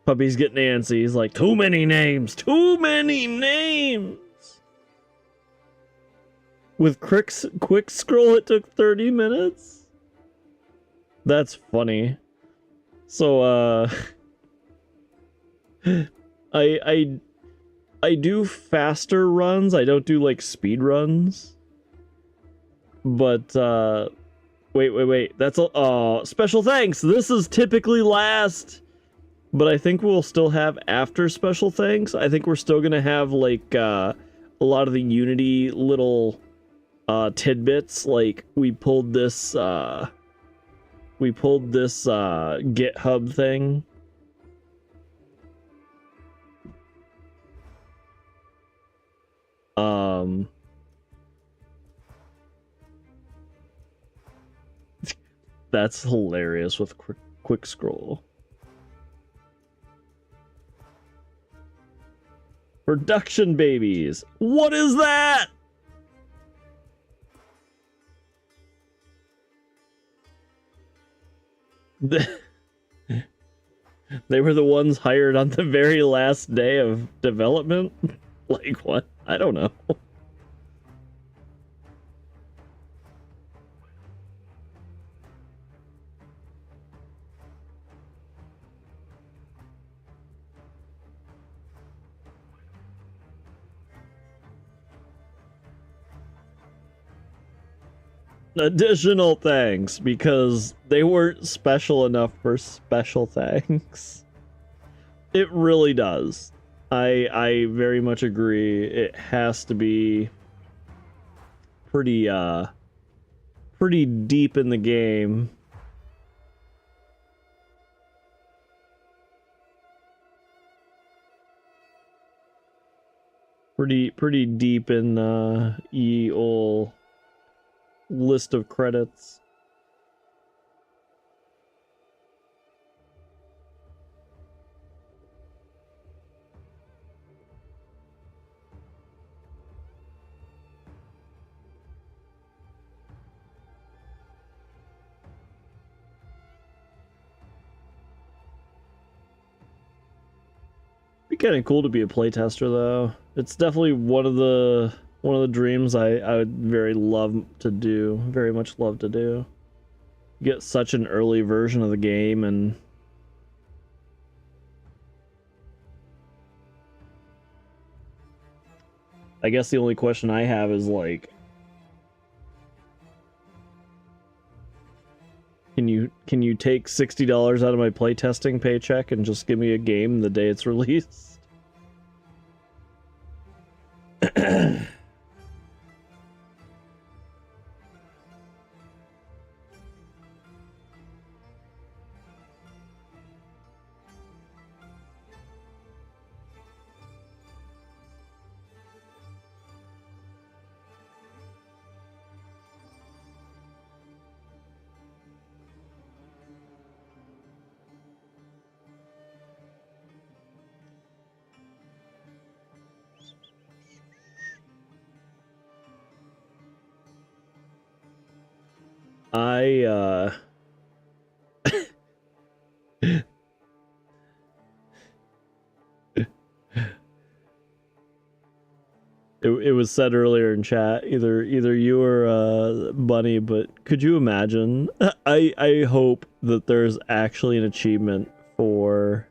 Speaker 1: puppy's getting antsy. He's like, too many names, too many names. With quick scroll, it took 30 minutes. That's funny. So I do faster runs. I don't do like speed runs. But wait. That's all. Oh, special thanks. This is typically last, but I think we'll still have after special thanks. I think we're still gonna have like a lot of the Unity little tidbits. Like we pulled this GitHub thing. That's hilarious with quick scroll. Production babies. What is that? They were the ones hired on the very last day of development? Like what? I don't know. Additional thanks, because they weren't special enough for special thanks. It really does. I very much agree. It has to be pretty deep in the game. Pretty deep in ye ol' list of credits. Be kind of cool to be a playtester though. It's definitely one of the dreams I would very much love to do. Get such an early version of the game, and I guess the only question I have is like, can you take $60 out of my playtesting paycheck and just give me a game the day it's released? It was said earlier in chat, either you or Bunny, but could you imagine? I hope that there's actually an achievement for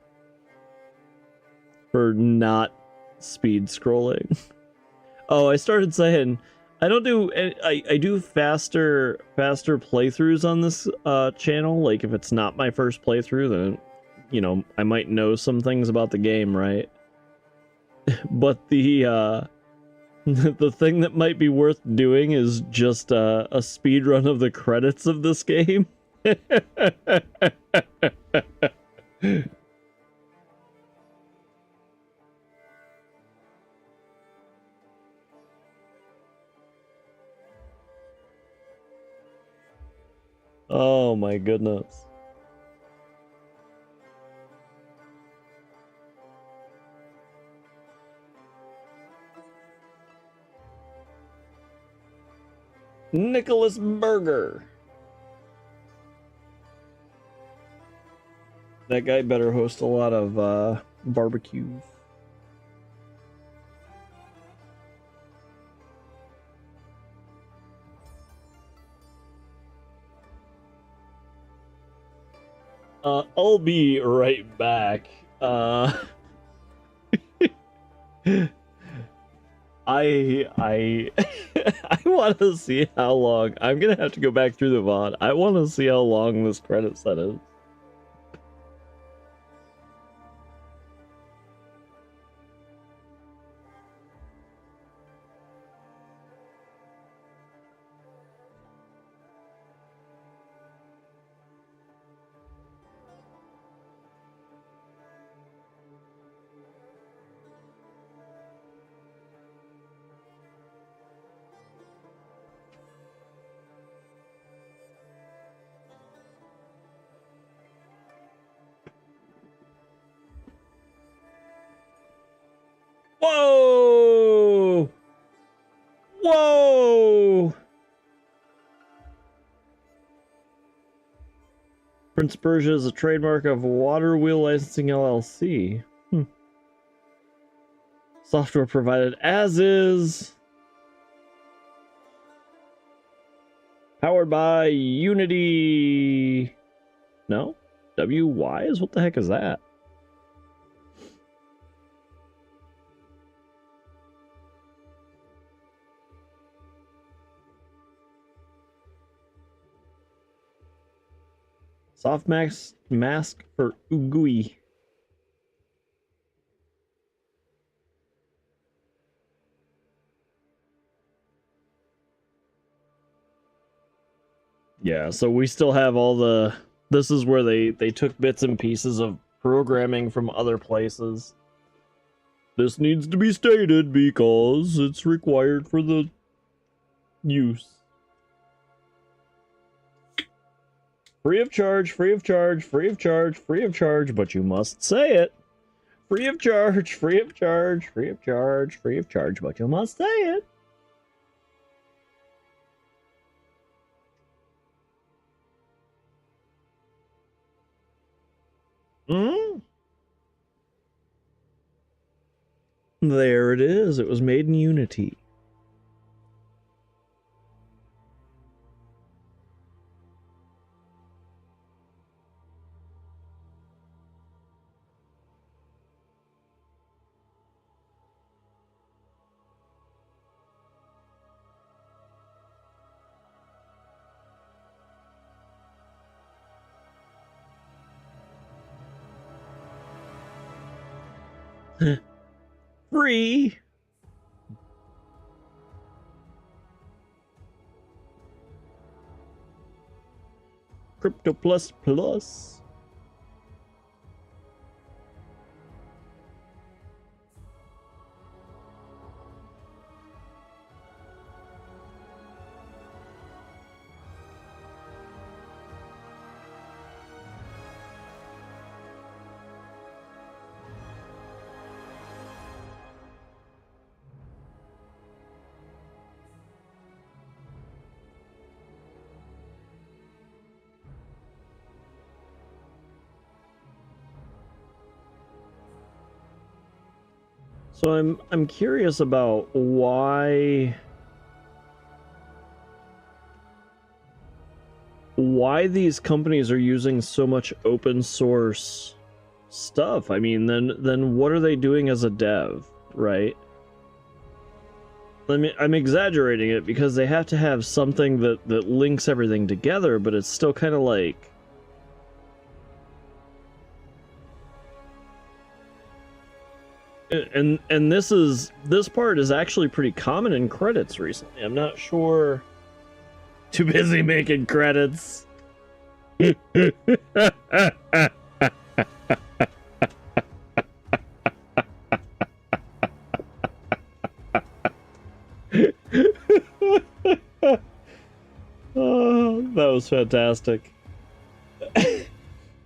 Speaker 1: not speed scrolling. Oh, I started saying I don't do I do faster playthroughs on this channel. Like if it's not my first playthrough, then you know I might know some things about the game, right? But the the thing that might be worth doing is just a speed run of the credits of this game. Oh my goodness. Nicholas Berger. That guy better host a lot of barbecues. I'll be right back. I I want to see how long. I'm gonna have to go back through the VOD. I want to see how long this credit set is. Whoa! Whoa! Prince Persia is a trademark of Water Wheel Licensing LLC. Software provided as is. Powered by Unity. No? WYs? What the heck is that? Soft mask for Ugui. Yeah, so we still have all the... This is where they took bits and pieces of programming from other places. This needs to be stated because it's required for the use. Free of charge, free of charge, free of charge, free of charge, but you must say it. Free of charge, free of charge, free of charge, free of charge, but you must say it. There it is. It was made in Unity. Free. Crypto plus plus. So I'm curious about why these companies are using so much open source stuff. I mean, then what are they doing as a dev, right? I mean, I'm exaggerating it because they have to have something that links everything together, but it's still kind of like... And this part is actually pretty common in credits recently. I'm not sure. Too busy making credits. Oh, that was fantastic.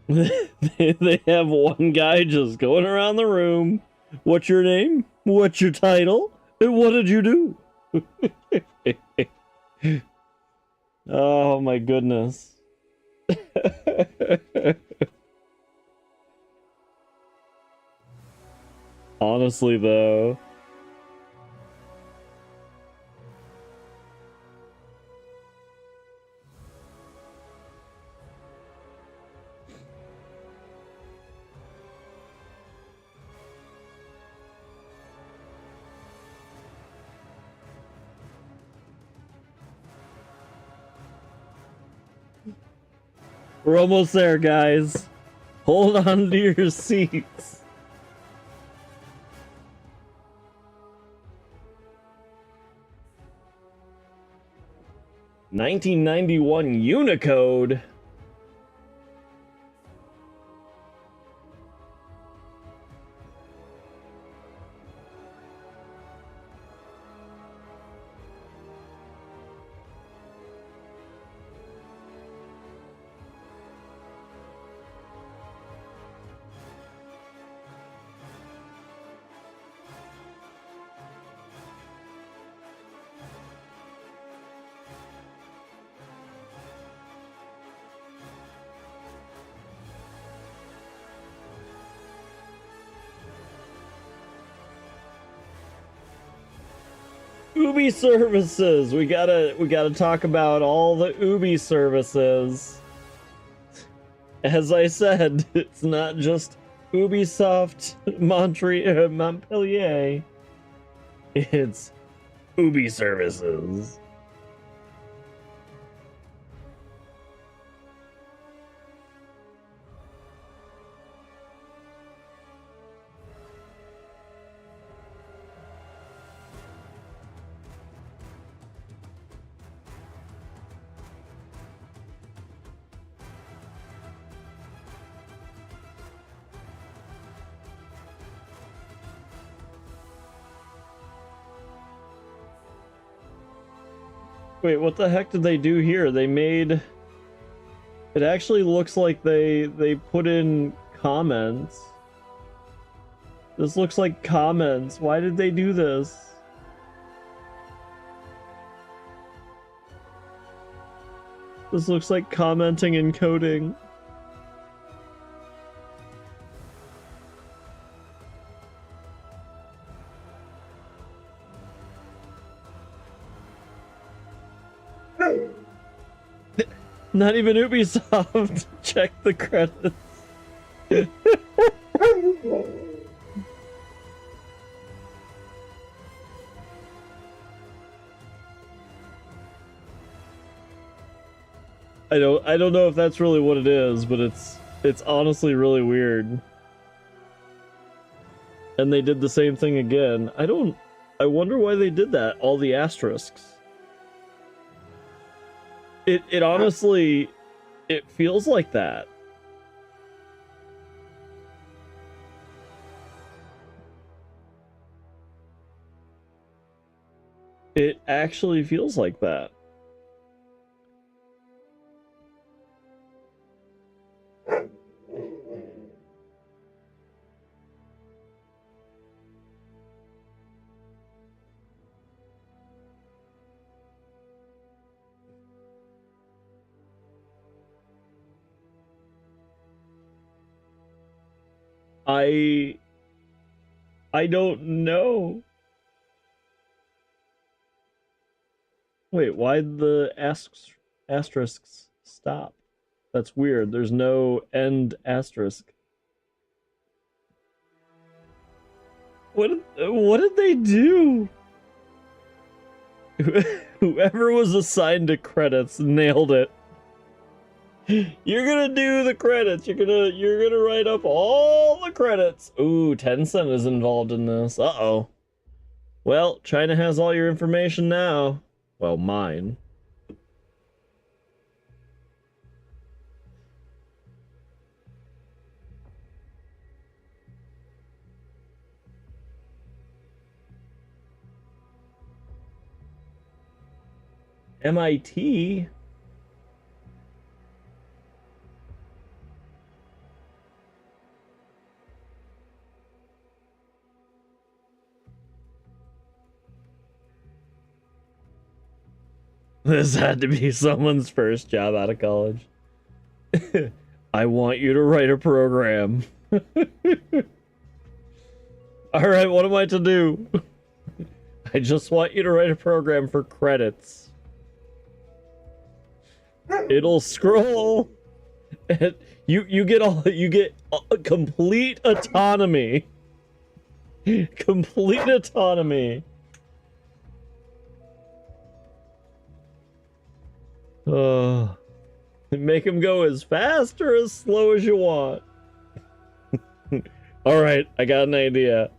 Speaker 1: They have one guy just going around the room. What's your name? What's your title? And what did you do? Oh my goodness. Honestly though. We're almost there, guys. Hold on to your seats. $1991 Unicode. Ubi services. We gotta talk about all the Ubi services. As I said, it's not just Ubisoft Montpellier. It's Ubi services. Wait, what the heck did they do here? They made... It actually looks like they put in comments. This looks like comments. Why did they do this? This looks like commenting and coding. Not even Ubisoft. Check the credits. I don't know if that's really what it is, but it's honestly really weird. And they did the same thing again. I wonder why they did that. All the asterisks. It honestly, it feels like that. It actually feels like that. I don't know. Wait, why'd the asterisks stop? That's weird. There's no end asterisk. What did they do? Whoever was assigned to credits nailed it. You're gonna do the credits. You're gonna write up all the credits. Ooh, Tencent is involved in this. Uh-oh. Well, China has all your information now. Well, mine. MIT? This had to be someone's first job out of college. I want you to write a program. Alright, what am I to do? I just want you to write a program for credits. It'll scroll. And you get complete autonomy. Complete autonomy. Make him go as fast or as slow as you want. Alright, I got an idea.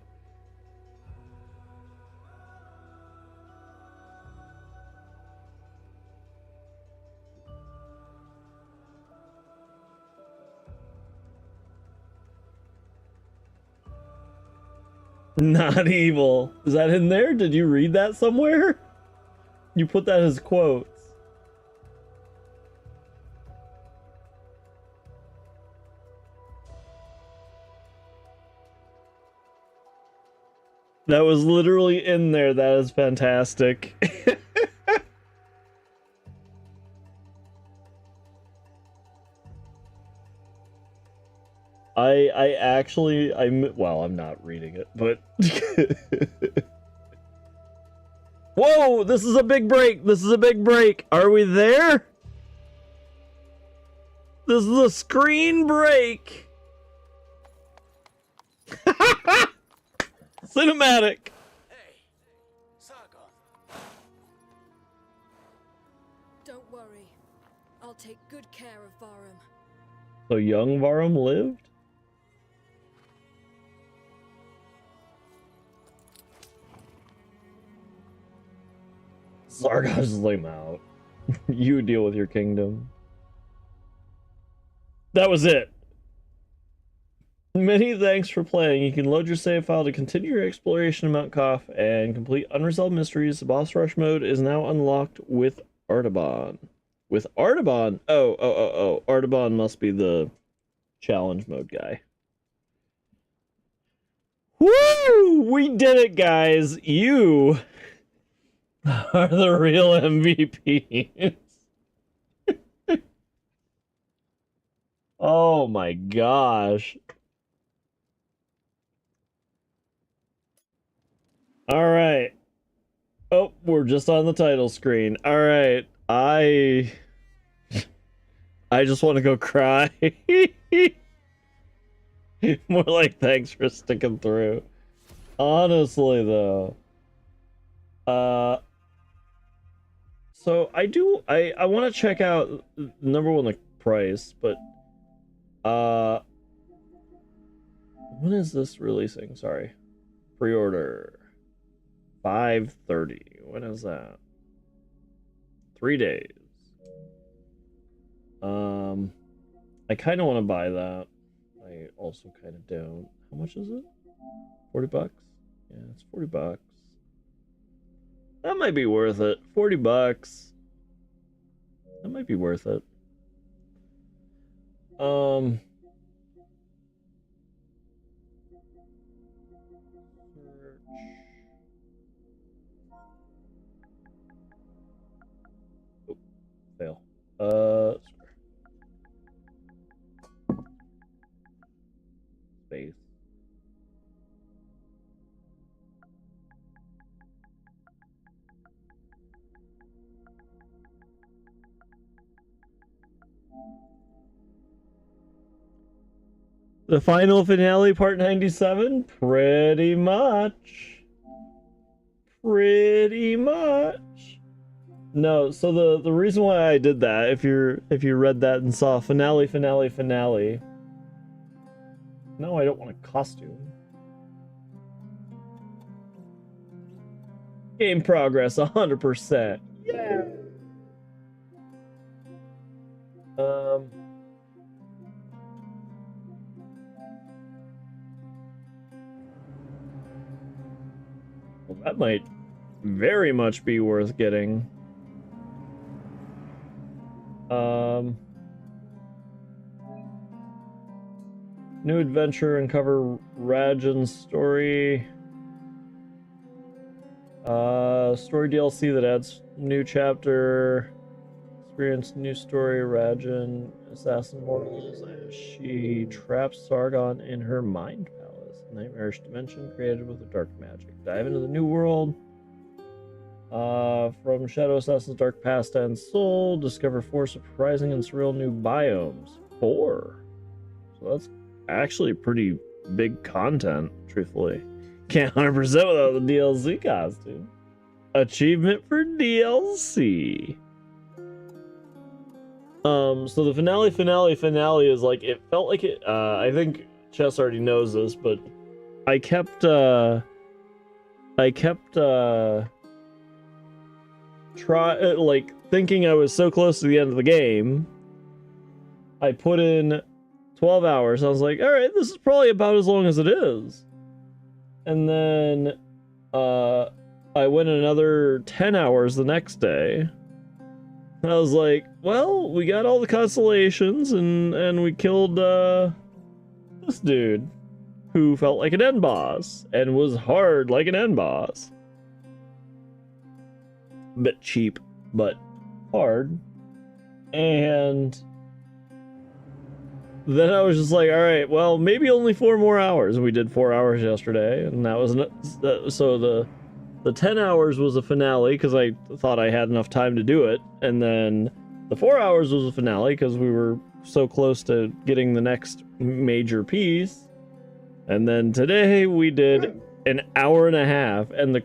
Speaker 1: Not evil. Is that in there? Did you read that somewhere? You put that as quotes. That was literally in there. That is fantastic. I'm not reading it, but whoa, this is a big break. This is a big break. Are we there? This is a screen break. Cinematic.
Speaker 6: Hey, Sargon.
Speaker 2: Don't worry. I'll take good care of Varum.
Speaker 1: So young Varum lived? Sargon's lame out. You deal with your kingdom. That was it. Many thanks for playing. You can load your save file to continue your exploration of Mount Koth and complete unresolved mysteries. The boss rush mode is now unlocked with Artaban. With Artaban? Oh. Artaban must be the challenge mode guy. Woo! We did it, guys. You are the real MVPs. Oh my gosh. All right. Oh, we're just on the title screen. All right. I just want to go cry. More like thanks for sticking through. Honestly, though. So I want to check out number one, the price, but when is this releasing? Sorry. Pre-order 5:30. When is that? 3 days. I kind of want to buy that. I also kind of don't. How much is it? 40 bucks? Yeah, it's 40 bucks. That might be worth it. 40 bucks. That might be worth it. Fail. Space. The final finale, part 97? Pretty much. Pretty much. No, so the reason why I did that, if you read that and saw finale. No, I don't want a costume. Game progress 100%. Yeah. Well, that might very much be worth getting. New adventure, uncover Rajan's story. Story DLC that adds new chapter. Experience new story. Rajan, assassin mortals. She traps Sargon in her mind palace, a nightmarish dimension created with a dark magic. Dive into the new world. From Shadow Assassin's Dark Past and Soul, discover 4 surprising and surreal new biomes. 4. So that's actually pretty big content, truthfully. Can't 100% without the DLC costume. Achievement for DLC. So the finale is like, it felt like it, I think Chess already knows this, but I kept thinking I was so close to the end of the game. I put in 12 hours. I was like, all right, this is probably about as long as it is. And then, I went another 10 hours the next day. And I was like, well, we got all the constellations and we killed, this dude who felt like an end boss and was hard like an end boss. A bit cheap, but hard. And then I was just like, all right, well, maybe only 4 more hours. We did 4 hours yesterday, and that was so the 10 hours was a finale because I thought I had enough time to do it, and then the 4 hours was a finale because we were so close to getting the next major piece. And then today we did an hour and a half, and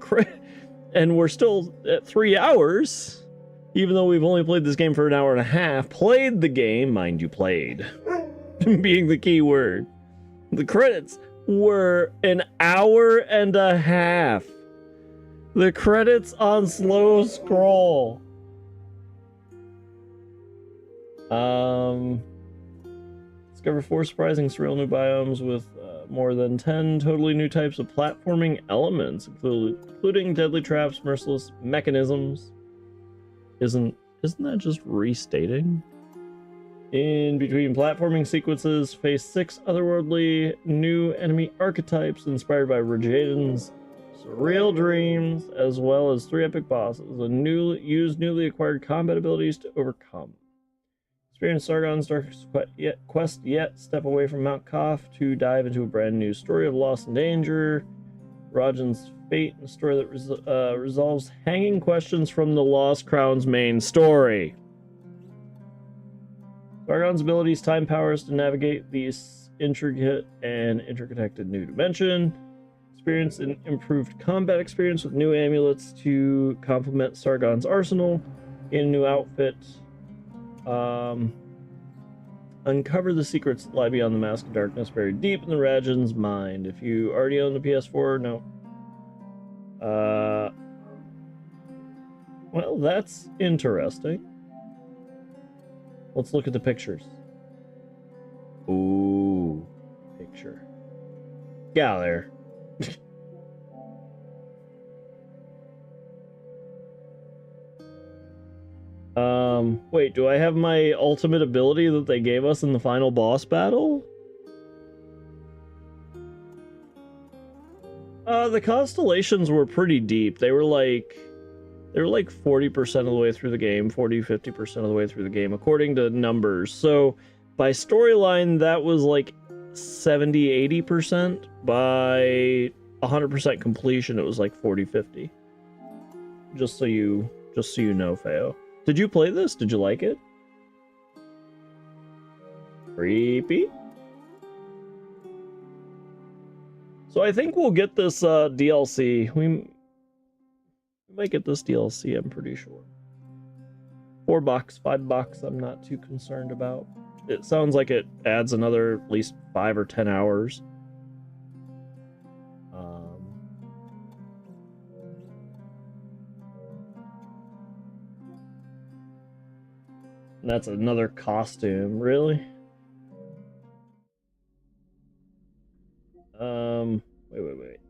Speaker 1: and we're still at 3 hours, even though we've only played this game for an hour and a half. Played the game, mind you, played. Being the key word. The credits were an hour and a half. The credits on slow scroll. Discover 4 surprising surreal new biomes with more than 10 totally new types of platforming elements, including deadly traps, merciless mechanisms. Isn't that just restating? In between platforming sequences, face 6 otherworldly new enemy archetypes inspired by Rajaden's surreal dreams, as well as 3 epic bosses, and use newly acquired combat abilities to overcome. Experience Sargon's darkest quest yet, step away from Mount Koth to dive into a brand new story of loss and danger, Rajan's fate, and a story that resolves hanging questions from the Lost Crown's main story. Sargon's abilities, time powers to navigate these intricate and interconnected new dimension. Experience an improved combat experience with new amulets to complement Sargon's arsenal in a new outfit. Uncover the secrets that lie beyond the mask of darkness buried deep in the Rajan's mind. If you already own the PS4, no. Well, that's interesting. Let's look at the pictures. Ooh, picture. Get out of there. Wait, do I have my ultimate ability that they gave us in the final boss battle? The constellations were pretty deep. They were like 40% of the way through the game, 40-50% of the way through the game, according to numbers. So by storyline, that was like 70-80%. By 100% completion, it was like 40-50. Just so you know, Feo. Did you play this? Did you like it? Creepy. So I think we'll get this DLC. We might get this DLC, I'm pretty sure. $4, $5, I'm not too concerned about. It sounds like it adds another at least 5 or 10 hours. That's another costume, really? Wait.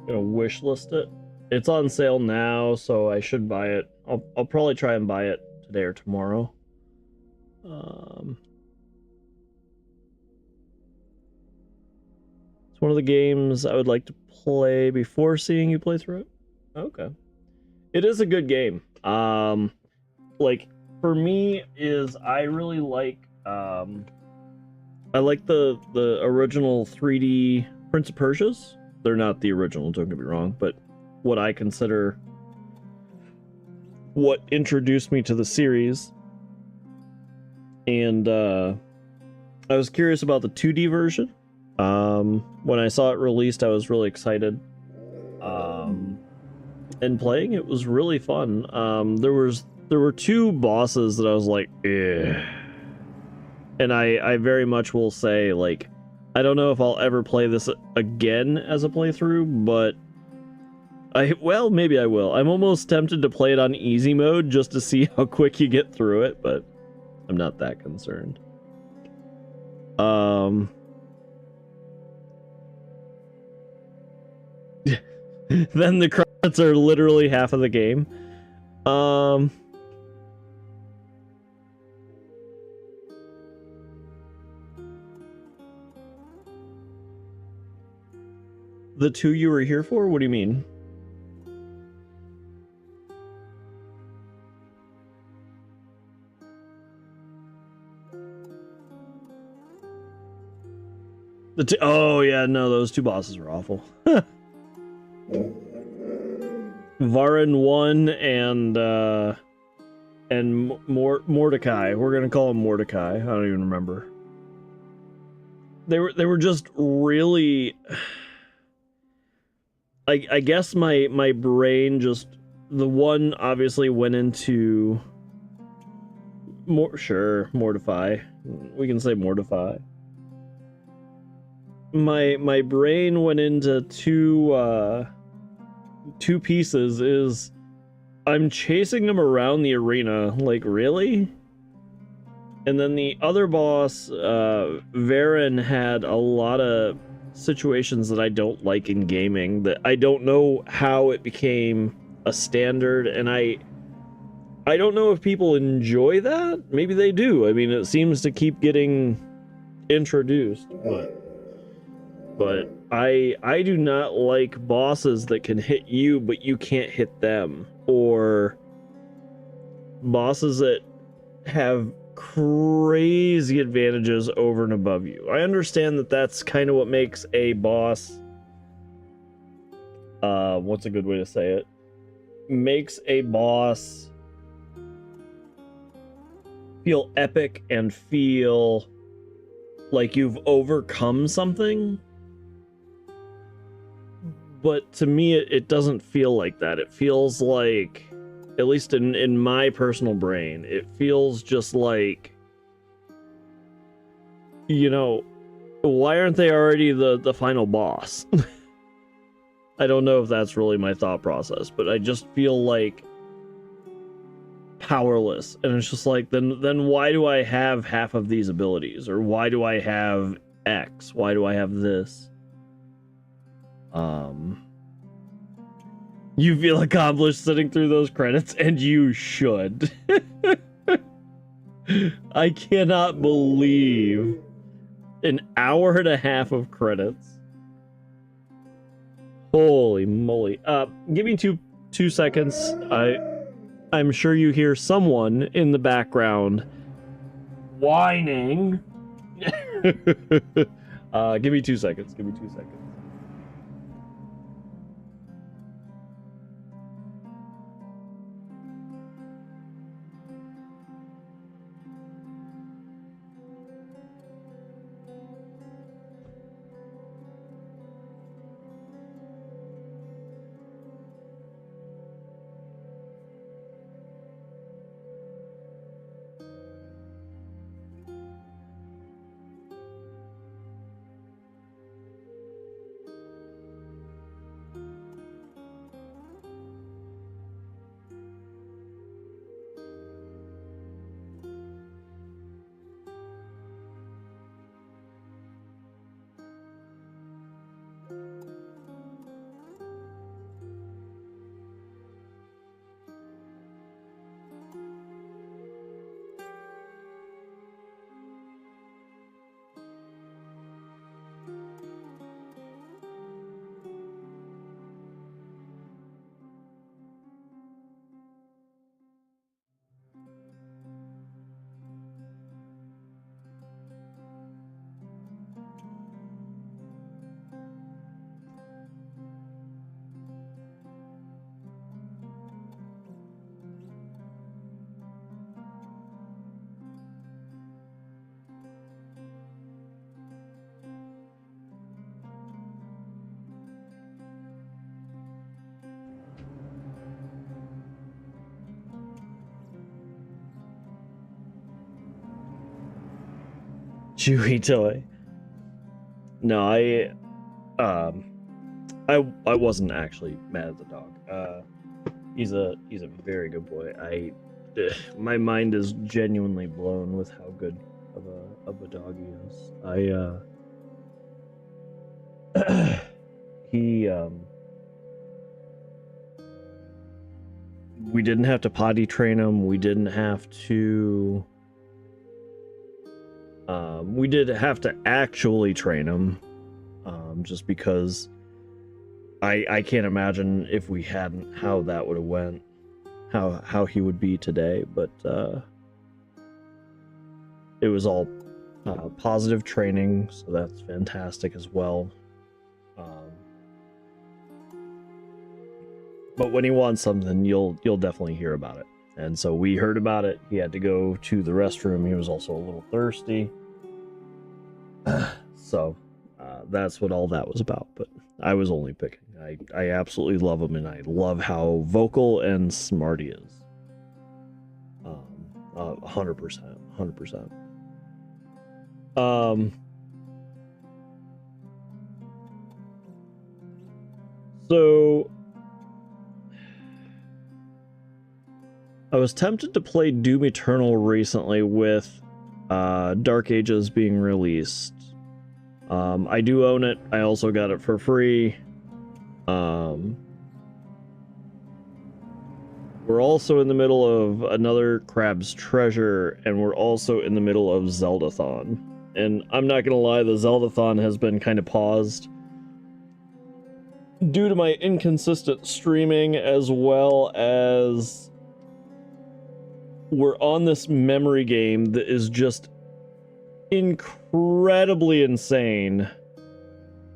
Speaker 1: Gonna wish list it. It's on sale now, so I should buy it. I'll probably try and buy it today or tomorrow. It's one of the games I would like to play before seeing you play through it. Okay. It is a good game. Like, for me, I really like, I like the original 3D Prince of Persia's. They're not the original, don't get me wrong, but what I consider what introduced me to the series. And I I was curious about the 2D version. When I saw it released, I was really excited. And playing it was really fun. There were 2 bosses that I was like, eh. And I very much will say, like, I don't know if I'll ever play this again as a playthrough, but well, maybe I will. I'm almost tempted to play it on easy mode just to see how quick you get through it, but I'm not that concerned. Then the credits are literally half of the game. The 2 you were here for? What do you mean? Oh yeah, no, those 2 bosses were awful. Varan 1 and Mordecai. We're gonna call him Mordecai. I don't even remember. They were just really. I guess my brain just, the one obviously went into Mortify. We can say Mortify. My brain went into two pieces. Is I'm chasing him around the arena, like, really? And then the other boss, Varen, had a lot of situations that I don't like in gaming, that I don't know how it became a standard, and I don't know if people enjoy that. Maybe they do. I mean, it seems to keep getting introduced, but I do not like bosses that can hit you but you can't hit them, or bosses that have crazy advantages over and above you. I understand that that's kind of what makes a boss, what's a good way to say it? Makes a boss feel epic and feel like you've overcome something. But to me, it doesn't feel like that. It feels like, at least in my personal brain, it feels just like, you know, why aren't they already the final boss? I don't know if that's really my thought process, but I just feel like powerless. And it's just like, then why do I have half of these abilities? Or why do I have X? Why do I have this? You feel accomplished sitting through those credits, and you should. I cannot believe an hour and a half of credits. Holy moly. Give me two seconds. I'm sure you hear someone in the background whining. Give me 2 seconds. Give me 2 seconds. Chewy toy. No, I wasn't actually mad at the dog. He's a very good boy. My mind is genuinely blown with how good of a dog he is. We didn't have to potty train him. We didn't have to. We did have to actually train him, just because I can't imagine if we hadn't how that would have went, how he would be today. But it was all positive training, so that's fantastic as well. But when he wants something, you'll definitely hear about it. And so we heard about it. He had to go to the restroom. He was also a little thirsty. So that's what all that was about. But I was only picking. I absolutely love him, and I love how vocal and smart he is. 100%. 100%. So I was tempted to play Doom Eternal recently with Dark Ages being released. I do own it. I also got it for free. We're also in the middle of another Crab's Treasure, and we're also in the middle of Zeldathon. And I'm not gonna lie, the Zeldathon has been kind of paused due to my inconsistent streaming, as well as we're on this memory game that is just incredibly insane.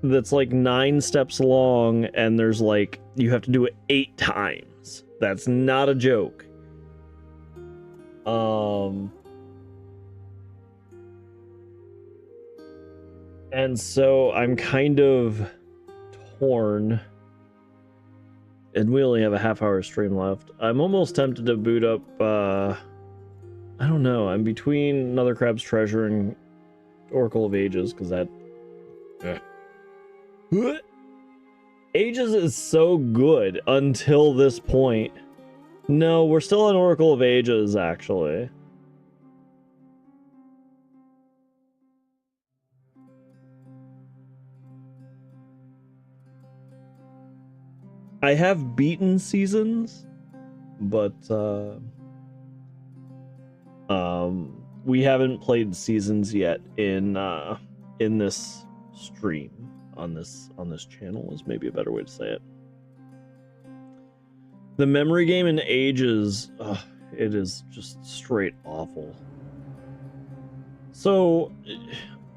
Speaker 1: That's like 9 steps long, and there's like, you have to do it 8 times. That's not a joke. And so I'm kind of torn. And we only have a half-hour stream left. I'm almost tempted to boot up, I don't know. I'm between another Crab's Treasure and Oracle of Ages, because that... Ages is so good until this point. No, we're still on Oracle of Ages, actually. I have beaten seasons, but we haven't played seasons yet in this stream on this channel is maybe a better way to say it. The memory game in Ages, it is just straight awful. So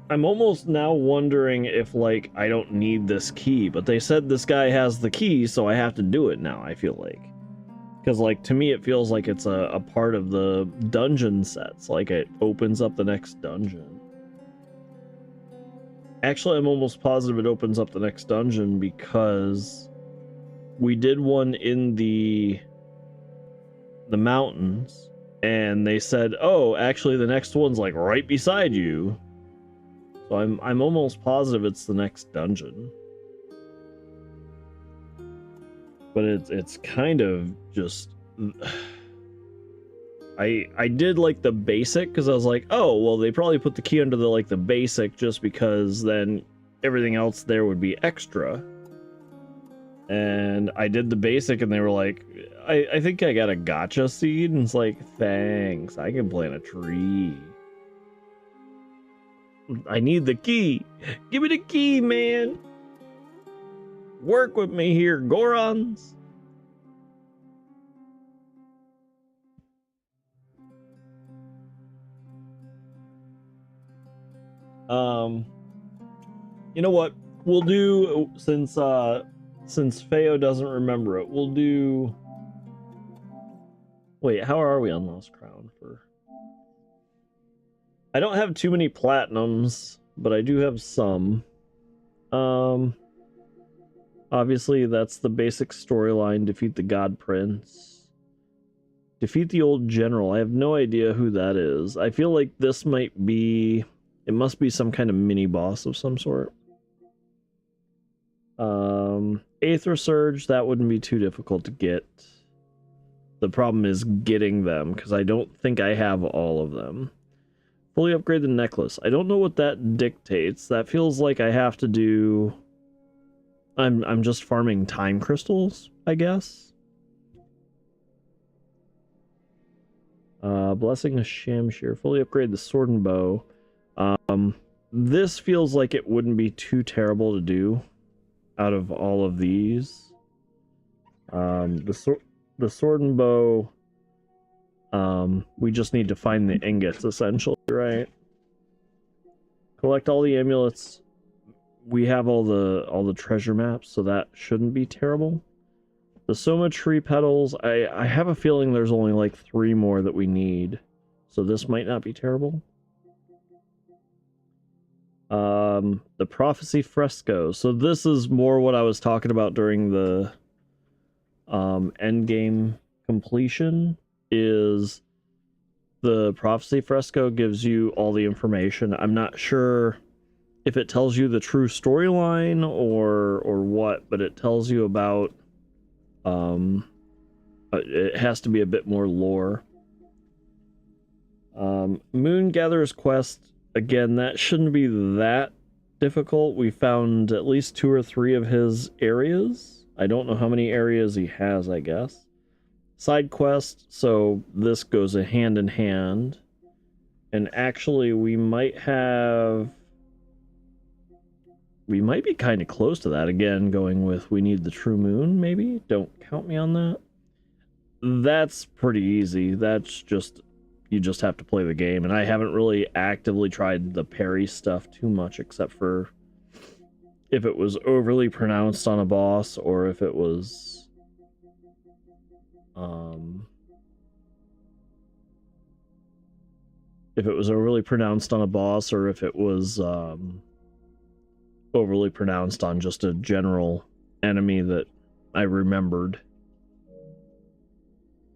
Speaker 1: I'm almost now wondering if, like, I don't need this key, but they said this guy has the key, so I have to do it now, I feel like. Because, like, to me it feels like it's a part of the dungeon sets, like it opens up the next dungeon. Actually, I'm almost positive it opens up the next dungeon, because we did one in the mountains, and they said, oh, actually the next one's like right beside you. So I'm almost positive it's the next dungeon. But it's kind of just... I did like the basic, because I was like, oh, well, they probably put the key under the basic just because then everything else there would be extra. And I did the basic, and they were like, I think I got a gotcha seed, and it's like, thanks, I can plant a tree. I need the key. Give me the key, man. Work with me here, Gorons. You know what? We'll do, since Feo doesn't remember it, we'll do... Wait, how are we on Lost Crown for... I don't have too many platinums, but I do have some. Obviously that's the basic storyline, defeat the God Prince. Defeat the old general. I have no idea who that is. I feel like this might be It must be some kind of mini boss of some sort. Aether Surge, that wouldn't be too difficult to get. The problem is getting them, because I don't think I have all of them. Fully upgrade the necklace. I don't know what that dictates. That feels like I have to do... I'm just farming time crystals, I guess. Blessing of Shamshir. Fully upgrade the sword and bow. This feels like it wouldn't be too terrible to do out of all of these. The sword and bow, we just need to find the ingots, essentially, right? Collect all the amulets. We have all the treasure maps, so that shouldn't be terrible. The Soma tree petals, I have a feeling there's only like 3 more that we need, so this might not be terrible. The prophecy fresco. So this is more what I was talking about during the end game completion. Is the prophecy fresco gives you all the information. I'm not sure if it tells you the true storyline or what, but it tells you about it has to be a bit more lore. Moon Gatherer's Quest, again, that shouldn't be that difficult. We found at least 2 or 3 of his areas. I don't know how many areas he has, I guess. Side quest, so this goes hand in hand. And actually, we might be kind of close to that. Again, going with we need the true moon, maybe? Don't count me on that. That's pretty easy. That's just, you just have to play the game. And I haven't really actively tried the parry stuff too much, except for if it was overly pronounced on a boss, or if it was overly pronounced on a boss, or if it was overly pronounced on just a general enemy that I remembered.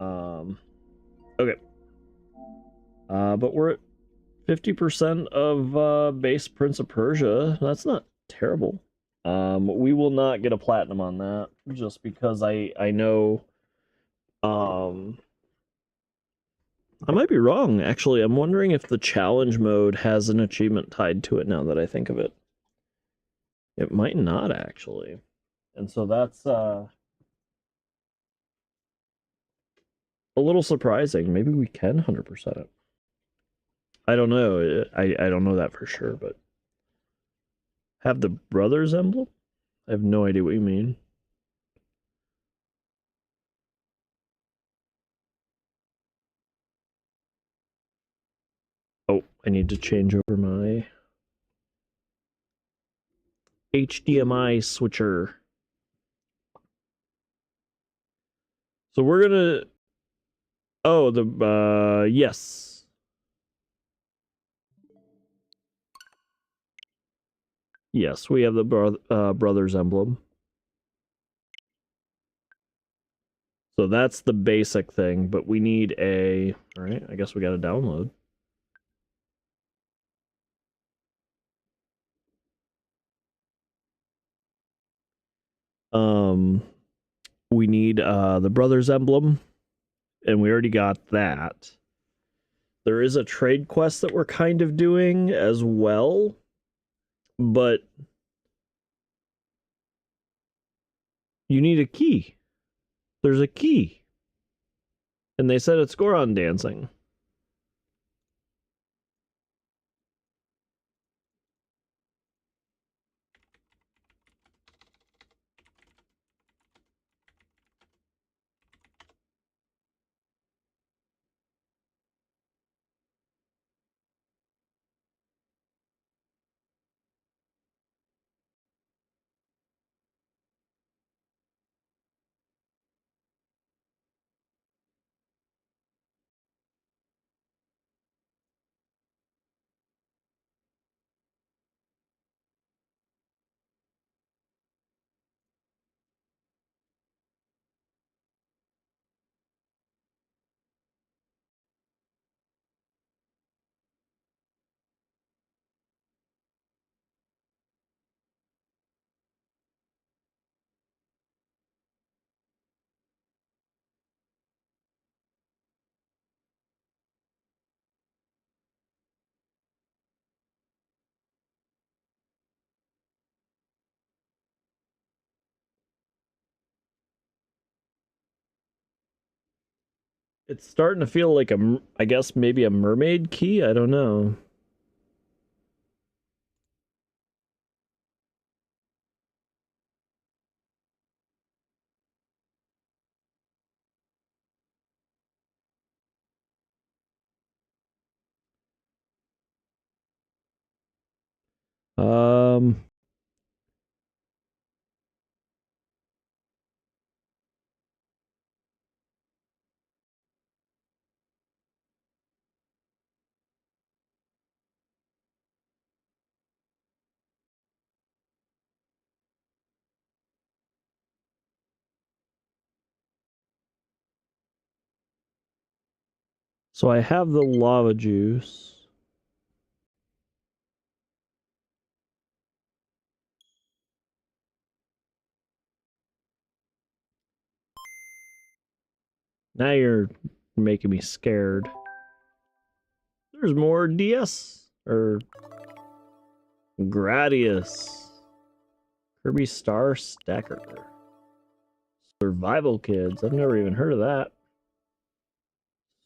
Speaker 1: Okay. But we're at 50% of base Prince of Persia. That's not terrible. We will not get a platinum on that, just because I know... I might be wrong, actually. I'm wondering if the challenge mode has an achievement tied to it, now that I think of it. It might not, actually. And so that's a little surprising. Maybe we can 100% it. I don't know. I don't know that for sure, but... Have the brothers emblem? I have no idea what you mean. Oh, I need to change over my HDMI switcher. So we're gonna... Oh, yes. Yes, we have the brothers emblem. So that's the basic thing, but we need a... Alright, I guess we gotta download. We need the brothers emblem, and we already got that. There is a trade quest that we're kind of doing as well, but you need a key. There's a key. And they said it's Goron dancing. It's starting to feel like I guess maybe a mermaid key? I don't know. Um, so I have the lava juice. Now you're making me scared. There's more DS or Gradius. Kirby Star Stacker. Survival Kids. I've never even heard of that.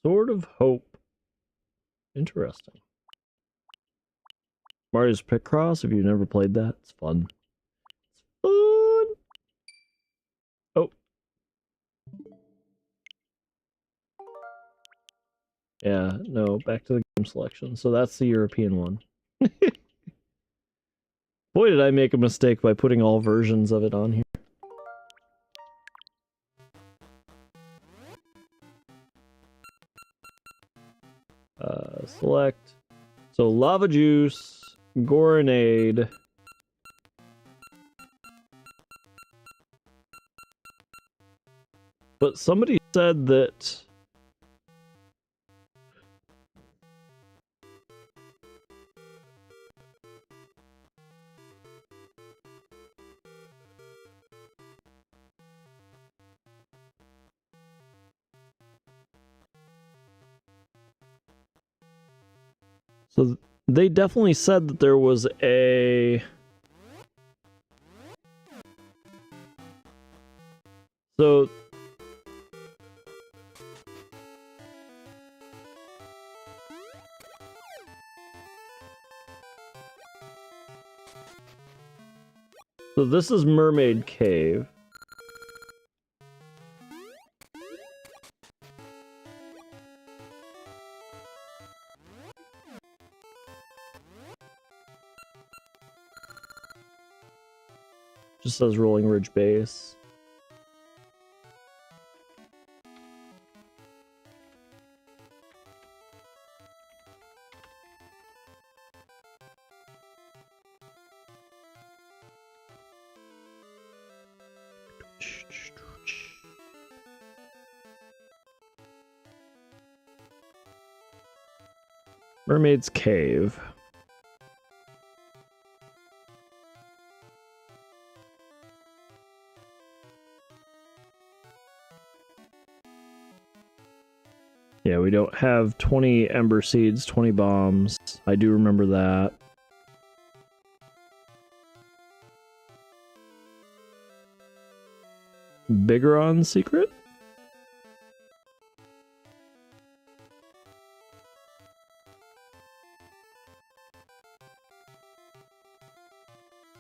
Speaker 1: Sword of Hope. Interesting. Mario's Picross, if you've never played that, it's fun. It's fun! Oh. Yeah, no, back to the game selection. So that's the European one. Boy, did I make a mistake by putting all versions of it on here. Select. So Lava Juice, Goronade. But somebody said that so they definitely said that there was a so this is Mermaid Cave. Just says Rolling Ridge Base. Mermaid's Cave. Yeah, we don't have 20 Ember Seeds, 20 bombs. I do remember that. Bigoron secret?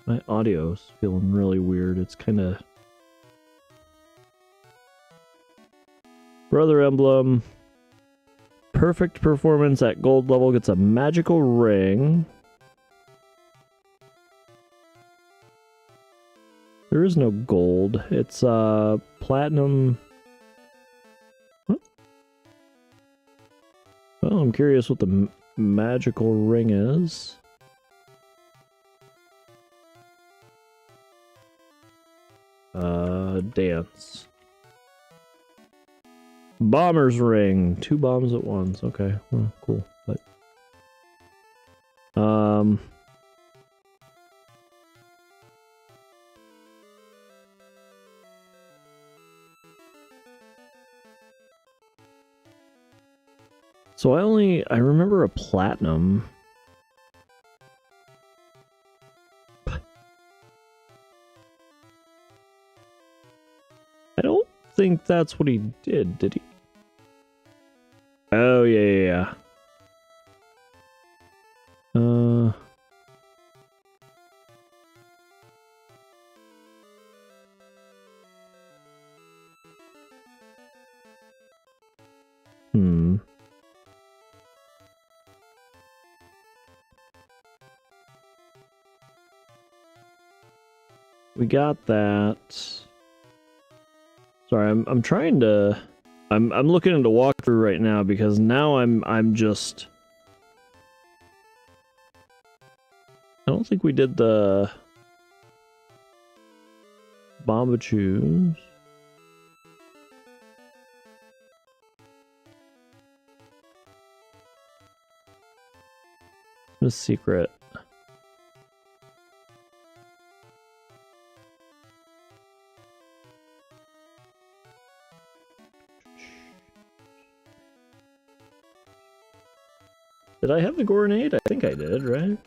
Speaker 1: My audio's feeling really weird. It's kind of... Brother Emblem. Perfect performance at gold level gets a magical ring. There is no gold. It's platinum. What? Well, I'm curious what the magical ring is. Dance. Bomber's ring. 2 bombs at once. Okay, well, cool. But so I remember a platinum. I don't think that's what he did he? Oh, yeah. We got that. Sorry, I'm trying to. I'm looking into walkthrough right now because now I'm just. I don't think we did the Bombachus. The secret. Did I have the Goronade? I think I did, right?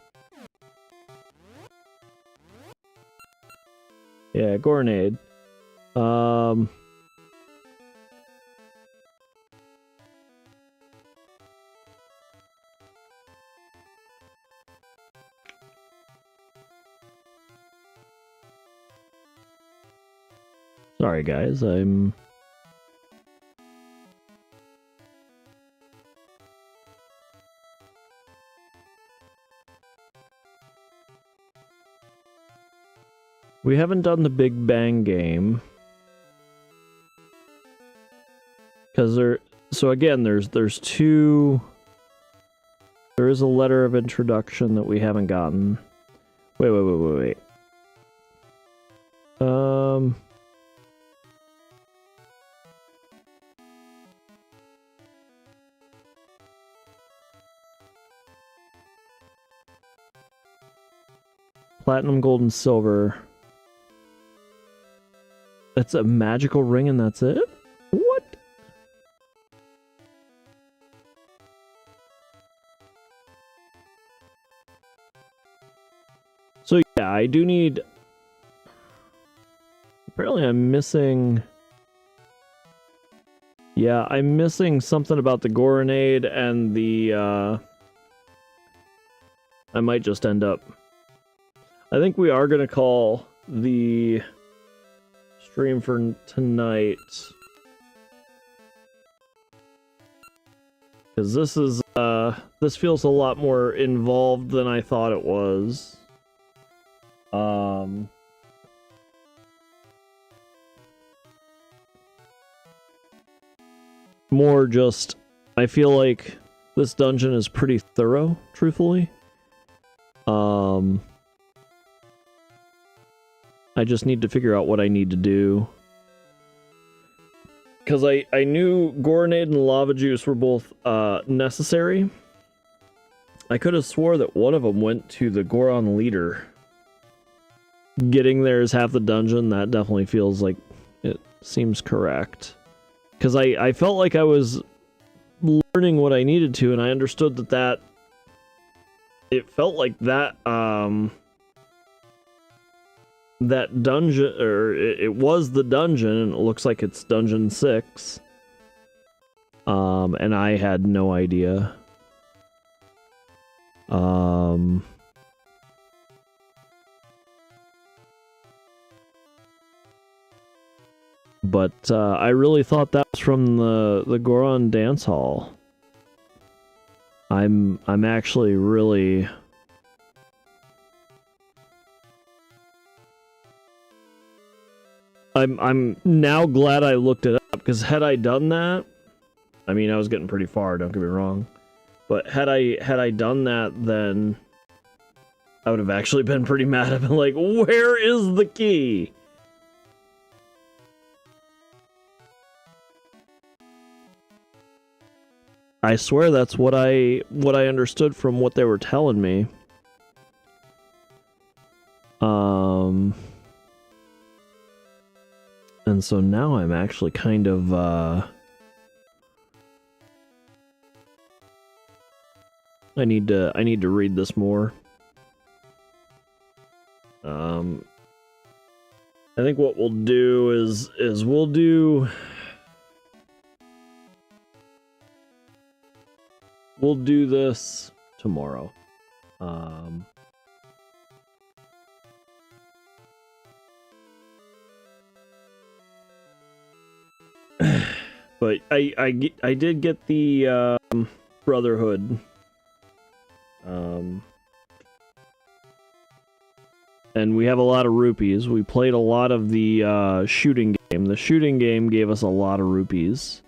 Speaker 1: Yeah, Goronade. Sorry guys, we haven't done the Big Bang game. Because so again, there's two. There is a letter of introduction that we haven't gotten. Wait. Platinum, gold, and silver. That's a magical ring and that's it? What? So yeah, I do need... Apparently I'm missing... Yeah, I'm missing something about the Goronade and the... I might just end up... I think we are going to call the stream for tonight. Because this is, this feels a lot more involved than I thought it was. More just, I feel like this dungeon is pretty thorough, truthfully. I just need to figure out what I need to do. Because I knew Goronade and Lava Juice were both necessary. I could have swore that one of them went to the Goron leader. Getting there is half the dungeon. That definitely feels like it seems correct. Because I felt like I was learning what I needed to, and I understood that it felt like that that dungeon, or it was the dungeon, and it looks like it's dungeon 6. And I had no idea. But I really thought that was from the Goron dance hall. I'm actually really... I'm now glad I looked it up, because had I done that, I mean, I was getting pretty far, don't get me wrong, but had I done that, then I would have actually been pretty mad. I've been like, where is the key? I swear that's what I understood from what they were telling me. And so now I'm actually kind of I need to read this more. I think what we'll do is we'll do we'll do this tomorrow. But I did get the Brotherhood. And we have a lot of rupees. We played a lot of the shooting game. The shooting game gave us a lot of rupees.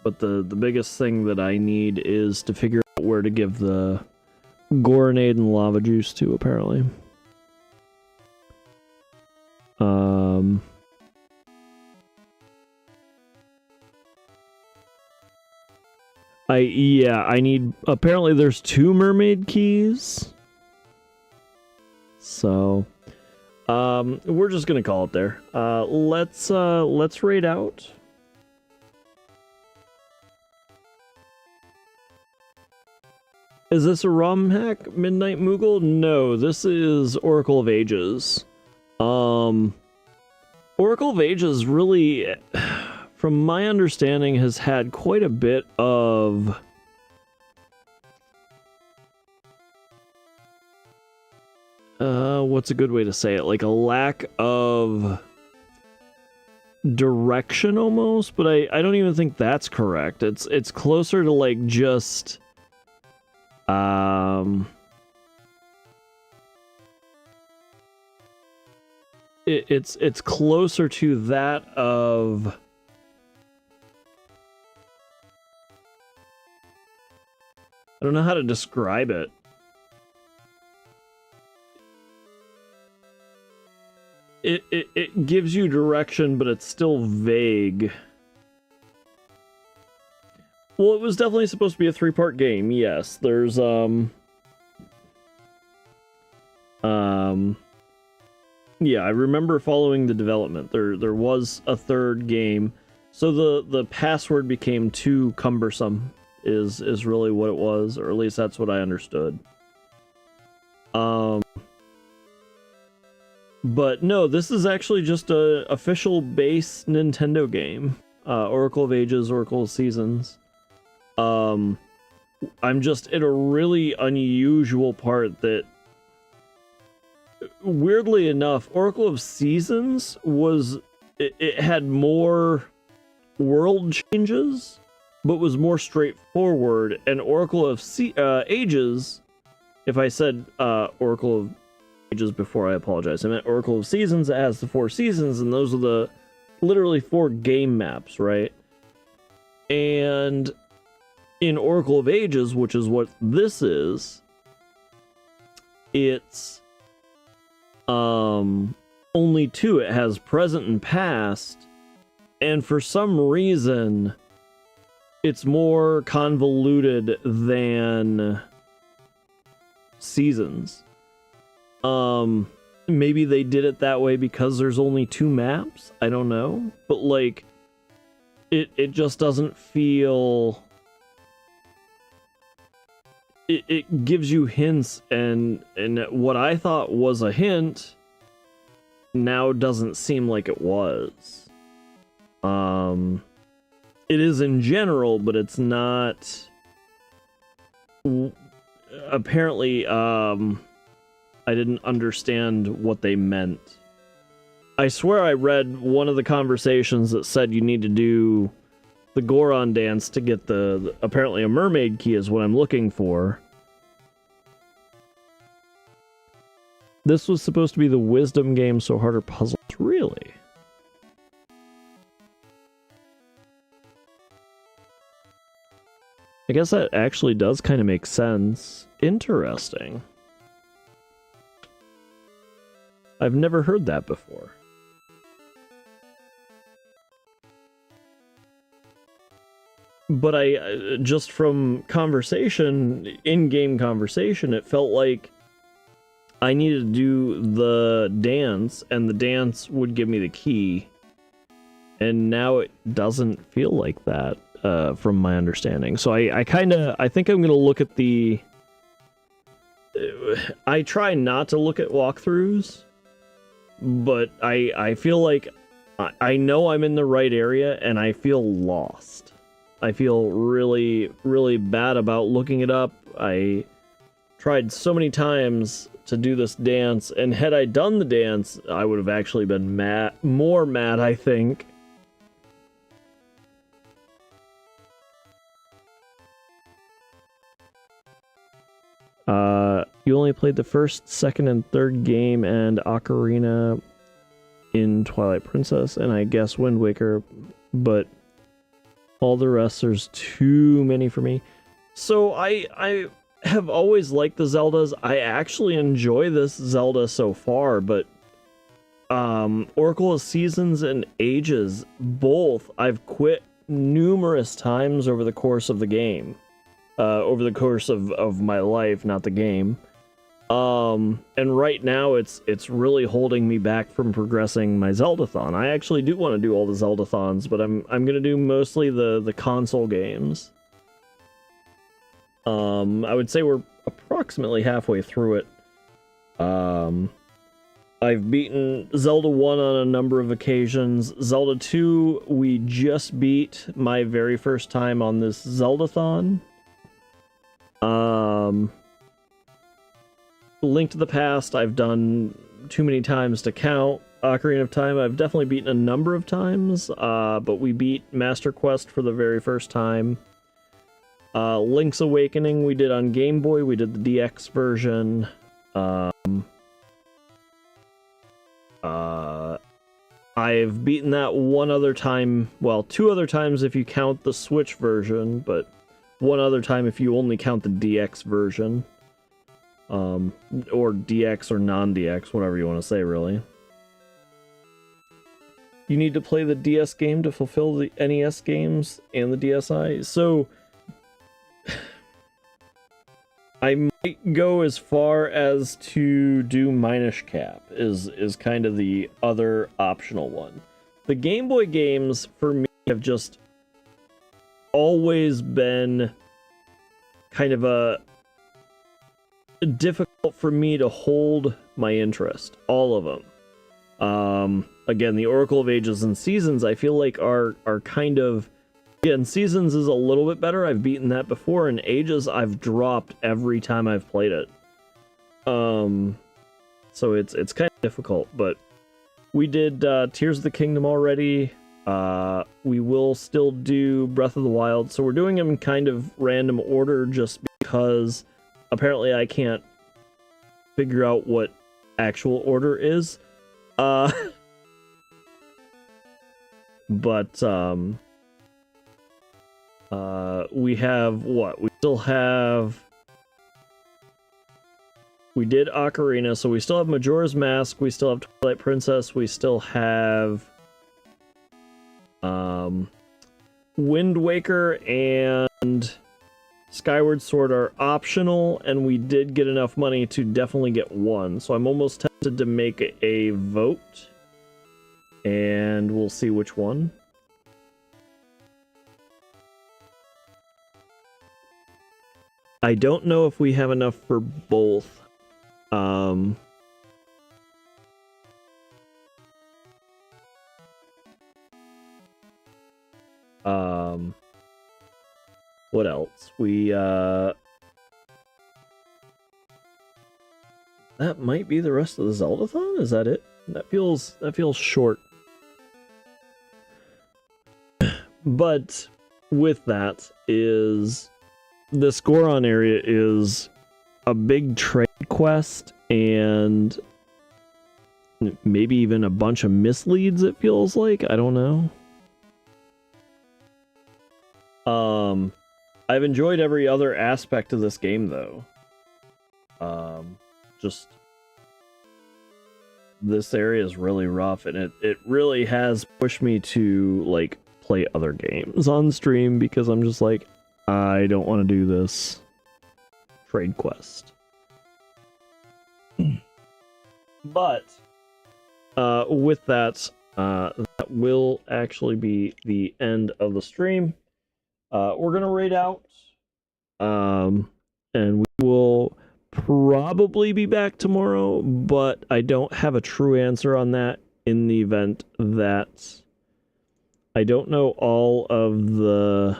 Speaker 1: But the biggest thing that I need is to figure out where to give the Goronade and Lava Juice to, apparently. I need, apparently there's 2 mermaid keys. So, we're just gonna call it there. Let's raid out. Is this a ROM hack, Midnight Moogle? No, this is Oracle of Ages. Oracle of Ages really, from my understanding, has had quite a bit of what's a good way to say it? Like a lack of direction almost, but I don't even think that's correct. It's closer to like just it's closer to that of I don't know how to describe it. It gives you direction, but it's still vague. Well, it was definitely supposed to be a 3-part game, yes. There's, yeah, I remember following the development. There was a 3rd game. So the password became too cumbersome, is really what it was, or at least that's what I understood. But no, this is actually just a official base Nintendo game. Oracle of Ages, Oracle of Seasons. I'm just at a really unusual part that, weirdly enough, Oracle of Seasons was, it had more world changes, but was more straightforward, and Oracle of Ages, if I said Oracle of Ages before, I apologize. I meant Oracle of Seasons, it has the 4 seasons, and those are the literally 4 game maps, right? And in Oracle of Ages, which is what this is, it's only 2. It has present and past, and for some reason it's more convoluted than Seasons. Maybe they did it that way because there's only 2 maps, I don't know, but like it just doesn't feel, it gives you hints, and what I thought was a hint now doesn't seem like it was. It is in general, but it's not. Apparently, I didn't understand what they meant. I swear I read one of the conversations that said you need to do the Goron dance to get the apparently a mermaid key is what I'm looking for. This was supposed to be the wisdom game, so harder puzzles. Really? I guess that actually does kind of make sense. Interesting. I've never heard that before. But I just from conversation, in-game conversation, it felt like I needed to do the dance, and the dance would give me the key. And now it doesn't feel like that. from my understanding. So I think I'm gonna look at the. I try not to look at walkthroughs, but I feel like I know I'm in the right area and I feel lost. I feel really, really bad about looking it up. I tried so many times to do this dance, and had I done the dance, I would have actually been more mad, I think. You only played the first, second, and third game and Ocarina in Twilight Princess, and I guess Wind Waker, but all the rest, there's too many for me. So I have always liked the Zeldas. I actually enjoy this Zelda so far, but Oracle of Seasons and Ages, both I've quit numerous times over the course of the game. Over the course of my life, not the game. And right now it's really holding me back from progressing my Zeldathon. I actually do want to do all the Zeldathons, but I'm gonna do mostly the console games. I would say we're approximately halfway through it. I've beaten Zelda 1 on a number of occasions. Zelda 2, we just beat my very first time on this Zeldathon. Link to the Past, I've done too many times to count. Ocarina of Time, I've definitely beaten a number of times, but we beat Master Quest for the very first time. Link's Awakening, we did on Game Boy, we did the DX version. I've beaten that one other time, well, two other times if you count the Switch version, but one other time if you only count the DX version. Or DX or non-DX, whatever you want to say, really. You need to play the DS game to fulfill the NES games and the DSi. So, I might go as far as to do Minish Cap, is kind of the other optional one. The Game Boy games, for me, have just always been kind of a difficult for me to hold my interest, all of them. Again, the Oracle of Ages and Seasons, I feel like are kind of, again, Seasons is a little bit better. I've beaten that before, and Ages I've dropped every time I've played it. So it's kind of difficult, but we did Tears of the Kingdom already. We will still do Breath of the Wild, so we're doing them in kind of random order just because apparently I can't figure out what actual order is. But we have what? We still have... We did Ocarina, so we still have Majora's Mask, we still have Twilight Princess, we still have Wind Waker and Skyward Sword are optional, and we did get enough money to definitely get one. So I'm almost tempted to make a vote, and we'll see which one. I don't know if we have enough for both. What else? We, that might be the rest of the Zeldathon? Is that it? That feels short. But with that is this Goron area is a big trade quest and maybe even a bunch of misleads, it feels like. I don't know. I've enjoyed every other aspect of this game, though. Just this area is really rough, and it really has pushed me to like play other games on stream because I'm just like, I don't want to do this trade quest. But with that, that will actually be the end of the stream. We're gonna raid out, and we will probably be back tomorrow, but I don't have a true answer on that in the event that I don't know all of the...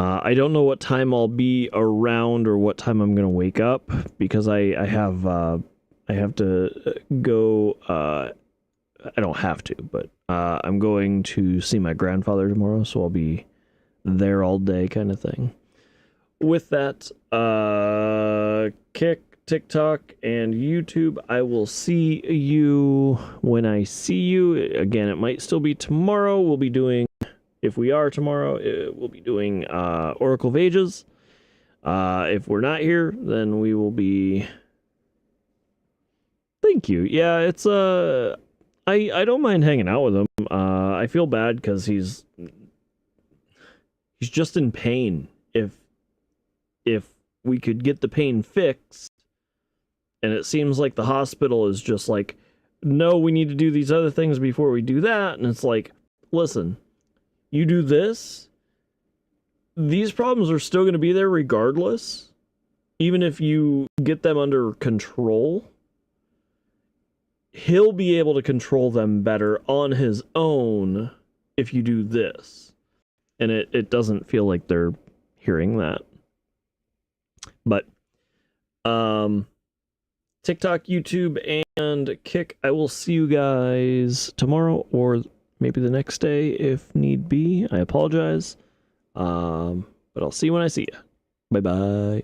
Speaker 1: I don't know what time I'll be around or what time I'm gonna wake up, because I have to go. I don't have to, but I'm going to see my grandfather tomorrow, so I'll be there all day, kind of thing. With that, Kick, TikTok, and YouTube, I will see you when I see you. Again, it might still be tomorrow. We'll be doing, if we are tomorrow, we'll be doing Oracle of Ages. If we're not here, then we will be... Thank you. Yeah, it's I don't mind hanging out with him. I feel bad because he's just in pain. If we could get the pain fixed, and it seems like the hospital is just like, no, we need to do these other things before we do that, and it's like, listen, you do this, these problems are still going to be there regardless, even if you get them under control. He'll be able to control them better on his own if you do this. And it doesn't feel like they're hearing that. But TikTok, YouTube, and Kick, I will see you guys tomorrow or maybe the next day if need be. I apologize. But I'll see you when I see you. Bye-bye.